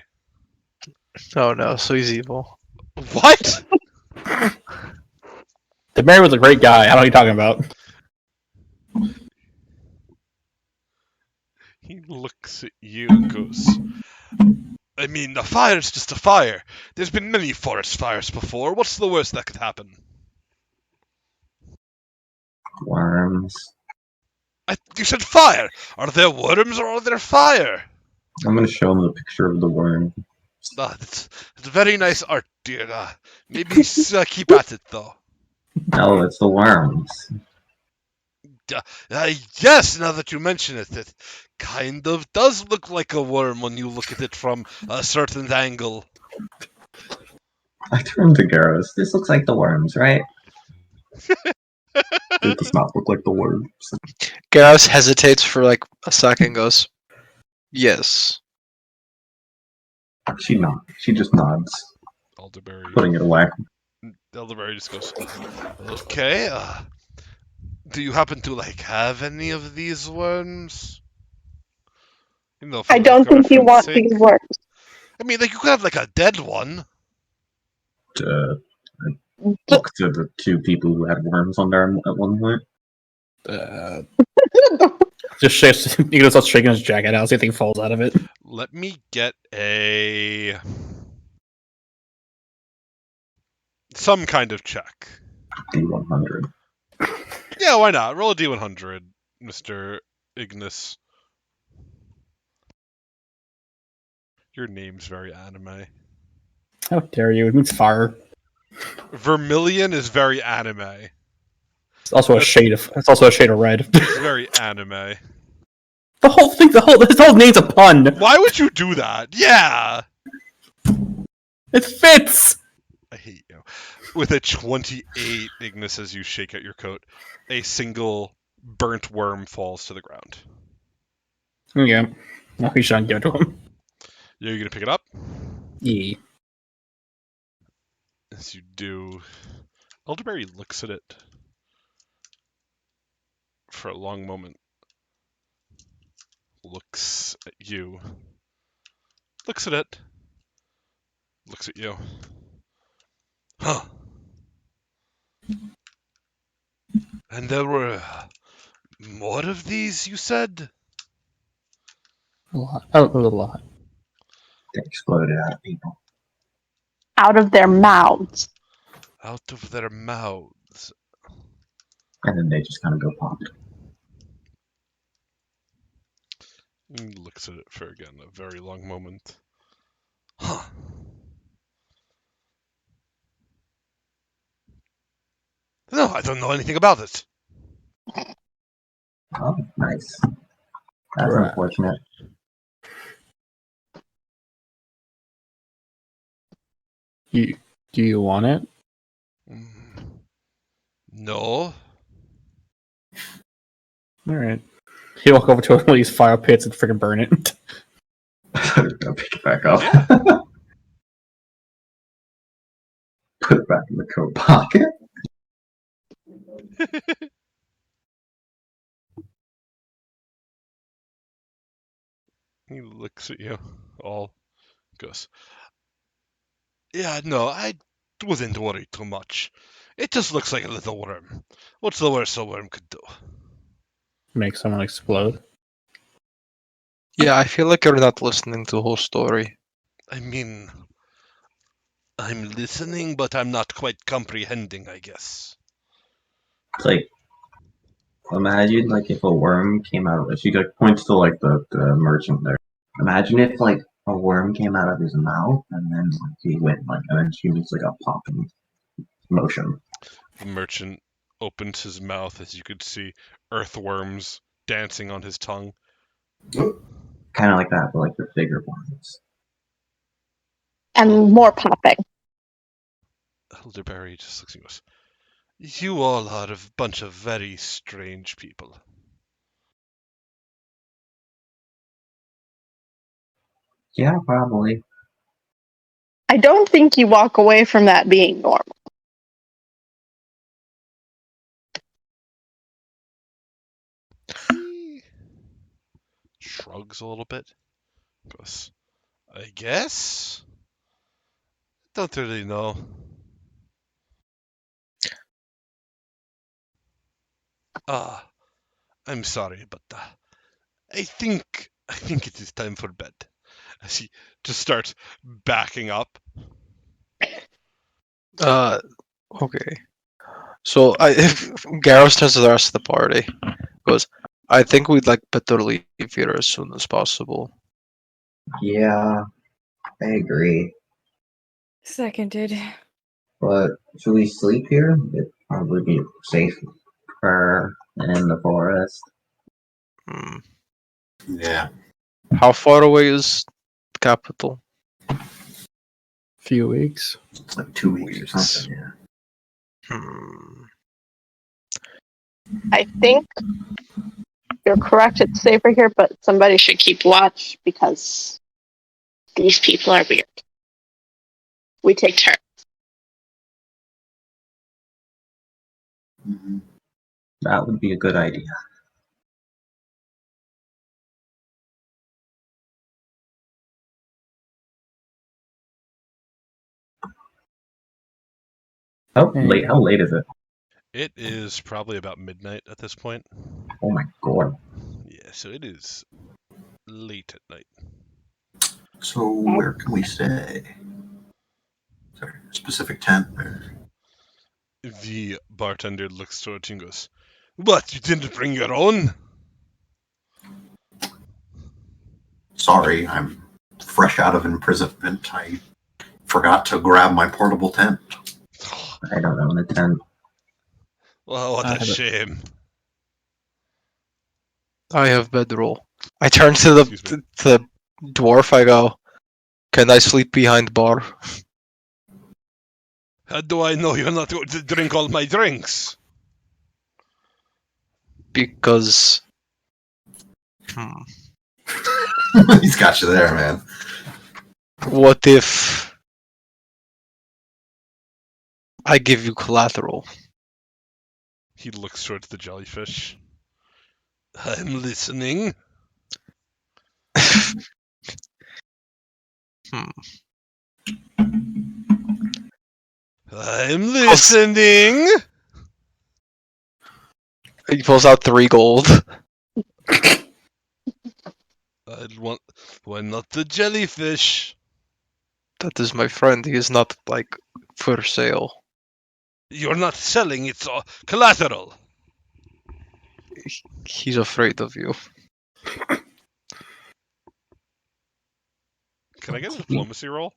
Oh no, so he's evil. What? The mayor was a great guy. I don't know what you're talking about. He looks at you and goes, I mean, a fire's just a fire. There's been many forest fires before. What's the worst that could happen? Worms. You said fire! Are there worms or are there fire? I'm gonna show him the picture of the worm. It's very nice art, dear. Maybe keep at it, though. No, it's the worms. Yes, now that you mention it, it kind of does look like a worm when you look at it from a certain angle. I turned to Garros. This looks like the worms, right? It does not look like the worms. Garros hesitates for like a second, goes, yes. She nods. She just nods, Elderberry. putting it away. Elderberry just goes, okay, do you happen to, have any of these worms? You know, for, I don't think you reference want sake. these worms. I mean, you could have, a dead one. Look to the 2 people who had worms on there at one point. Just shakes. He goes start shaking his jacket out. See if anything falls out of it. Let me get some kind of check. D100. Yeah, why not? Roll a D100, Mr. Ignis. Your name's very anime. How dare you? It means fire. Vermilion is very anime. It's also a shade of. It's also a shade of red. It's very anime. The whole thing. His whole name's a pun. Why would you do that? Yeah! It fits. I hate you. With a 28, Ignis, as you shake out your coat, a single burnt worm falls to the ground. Yeah. No, he shouldn't give it to him. You're gonna pick it up? Yeah. As you do, Elderberry looks at it for a long moment. Looks at you. Looks at it. Looks at you. Huh. And there were more of these, you said? A lot. Oh, a lot. They exploded out of people. Out of their mouths. Out of their mouths. And then they just kind of go pop. He looks at it for, again, a very long moment. Huh. No, I don't know anything about it. Oh, nice. That's Right. unfortunate. Do you want it? No. All right. You walk over to one of these fire pits and freaking burn it. I'll pick it back up. Yeah. Put it back in the coat pocket. He looks at you, all goes, yeah, no, I wouldn't worry too much. It just looks like a little worm. What's the worst a worm could do? Make someone explode. Yeah, I feel like you're not listening to the whole story. I mean, I'm listening, but I'm not quite comprehending, I guess. It's like, imagine like if a worm came out of. She like points to like the merchant there. Imagine if like a worm came out of his mouth and then like he went like, and then she makes like a popping motion. The merchant opened his mouth as you could see earthworms dancing on his tongue. Kind of like that, but like the bigger ones. And more popping. Elderberry just looks at us. You all are a bunch of very strange people. Yeah, probably. I don't think you walk away from that being normal. He shrugs a little bit. Goes, I guess? Don't really know. Ah, I'm sorry, but I think it is time for bed. As he just starts backing up. Okay. So Garros turns to the rest of the party. Goes, I think we'd like better leave here as soon as possible. Yeah, I agree. Seconded. But should we sleep here? It'd probably be safer in the forest. Hmm. Yeah. How far away is the capital? Few weeks. It's like 2 weeks or Weeks. something, yeah. Hmm. I think you're correct, it's safer here, but somebody should keep watch because these people are weird. We take turns. Mhm. That would be a good idea. How late is it? It is probably about midnight at this point. Oh my god. Yeah, so it is late at night. So where can we stay? Is there a specific tent? Or... The bartender looks towards you and goes, What, you didn't bring your own? Sorry, I'm fresh out of imprisonment. I forgot to grab my portable tent. I don't own a tent. Well, what I a have it. shame. I have bedroll. I turn to the Excuse me. to the dwarf. I go, can I sleep behind bar? How do I know you're not going to drink all my drinks? Because He's got you there, man. what if I give you collateral? He looks towards the jellyfish. I'm listening. I'm listening. He pulls out 3 gold. I'd want. Why not the jellyfish? That is my friend. He is not like for sale. You're not selling, it's all collateral. He's afraid of you. Can I get a diplomacy roll?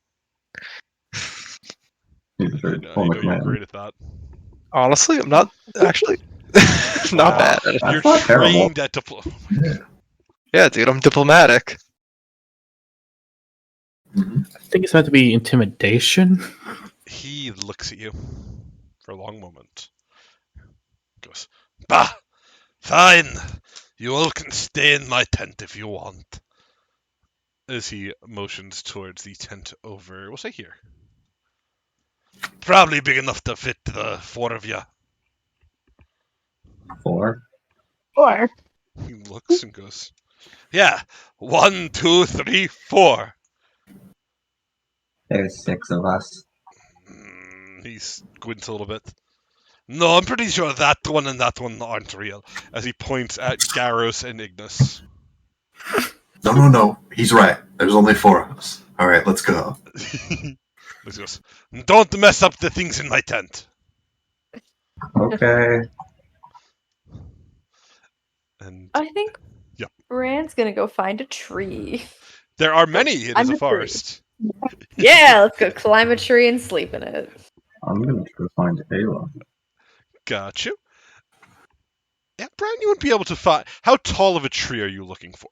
He's a very I know diplomatic you're man. great at that. Honestly, I'm not actually not Wow. bad at it. You're not terrible. trained at diplomacy. Yeah, dude, I'm diplomatic. Mhm. I think it's meant to be intimidation. He looks at you for a long moment. Goes, bah! Fine! You all can stay in my tent if you want. As he motions towards the tent over, we'll say here. Probably big enough to fit the 4 of you. 4. Or He looks and goes, yeah, 1, 2, 3, 4. There's 6 of us. He squints a little bit. No, I'm pretty sure that one and that one aren't real. As he points at Garros and Ignis. No. He's right. There's only 4 of us. All right, let's go. He goes, don't mess up the things in my tent. Okay. And I think Yep. Rand's gonna go find a tree. there are many. It is I'm a a tree. forest. Yeah, let's go climb a tree and sleep in it. I'm gonna go find Ayla. Got you. Yeah, Brian, you wouldn't be able to find. How tall of a tree are you looking for?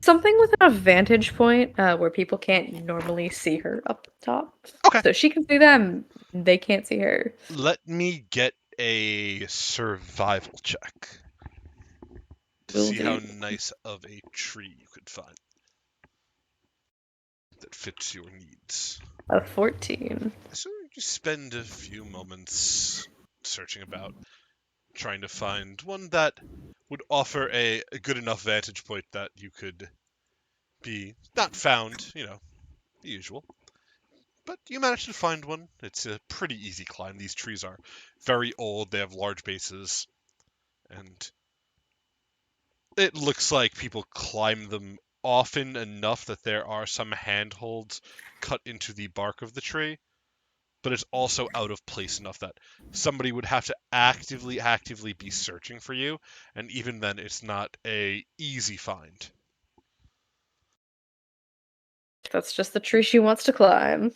Something with a vantage point where people can't normally see her up top. Okay. So she can see them, they can't see her. Let me get a survival check to Will see how do. nice of a tree you could find that fits your needs. A 14. So you spend a few moments searching about, trying to find one that would offer a good enough vantage point that you could be not found, the usual. But you managed to find one. It's a pretty easy climb. These trees are very old. They have large bases. And it looks like people climb them often enough that there are some handholds cut into the bark of the tree. But it's also out of place enough that somebody would have to actively be searching for you. And even then, it's not a easy find. That's just the tree she wants to climb.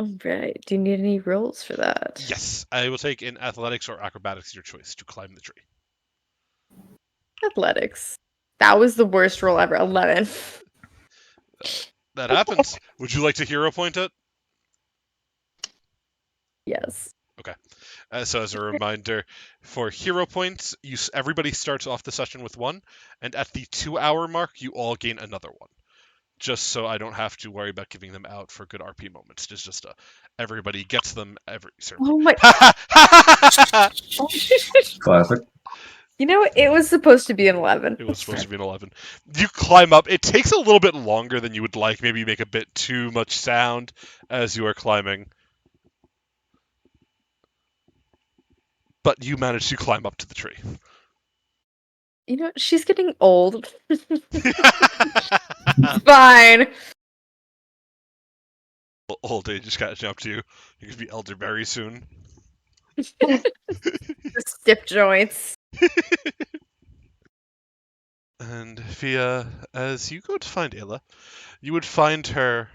Alright, do you need any rolls for that? Yes, I will take in athletics or acrobatics, your choice, to climb the tree. Athletics. That was the worst roll ever. 11. That happens. Would you like to hero point it? Yes. So as a reminder, for hero points, everybody starts off the session with 1, and at the 2-hour mark, you all gain another 1. Just so I don't have to worry about giving them out for good RP moments. It's just everybody gets them every certain. Oh my. Classic. You know, it was supposed to be an 11. It was supposed to be an 11. You climb up. It takes a little bit longer than you would like. Maybe you make a bit too much sound as you are climbing. But you manage to climb up to the tree. You know, she's getting old. Fine. Old age is catching up to you. You're going to be elderberry soon. The stiff joints. And Fia, as you go to find Ayla, you would find her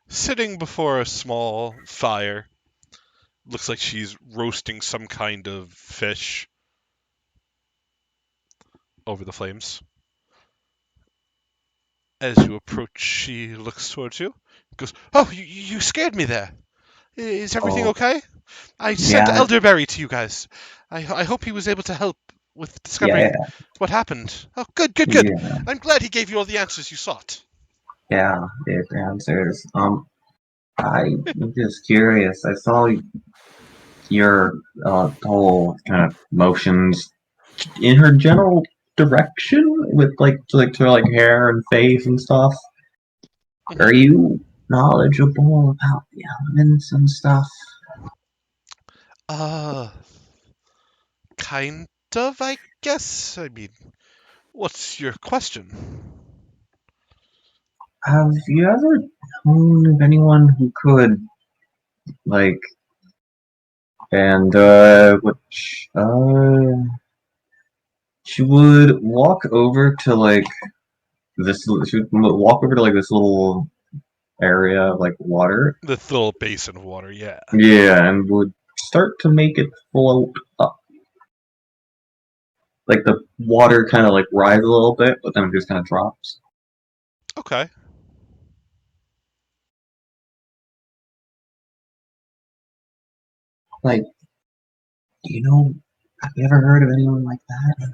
sitting before a small fire. Looks like she's roasting some kind of fish over the flames. As you approach, she looks towards you. Goes, "Oh, you scared me there. Is everything Oh. okay? I sent Yeah. Elderberry to you guys. I hope he was able to help with discovering what happened. Oh, good. Yeah. I'm glad he gave you all the answers you sought." Yeah, it answers. I'm just curious. I saw your whole kind of motions in her general direction with to like hair and face and stuff. Are you knowledgeable about the elements and stuff? Kind of, I guess. I mean, what's your question? have you ever known of anyone who could, like, and, she would walk over to, like, she would walk over to, like, this little area of, like, water. The little basin of water, yeah. Yeah, and would start to make it float up. Like, the water kind of, like, rises a little bit, but then it just kind of drops. Okay. Like, have you ever heard of anyone like that?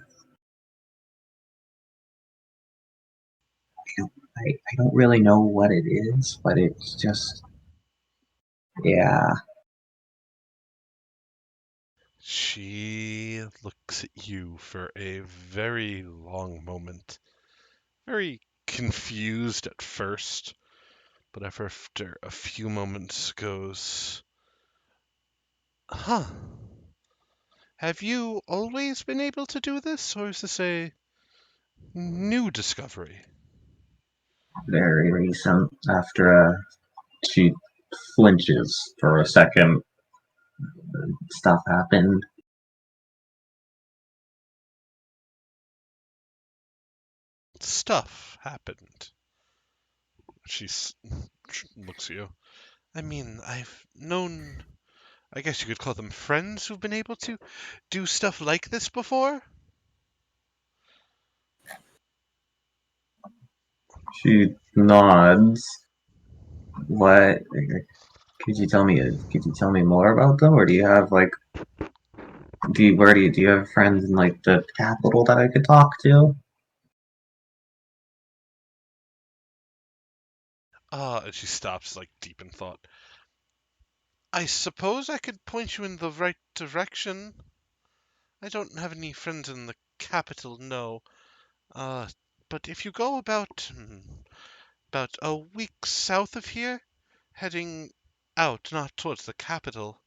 I don't really know what it is, but it's just, yeah. She looks at you for a very long moment. Very confused at first, but after a few moments goes, huh. Have you always been able to do this, or is this a new discovery? Very recent. After she flinches for a second, stuff happened. Stuff happened. She looks at you. I mean, I've known, I guess you could call them friends who've been able to do stuff like this before? She nods. What? Could you tell me? Could you tell me more about them, or do you have like? Do you have friends in like the capital that I could talk to? And she stops, like, deep in thought. I suppose I could point you in the right direction. I don't have any friends in the capital, no. But if you go about a week south of here, heading out, not towards the capital,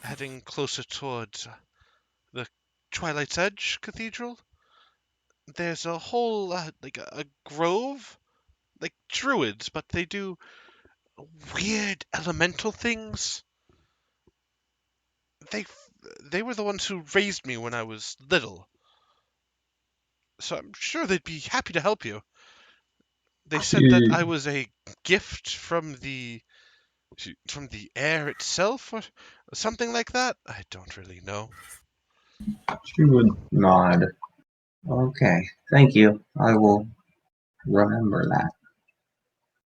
heading closer towards the Twilight's Edge Cathedral, there's a whole, like a grove, like druids, but they do weird elemental things. They they were the ones who raised me when I was little, so I'm sure they'd be happy to help you. They said that She I was a gift from the air itself, or something like that. I don't really know. she would nod. Okay, thank you. I will remember that.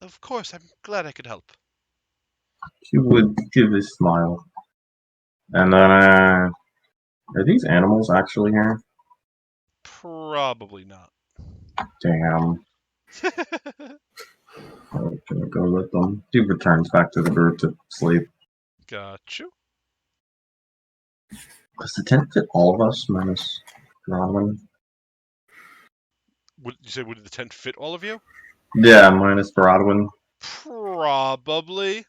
Of course, I'm glad I could help. She would give a smile. And then, are these animals actually here? Probably not. Damn. I'm gonna go with them. She returns back to the group to sleep. Got you. Does the tent fit all of us minus Bronwyn? Would you say, would the tent fit all of you? Yeah, minus Brodwin. Probably.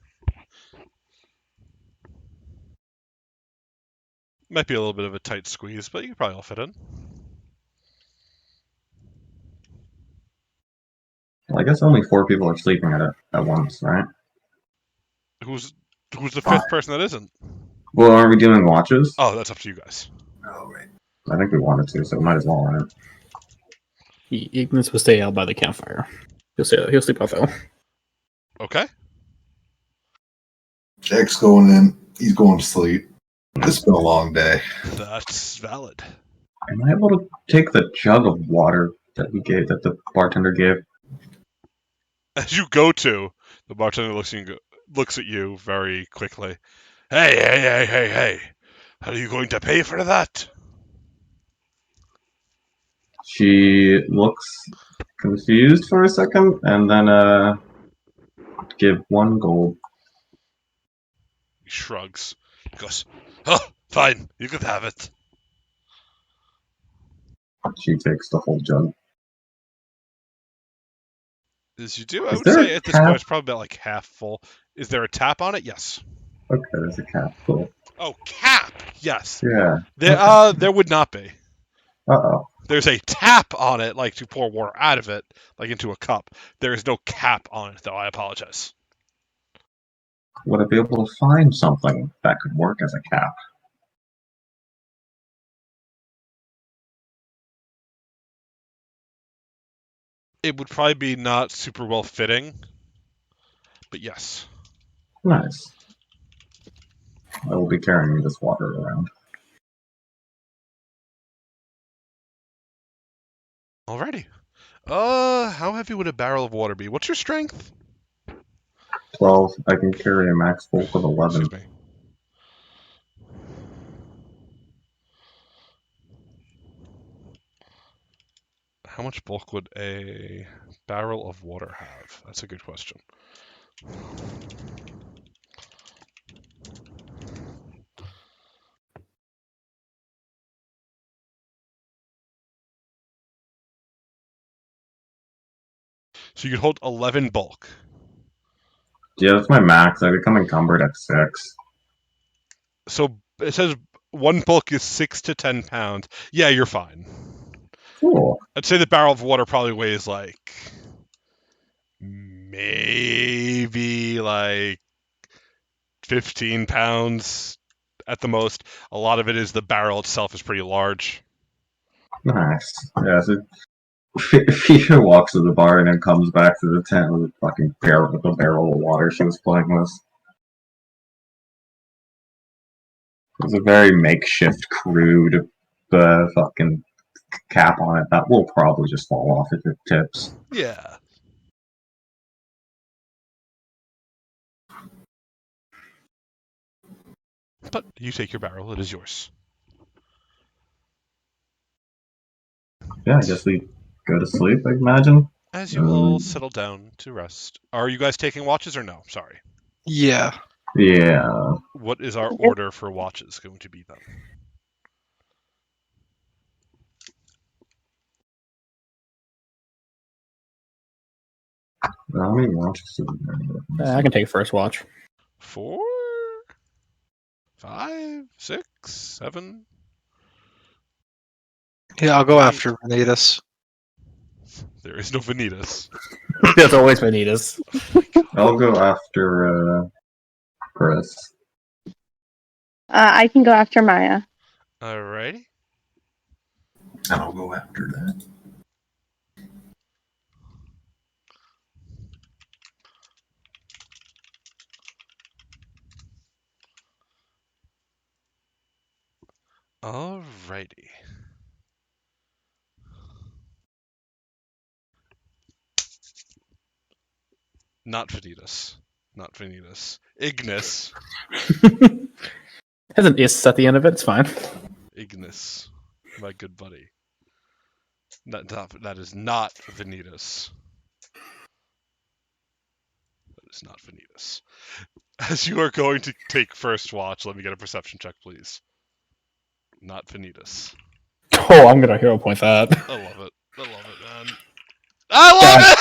Might be a little bit of a tight squeeze, but you could probably all fit in. Well, I guess only 4 people are sleeping at once, right? Who's the fifth person that isn't? Well, are we doing watches? Oh, that's up to you guys. Oh, right. I think we wanted to, so we might as well on it. Ignis will stay out by the campfire. He'll sleep out though. Okay. Jack's going in. He's going to sleep. It's been a long day. That's valid. Am I able to take the jug of water that the bartender gave? As you go to, the bartender looks at you very quickly. Hey! Are you going to pay for that? She looks confused for a second, and then give 1 gold. He shrugs. He goes, "Oh, fine, you can have it." She takes the whole jug. As you do, I Is would there say a at this point cap? it's probably about like half full. Is there a tap on it? Yes. Okay, there's a cap. Cool. Oh, cap! Yes. Yeah. There would not be. Uh-oh. There's a tap on it, like to pour water out of it, like into a cup. There is no cap on it, though. I apologize. Would I be able to find something that could work as a cap? It would probably be not super well fitting, but yes. Nice. I will be carrying this water around. Alrighty. How heavy would a barrel of water be? What's your strength? 12. I can carry a max bulk of 11. Excuse me. How much bulk would a barrel of water have? That's a good question. So you could hold 11 bulk. Yeah, that's my max. I become encumbered at 6. So it says one bulk is 6 to 10 pounds. Yeah, you're fine. Cool. I'd say the barrel of water probably weighs like maybe like 15 pounds at the most. A lot of it is the barrel itself is pretty large. Nice. Yeah, so Fisher walks to the bar and then comes back to the tent with a fucking barrel of water she was playing with. It's a very makeshift, crude, fucking cap on it that will probably just fall off if it tips. Yeah. But you take your barrel, it is yours. Yeah, I guess we go to sleep, I imagine. As you all settle down to rest. Are you guys taking watches or no? Sorry. Yeah. Yeah. What is our order for watches going to be then? How many watches do we have? I can take first watch. 4, 5, 6, 7. Yeah, I'll go 8. after Vanitas. There is no Vanitas. There's always Vanitas. I'll go after Chris. I can go after Maya. Alrighty. And I'll go after that. Alrighty. Not Vanitas. Not Vanitas. Ignis. Has an is at the end of it. It's fine. Ignis. My good buddy. That is not Vanitas. That is not Vanitas. As you are going to take first watch, let me get a perception check, please. Not Vanitas. Oh, I'm gonna hero point that. I love it. I love it, man. I love it!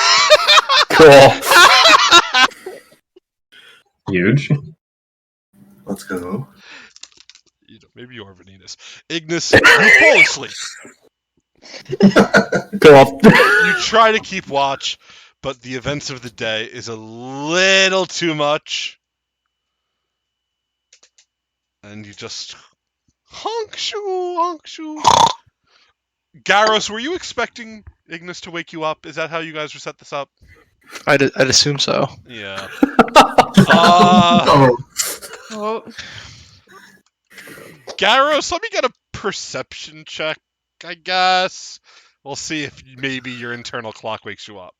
Huge. Let's go. You know, maybe you are Vanitas. Ignis, you fall asleep. Go off. You try to keep watch, but the events of the day is a little too much. And you just honk shoo. Garros, were you expecting Ignis to wake you up? Is that how you guys were set this up? I'd assume so. Yeah. Oh, Oh, Garros, let me get a perception check, I guess. We'll see if maybe your internal clock wakes you up.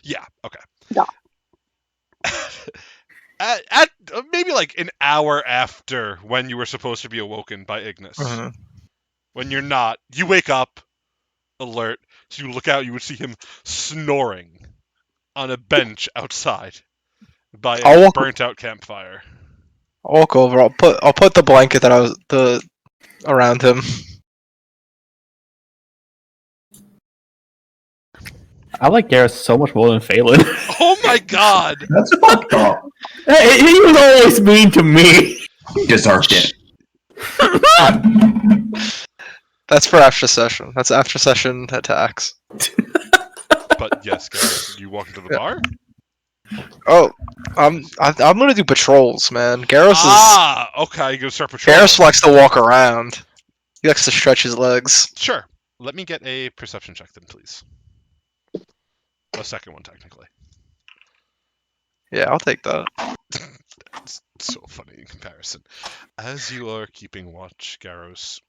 Yeah, okay. Yeah. At maybe like an hour after when you were supposed to be awoken by Ignis. Uh-huh. When you're not, you wake up, alert, so you look out, you would see him snoring on a bench outside by a burnt-out campfire. I'll walk over. I'll put the blanket that I was around him. I like Gareth so much more than Phelan. Oh my god! That's fucked up. Hey, he was always mean to me. He deserved it. That's for after session. That's after session attacks. But yes, Garrus, you walk into the Yeah. bar. Oh, I'm gonna do patrols, man. Okay, you're gonna start patrolling. Garrus likes to walk around. He likes to stretch his legs. Sure. Let me get a perception check then, please. A second one, technically. Yeah, I'll take that. It's so funny in comparison. As you are keeping watch, Garros,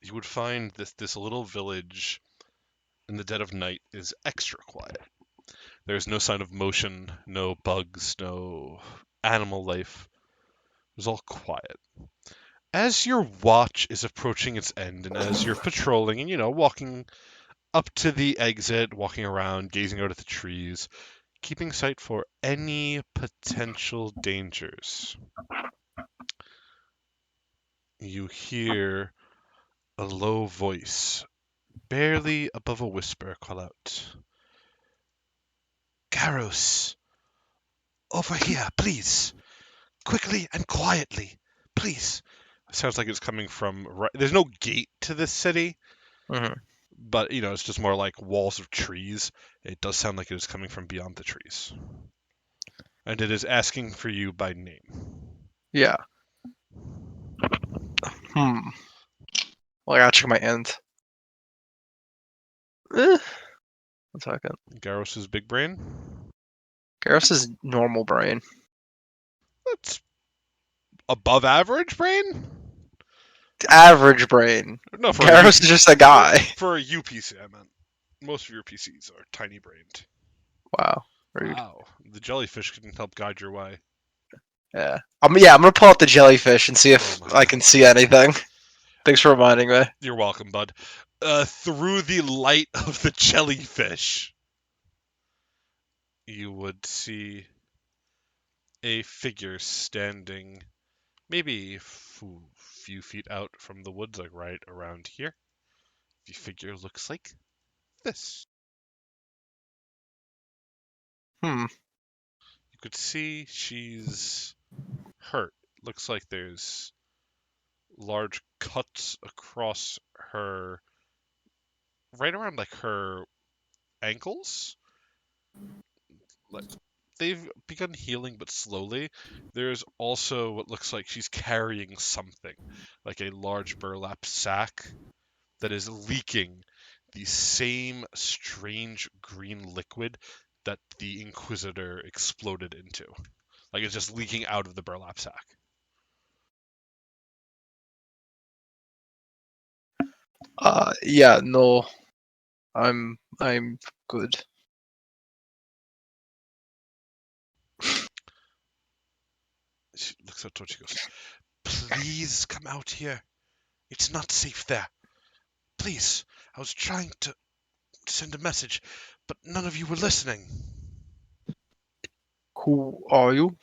you would find that this little village in the dead of night is extra quiet. There's no sign of motion, no bugs, no animal life. It was all quiet. As your watch is approaching its end, and as you're patrolling and, walking up to the exit, walking around, gazing out at the trees, keeping sight for any potential dangers, you hear a low voice, barely above a whisper, call out, Garros, over here, please. Quickly and quietly, please. Sounds like it's coming from. There's no gate to this city, Mhm. but it's just more like walls of trees. It does sound like it is coming from beyond the trees, and it is asking for you by name. Yeah. Well, I gotta check my end. 1 second. Garros's big brain. Garrus is normal brain. That's above average brain. Average brain. No, for Garrus is just a guy. For a UPC, I meant. Most of your PCs are tiny brained. Wow. Rude. Wow, the jellyfish can help guide your way. Yeah. I'm gonna pull out the jellyfish and see if Oh my I can see anything. Thanks for reminding me. You're welcome, bud. Through the light of the jellyfish, you would see a figure standing maybe a few feet out from the woods, like right around here. The figure looks like this. Hmm. You could see she's hurt. Looks like there's large cuts across her, right around like her ankles. Like they've begun healing, but slowly. There's also what looks like she's carrying something, like a large burlap sack that is leaking the same strange green liquid that the Inquisitor exploded into. Like it's just leaking out of the burlap sack. Yeah, no. I'm good. She looks out towards you, goes, please come out here. It's not safe there. Please. I was trying to send a message, but none of you were listening. Who are you?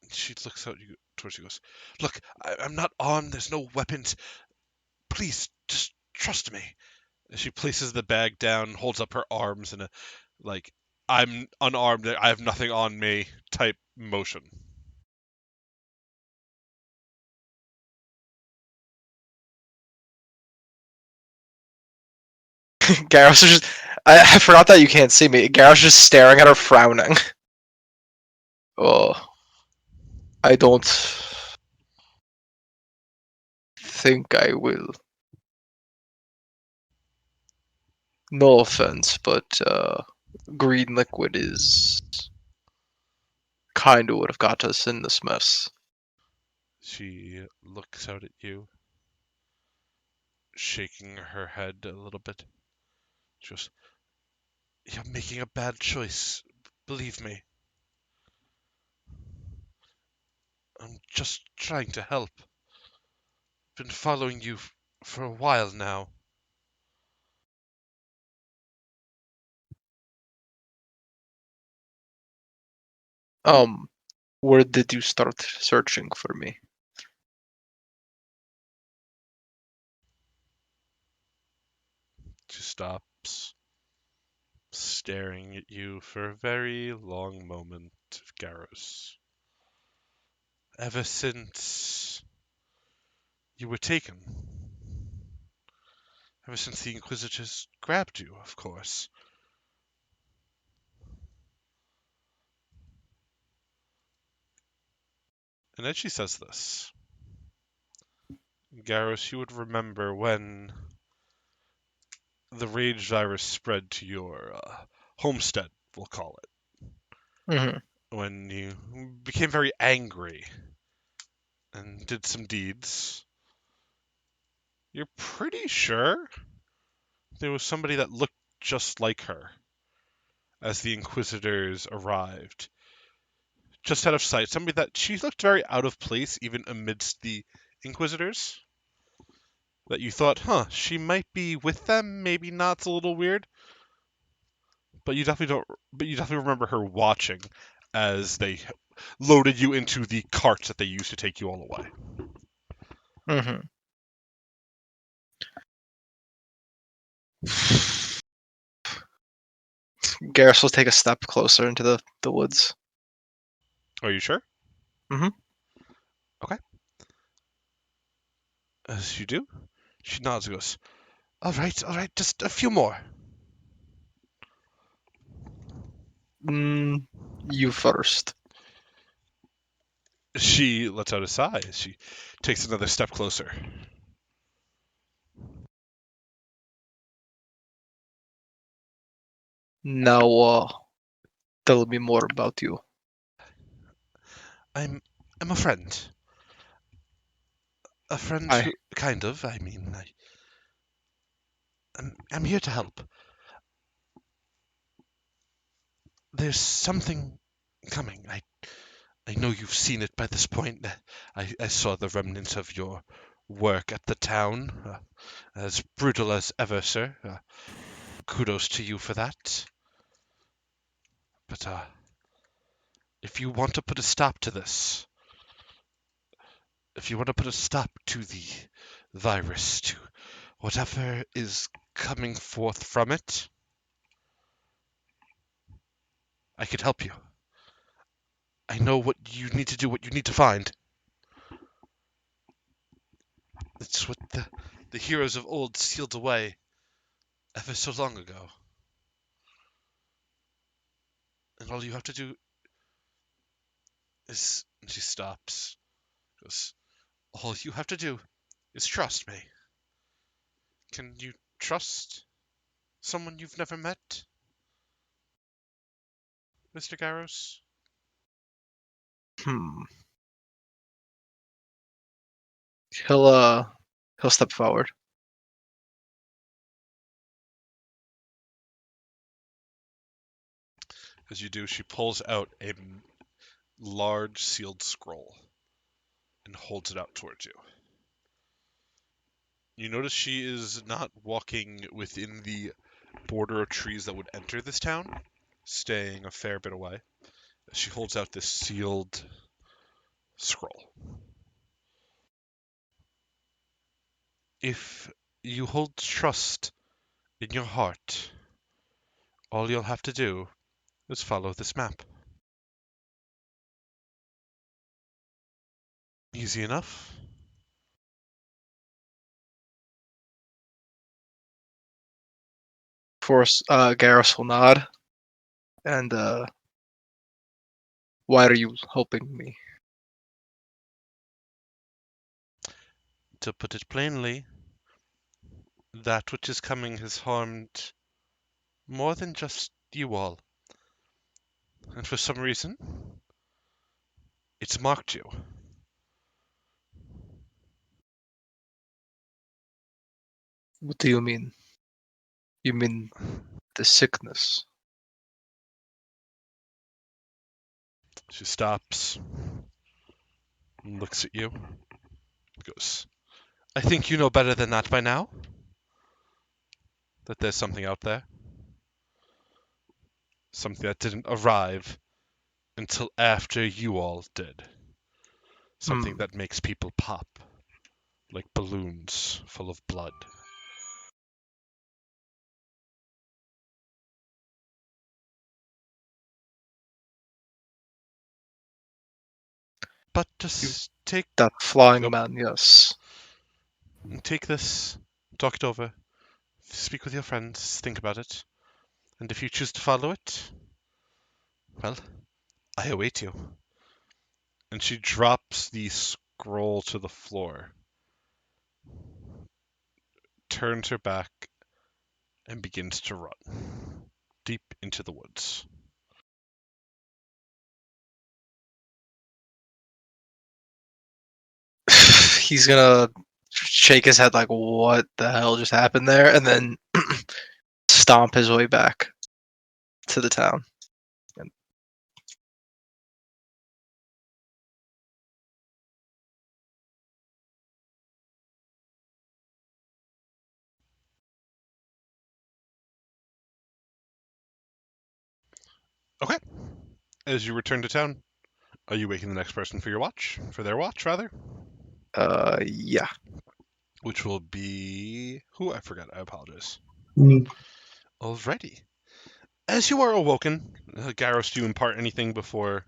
She looks out towards you, goes, look, I'm not armed. There's no weapons. Please, just trust me. She places the bag down, holds up her arms in a, like, I'm unarmed, I have nothing on me type motion. Garrus is just. I forgot that you can't see me. Garrus is just staring at her, frowning. Oh. I don't think I will. No offense, but green liquid is kind of what have got us in this mess. She looks out at you, shaking her head a little bit. She goes, you're making a bad choice. Believe me. I'm just trying to help. Been following you for a while now. Where did you start searching for me? She stops, staring at you for a very long moment, Garros. Ever since You were taken. Ever since the Inquisitors grabbed you, of course. And as she says this, Garrus, you would remember when the rage virus spread to your homestead, we'll call it. Hmm. When you became very angry and did some deeds. You're pretty sure there was somebody that looked just like her as the Inquisitors arrived. Just out of sight. Somebody that she looked very out of place even amidst the Inquisitors. That you thought, she might be with them, maybe not, it's a little weird. But you definitely remember her watching as they loaded you into the carts that they used to take you all away. Hmm. Garrus will take a step closer into the woods. Are you sure? Mhm. Okay. As you do, she nods and goes, all right, just a few more. You first. She lets out a sigh as she takes another step closer. Now, tell me more about you. I'm a friend. A friend I who, kind of, I'm here to help. There's something coming. I know you've seen it by this point. I saw the remnants of your work at the town. As brutal as ever, sir. Kudos to you for that. But, if you want to put a stop to this, if you want to put a stop to the virus, to whatever is coming forth from it, I could help you. I know what you need to do, what you need to find. It's what the heroes of old sealed away ever so long ago. And all you have to do is... And she stops. Goes, all you have to do is trust me. Can you trust someone you've never met, Mr. Garros? hmm. He'll step forward. As you do, she pulls out a large sealed scroll and holds it out towards you. You notice she is not walking within the border of trees that would enter this town, staying a fair bit away. She holds out this sealed scroll. If you hold trust in your heart, all you'll have to do is follow this map. Easy enough. Of course, Garrus will nod. And why are you helping me? To put it plainly, that which is coming has harmed more than just you all. And for some reason, it's marked you. What do you mean? You mean the sickness? She stops and looks at you. Goes, I think you know better than that by now. That there's something out there. Something that didn't arrive until after you all did. Something Hmm. that makes people pop like balloons full of blood. But You, just take... that flying Nope. man, yes. Take this, talk it over, speak with your friends, think about it, and if you choose to follow it, well, I await you. And she drops the scroll to the floor, turns her back, and begins to run deep into the woods. He's gonna shake his head like, what the hell just happened there? And then stomp his way back to the town. Okay. As you return to town, are you waking the next person for your watch? For their watch, rather? Yeah. Which will be... Who? I forgot. I apologize. Me. Alrighty. As you are awoken, Garros, do you impart anything before...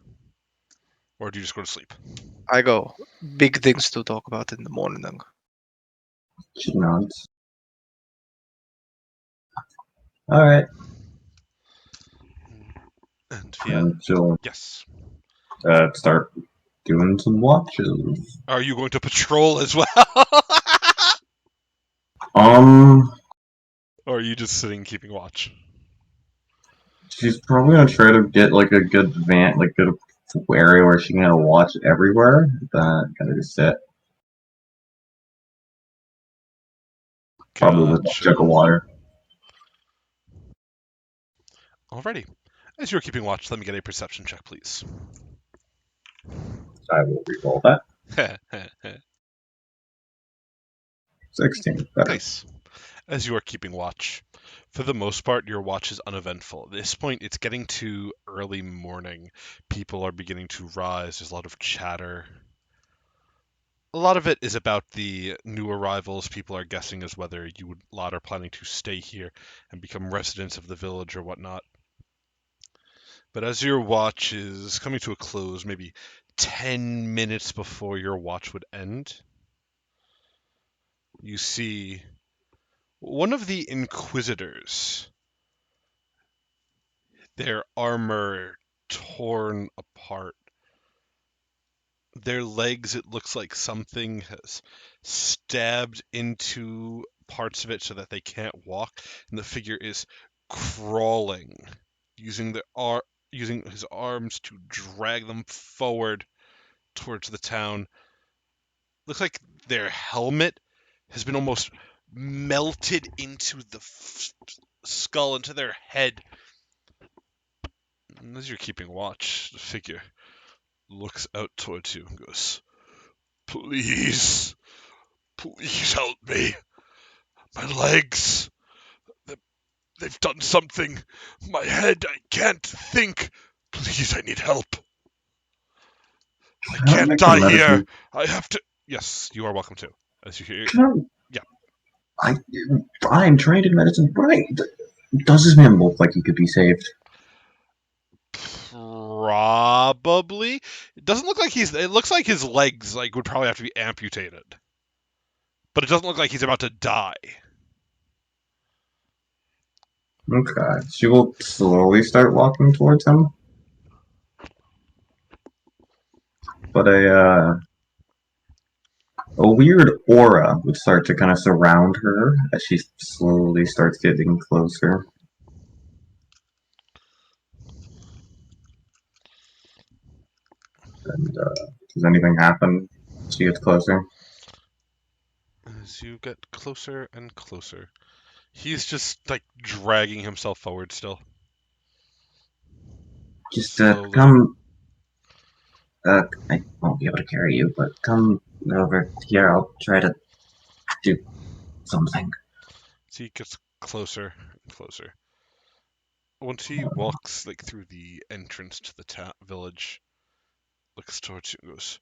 Or do you just go to sleep? I go. Big things to talk about in the morning. She nods. All right. And Fia? And she'll Yes. start doing some watches. Are you going to patrol as well? Um, Or are you just sitting keeping watch? she's probably gonna try to get like a good good area where she can watch everywhere. Then kind of just sit. Probably with a Gotcha. jug of water. Alrighty. As you're keeping watch, let me get a perception check, please. I will re-roll that. 16. Better. Nice. As you are keeping watch, for the most part, your watch is uneventful. At this point, it's getting to early morning. People are beginning to rise. There's a lot of chatter. A lot of it is about the new arrivals. People are guessing as whether you lot are planning to stay here and become residents of the village or whatnot. But as your watch is coming to a close, maybe 10 minutes before your watch would end, you see one of the Inquisitors, their armor torn apart. Their legs, it looks like something has stabbed into parts of it so that they can't walk, and the figure is crawling, using using his arms to drag them forward towards the town. Looks like their helmet has been almost melted into the skull, into their head. And as you're keeping watch, the figure looks out towards you and goes, "Please, please help me. My legs, they've done something. My head, I can't think. Please, I need help. I Can I can't make a die here. medicine? I have to..." Yes, you are welcome to. As you hear, Can yeah. I'm trained in medicine. Right. Does this man look like he could be saved? Probably. It doesn't look like he's. It looks like his legs would probably have to be amputated, but it doesn't look like he's about to die. Okay. She will slowly start walking towards him. But a weird aura would start to kind of surround her as she slowly starts getting closer. And does anything happen as she gets closer? As you get closer and closer, he's just like dragging himself forward still. Just Slowly. come. I won't be able to carry you, but come over here. I'll try to do something. So he gets closer and closer. Once he walks like through the entrance to the village, looks towards you and goes,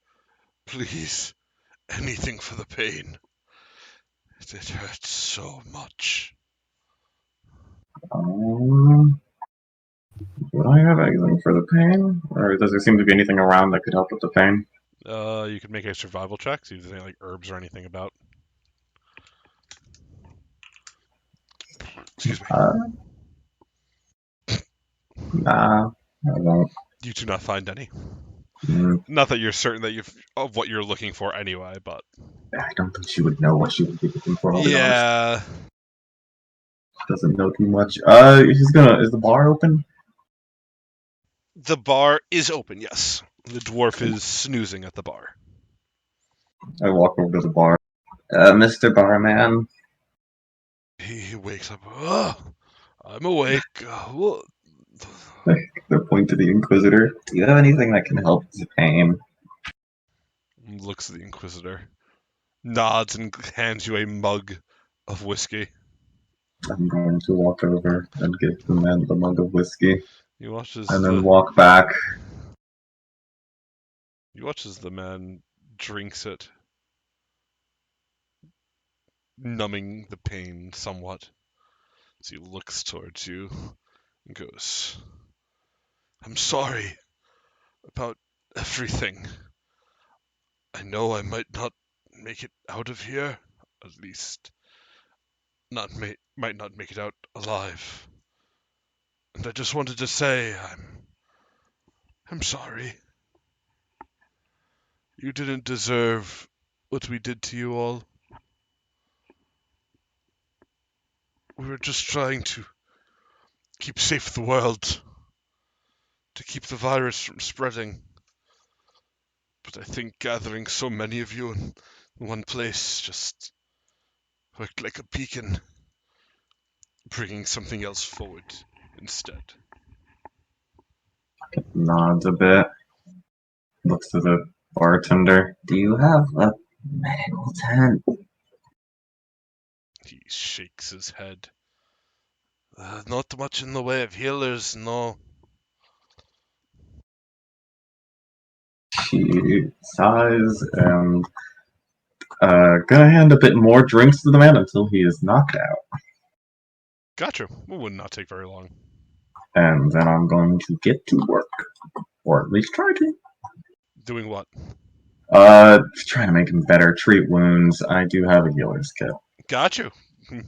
"Please, anything for the pain. It hurts so much." Um, would I have anything for the pain? Or does there seem to be anything around that could help with the pain? You could make a survival check, see if there's any like herbs or anything about. Excuse me. Nah, I won't. You do not find any. Mm, Not that you're certain that you've of what you're looking for anyway, but I don't think she would know what she would be looking for. I'll be honest. yeah, Doesn't know too much. Is the bar open? the bar is open. Yes, the dwarf is snoozing at the bar. I walk over to the bar. Mr. Barman. He wakes up. Oh, I'm awake. What? I point to the Inquisitor. Do you have anything that can help the pain? Looks at the Inquisitor, nods, and hands you a mug of whiskey. I'm going to walk over and give the man the mug of whiskey, You watch as and then walk back. the man drinks it, numbing the pain somewhat. As he looks towards you and goes, "I'm sorry about everything. I know I might not make it out of here. At least, might not make it out alive. And I just wanted to say I'm sorry. You didn't deserve what we did to you all. We were just trying to keep safe the world, to keep the virus from spreading. But I think gathering so many of you in one place just worked like a beacon, bringing something else forward instead." Nods a bit. Looks to the bartender. Do you have a medical tent? He shakes his head. Not much in the way of healers, no. She sighs and gonna hand a bit more drinks to the man until he is knocked out. Gotcha. It would not take very long. And then I'm going to get to work. Or at least try to. Doing what? Trying to make him better, treat wounds. I do have a healer's kit. Gotcha.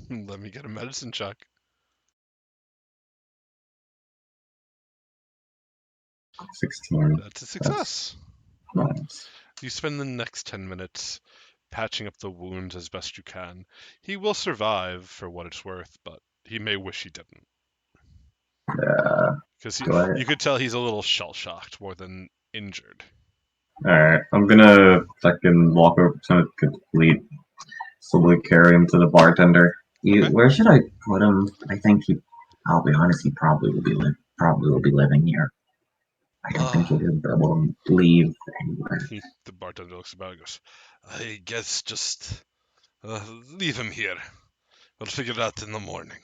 Let me get a medicine check. 16. That's a success. Nice. You spend the next 10 minutes patching up the wounds as best you can. He will survive for what it's worth, but he may wish he didn't. Because you could tell he's a little shell-shocked more than injured. Alright, I'm gonna fucking walk over to complete, slowly carry him to the bartender. Okay. Where should I put him? I think I'll be honest, he probably will be living here. I don't think he'll be able to leave anywhere. The bartender looks about and goes, "I guess just leave him here. We'll figure it out in the morning."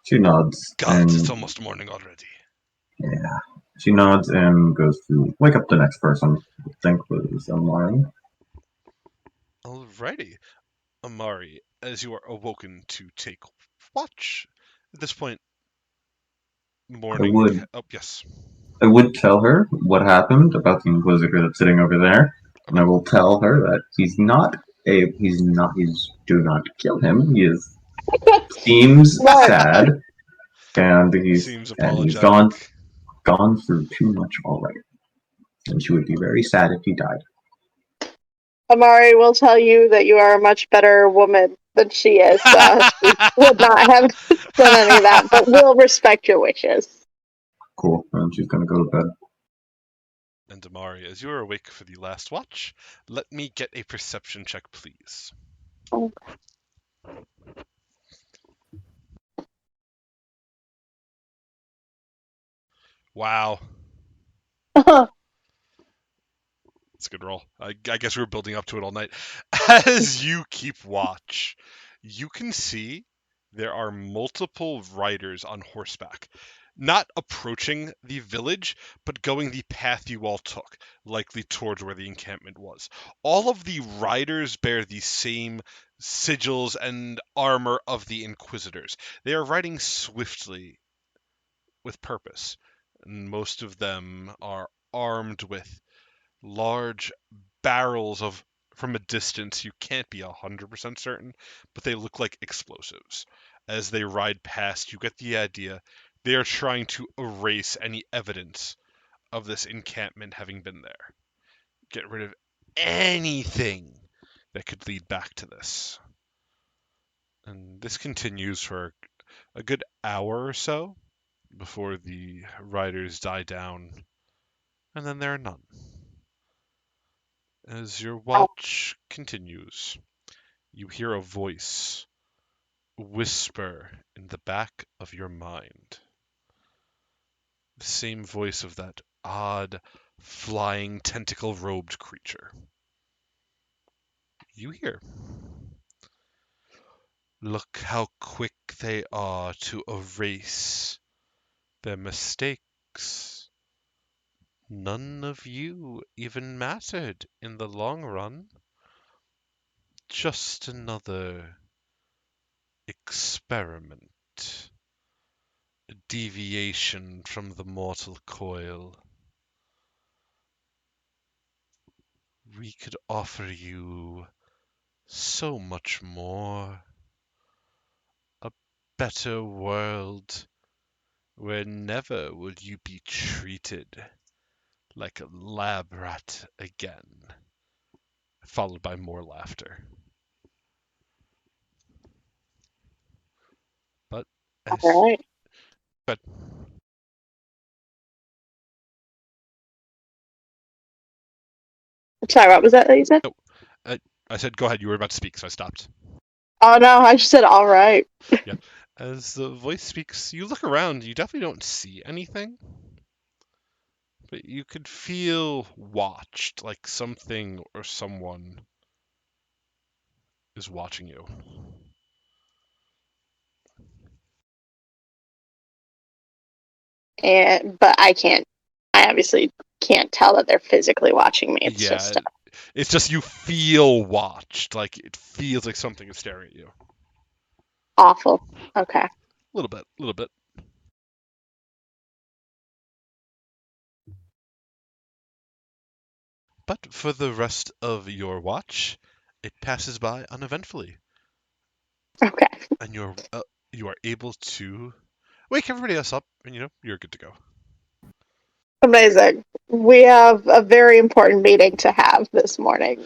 She nods. God, and, it's almost morning already. Yeah. She nods and goes to wake up the next person. I think was Amari. Alrighty. Amari, as you are awoken to take watch, at this point, morning. Oh, yes. I would tell her what happened about the Inquisitor that's sitting over there, and I will tell her that he's do not kill him. Seems sad, and he's apologetic. gone through too much already, and she would be very sad if he died. Amari will tell you that you are a much better woman than she is. She would not have done any of that, but will respect your wishes. Cool, and she's gonna go to bed. And Amari, as you are awake for the last watch, let me get a perception check, please. Okay. Wow. It's a good roll. I guess we were building up to it all night. As you keep watch, you can see there are multiple riders on horseback, not approaching the village, but going the path you all took, likely towards where the encampment was. All of the riders bear the same sigils and armor of the Inquisitors. They are riding swiftly with purpose, and most of them are armed with large barrels of, from a distance you can't be 100% certain, but they look like explosives. as they ride past, you get the idea they are trying to erase any evidence of this encampment having been there. Get rid of anything that could lead back to this. And this continues for a good hour or so before the riders die down, and then there are none. As your watch continues, you hear a voice whisper in the back of your mind. The same voice of that odd, flying, tentacle-robed creature. You hear. Look how quick they are to erase their mistakes. None of you even mattered in the long run. Just another experiment. A deviation from the mortal coil. We could offer you so much more. A better world where never will you be treated like a lab rat again. Followed by more laughter. But as All right. but Sorry, what was that you said? I said go ahead, you were about to speak, so I stopped. Oh no, I just said all right. Yeah. As the voice speaks, you look around, you definitely don't see anything. But you could feel watched, like something or someone is watching you. But I obviously can't tell that they're physically watching me. It's Yeah, just it's just you feel watched, like it feels like something is staring at you. awful. Okay. A little bit. But for the rest of your watch, it passes by uneventfully, Okay. and you are able to wake everybody else up, and you're good to go. Amazing. We have a very important meeting to have this morning.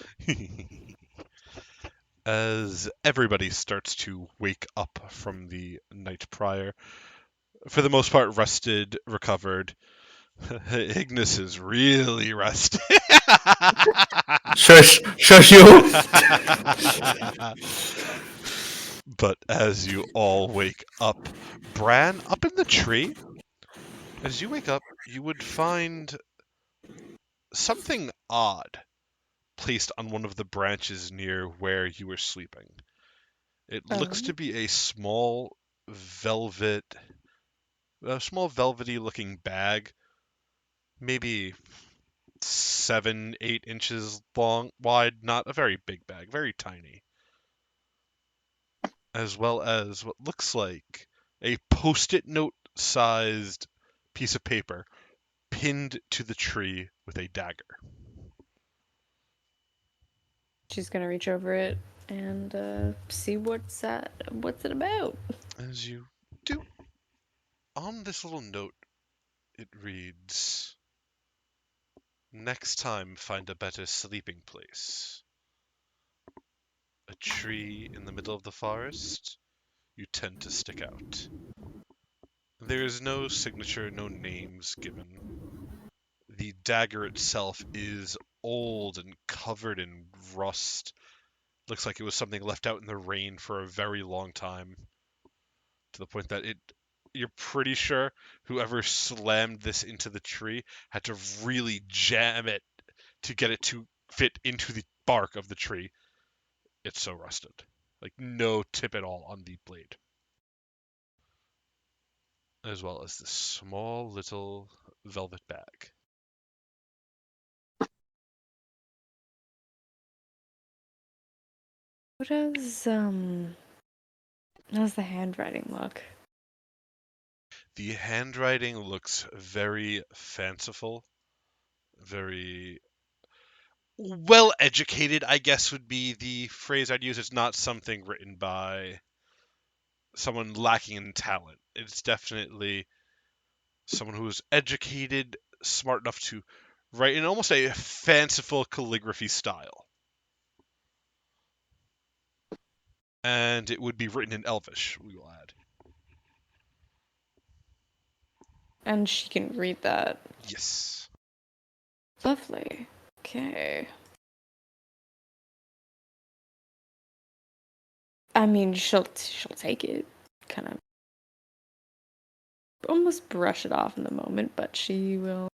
As everybody starts to wake up from the night prior, for the most part rested, recovered. Ignis is really rested. Shush you. But as you all wake up, Bran, up in the tree, as you wake up, you would find something odd placed on one of the branches near where you were sleeping. It looks to be a small velvety looking bag, maybe 7-8 inches long, wide, not a very big bag, very tiny. As well as what looks like a post-it note sized piece of paper pinned to the tree with a dagger. She's gonna reach over it and see what's it about. As you do, on this little note, it reads, next time find a better sleeping place. A tree in the middle of the forest, you tend to stick out. There is no signature, no names given. The dagger itself is old and covered in rust. Looks like it was something left out in the rain for a very long time. To the point that you're pretty sure whoever slammed this into the tree had to really jam it to get it to fit into the bark of the tree. It's so rusted. Like no tip at all on the blade. As well as this small little velvet bag. What how's the handwriting look? The handwriting looks very fanciful, very well educated, I guess would be the phrase I'd use. It's not something written by someone lacking in talent. It's definitely someone who is educated, smart enough to write in almost a fanciful calligraphy style. And it would be written in Elvish, we will add. And she can read that. Yes. Lovely. Okay. I mean, she'll take it, kind of almost brush it off in the moment, but she will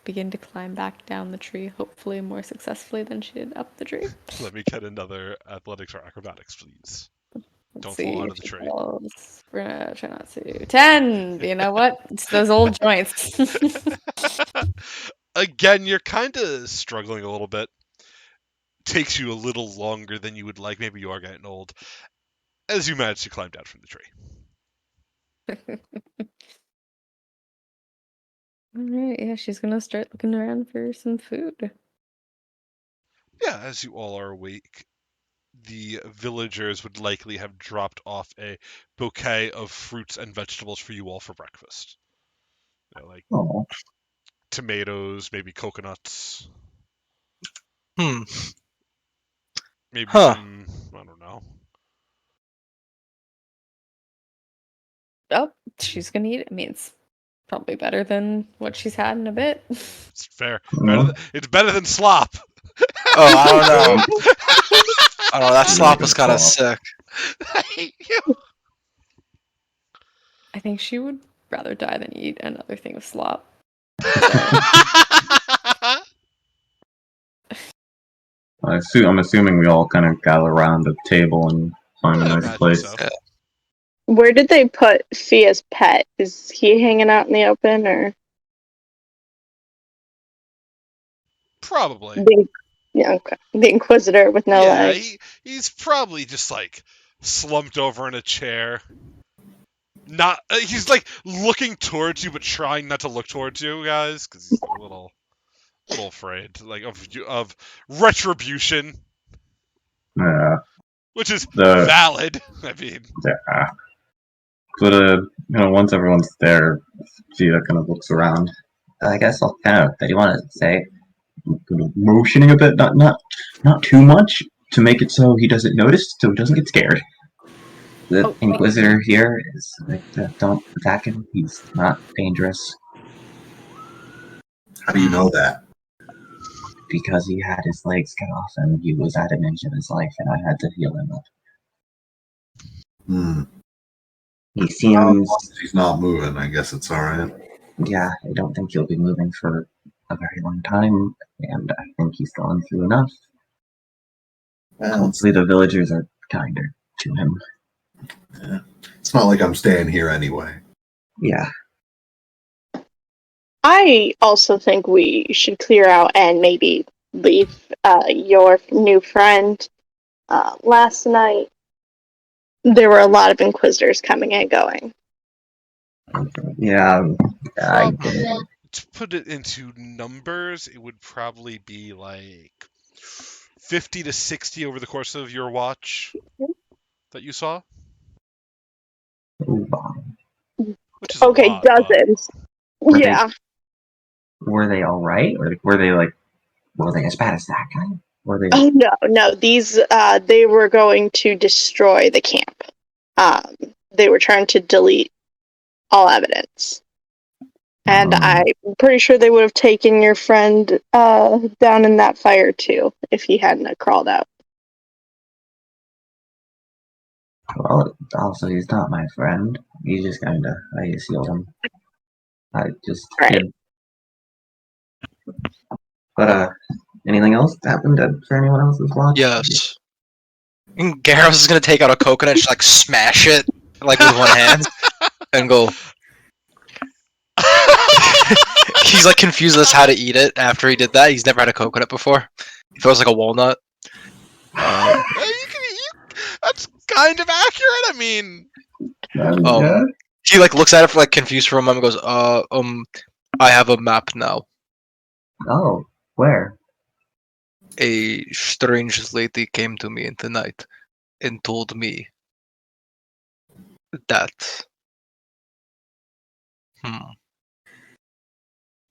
begin to climb back down the tree, hopefully more successfully than she did up the tree. Let me get another athletics or acrobatics, please. Let's Don't see fall out if of the she tree. falls. We're gonna try not to. 10! You know what? It's those old joints. Again, you're kind of struggling a little bit. Takes you a little longer than you would like. Maybe you are getting old. As you manage to climb down from the tree. Alright, yeah, she's gonna start looking around for some food. Yeah, as you all are awake, the villagers would likely have dropped off a bouquet of fruits and vegetables for you all for breakfast. You know, like Oh, tomatoes, maybe coconuts, Hmm. maybe Huh. some, I don't know. Oh, she's gonna eat it. I mean, it's probably better than what she's had in a bit. It's fair. no. It's better than slop. Oh, I don't know. I don't know. That Really slop good was kind of slop. sick. I hate you. I think she would rather die than eat another thing of slop. I'm assuming we all kind of gather around the table and find a I nice imagine place. so. Yeah. Where did they put Fia's pet? Is he hanging out in the open, or Probably. okay. The Inquisitor with no Yeah, legs? he's probably just like slumped over in a chair. Not he's like looking towards you, but trying not to look towards you guys, because he's a little afraid, like of retribution, Yeah, which is the valid. I mean, yeah. But once everyone's there, she kind of looks around. I guess I'll kind of. Do you want to say motioning a bit, not too much, to make it so he doesn't notice, so he doesn't get scared. The Oh, Inquisitor here is like, don't attack him. He's not dangerous How do you know that? because he had his legs cut off and he was at an edge of his life, and I had to heal him up. Hmm. He Well, as seems, long as he's not moving, I guess it's all right. yeah, I don't think he'll be moving for a very long time, and I think he's gone through enough. Well, Hopefully, the villagers are kinder to him. it's not like I'm staying here anyway. Yeah. I also think we should clear out and maybe leave your new friend. Last night, there were a lot of Inquisitors coming and going. Yeah, I prob- get it. to put it into numbers, it would probably be like 50 to 60 over the course of your watch that you saw, Ooh, which is a Okay, lot. But dozens. Were they Yeah. were they all right, or were they as bad as that guy? Were they? Oh no. These they were going to destroy the camp. Um, they were trying to delete all evidence. And I'm pretty sure they would have taken your friend down in that fire too if he hadn't have crawled out. Well, also he's not my friend. He just I just healed him. I just Right. did. But anything else happened for anyone else's watch? Yes. And Garros is gonna take out a coconut and just like smash it like with one hand and go. He's like confused as how to eat it after he did that. He's never had a coconut before. He feels like a walnut. that's kind of accurate. I mean, Yeah. He like looks at it for like confused for a moment and goes, I have a map now. Oh, where? A strange lady came to me in the night and told me That.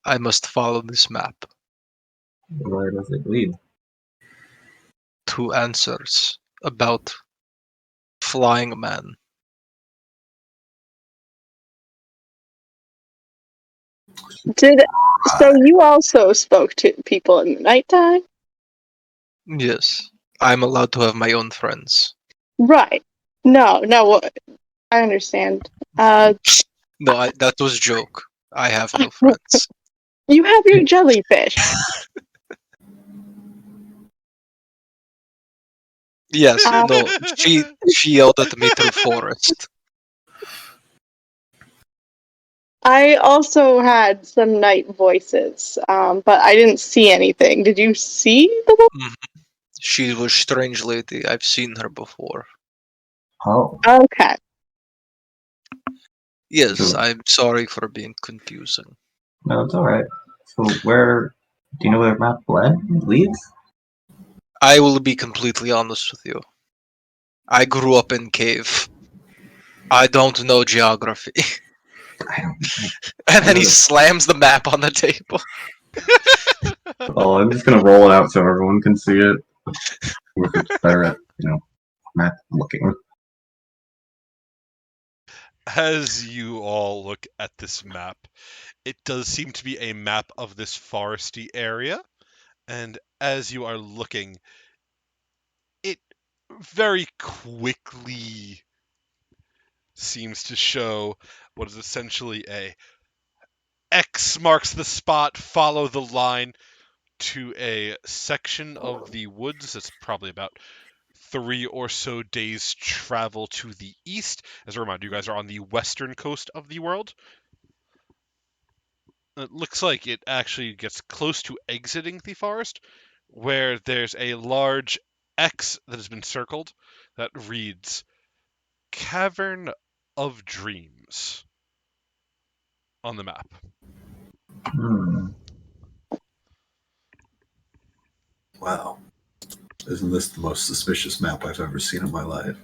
I must follow this map. Where does it lead? Two answers about flying man. So you also spoke to people in the nighttime? Yes, I'm allowed to have my own friends. Right. No, I understand. No, that was a joke. I have no friends. You have your jellyfish. Yes, no, she yelled at me through forest. I also had some night voices, but I didn't see anything. Did you see the one? She was a strange lady. I've seen her before. Oh, Okay. Yes, Sure. I'm sorry for being confusing. no, it's alright. So where, do you know where map leads? I will be completely honest with you. I grew up in cave. I don't know geography. I don't And then he know. slams the map on the table. Oh, I'm just gonna roll it out so everyone can see it. If it's better at, map looking. As you all look at this map, it does seem to be a map of this foresty area, and as you are looking, it very quickly seems to show what is essentially a X marks the spot, follow the line to a section of the woods that's probably about 3 or so days travel to the east. As a reminder, you guys are on the western coast of the world. It looks like it actually gets close to exiting the forest, where there's a large X that has been circled that reads Cavern of Dreams on the map. Hmm. Wow. Isn't this the most suspicious map I've ever seen in my life?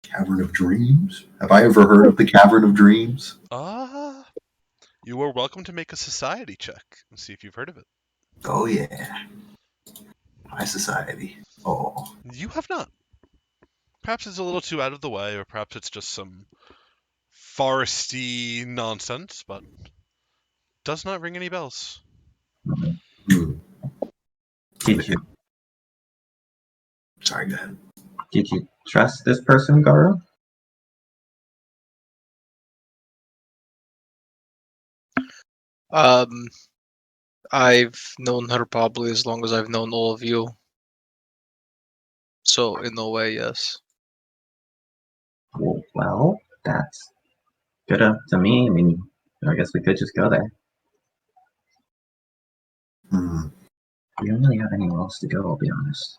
Cavern of Dreams? Have I ever heard of the Cavern of Dreams? You are welcome to make a society check and see if you've heard of it. Oh, yeah. High society. Oh. You have not. Perhaps it's a little too out of the way, or perhaps it's just some foresty nonsense, but does not ring any bells. Hmm. Did you Sorry, go ahead. did you trust this person, Garo? I've known her probably as long as I've known all of you. So, in a way, yes. Well, that's good up to me. I mean, I guess we could just go there. Hmm. We don't really have anywhere else to go, I'll be honest.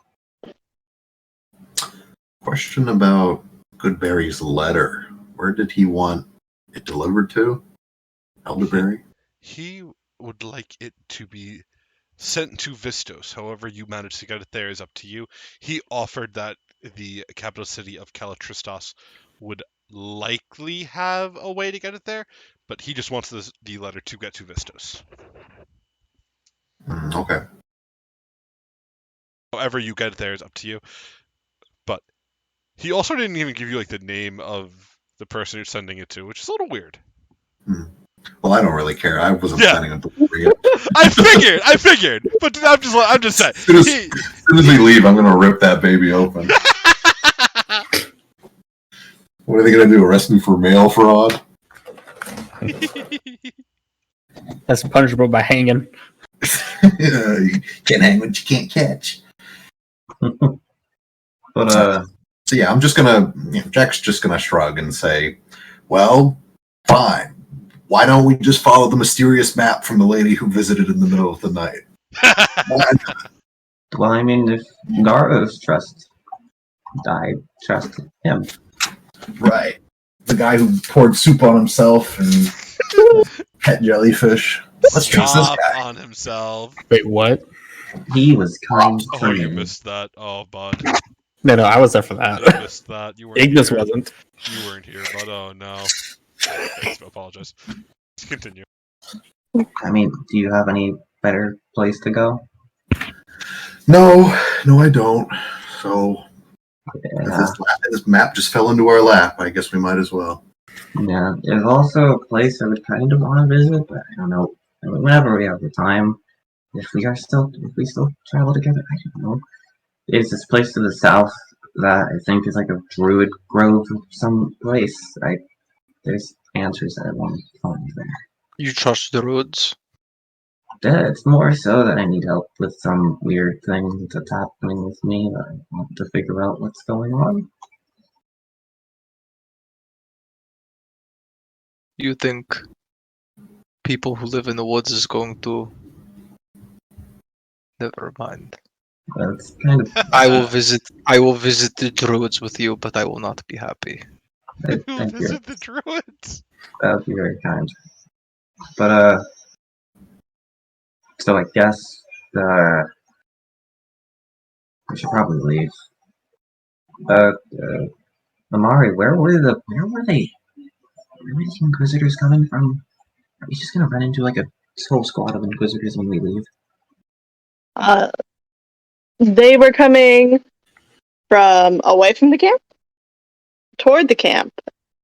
Question about Goodberry's letter. Where did he want it delivered to? Elderberry? He would like it to be sent to Vistos. However you manage to get it there is up to you. He offered that the capital city of Calatristos would likely have a way to get it there, but he just wants the letter to get to Vistos. Okay. However you get it there is up to you. But he also didn't even give you like the name of the person you're sending it to, which is a little weird. Well, I don't really care. I wasn't Yeah. planning on delivering it. I figured, but I'm just saying. As soon as we leave, I'm gonna rip that baby open. What are they gonna do? Arrest me for mail fraud? That's punishable by hanging. You can't hang what you can't catch. But So yeah, I'm just gonna. Jack's just gonna shrug and say, "Well, fine. Why don't we just follow the mysterious map from the lady who visited in the middle of the night?" well, I mean, if Garo's trust, I trust him. Right. The guy who poured soup on himself and pet jellyfish. Let's trust this Stop guy. on himself. Wait, what? He was kind Oh, to you me. missed that. Oh, bud. No, I was there for I that. missed that. You weren't Ignis here. wasn't. You weren't here, but oh no. I apologize. Continue. I mean, do you have any better place to go? No, I don't. So if Yeah, this map just fell into our lap, I guess we might as well. yeah. There's also a place I would kind of want to visit, but I don't know. Whenever we have the time, if we still travel together, I don't know. There's this place to the south that I think is like a druid grove of some place. There's answers that I want to find there. You trust the roads? Yeah, it's more so that I need help with some weird thing that's happening with me that I want to figure out what's going on. You think people who live in the woods is going to... Never mind. That's kind of I will visit the druids with you, but I will not be happy. Who thank you. visit the druids? That would be very kind. But so I guess we should probably leave. Amari, where were they? Where were the Inquisitors coming from? Are we just gonna run into like a whole squad of Inquisitors when we leave? They were coming from away from the camp, toward the camp,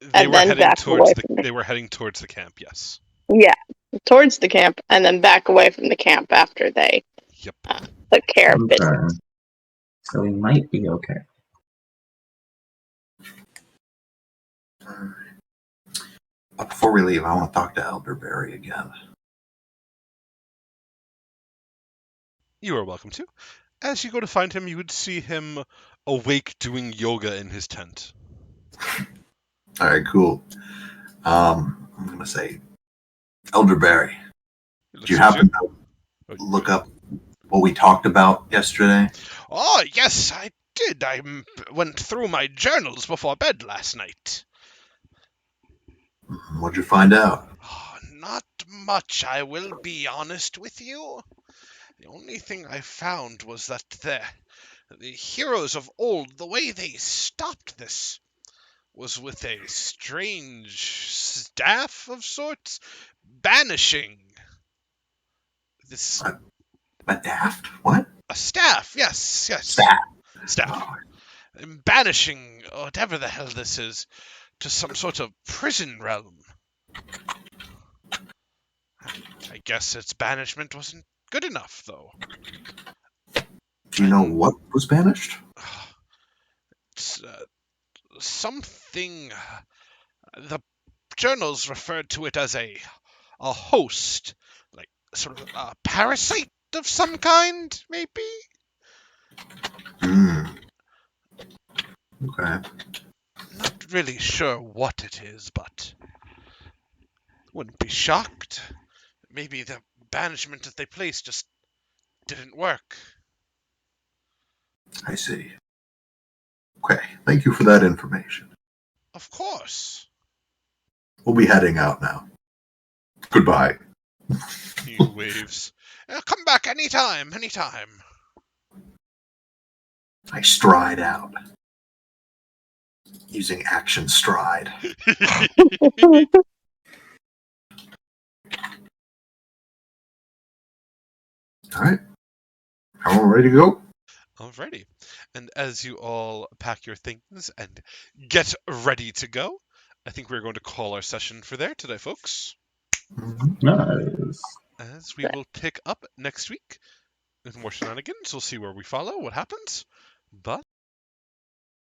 They and were then heading back towards away the. from the They were heading towards the camp. Yes. yeah, towards the camp, and then back away from the camp after they Yep. took care of business. Okay. So we might be okay. But before we leave, I want to talk to Elderberry again. You are welcome to. As you go to find him, you would see him awake doing yoga in his tent. All right, cool. I'm gonna say, Elderberry, He did you looks at happen to look up what we talked about yesterday? Oh, yes, I did. Went through my journals before bed last night. What'd you find out? Oh, not much, I will be honest with you. The only thing I found was that the heroes of old, the way they stopped this was with a strange staff of sorts, banishing this. A daft? What? A staff, yes. Staff. Staff. Banishing whatever the hell this is to some sort of prison realm. I guess its banishment wasn't good enough, though. Do you know what was banished? It's, something. The journals referred to it as a host, like sort of a parasite of some kind, maybe. Okay. Not really sure what it is, but wouldn't be shocked. Maybe the banishment that they placed just didn't work. I see. Okay, thank you for that information. Of course. We'll be heading out now. Goodbye. He waves. Come back anytime. I stride out. Using action stride. Alright. Everyone ready to go? Alrighty. And as you all pack your things and get ready to go, I think we're going to call our session for there today, folks. Nice. As we will pick up next week with more shenanigans. We'll see where we follow, what happens. But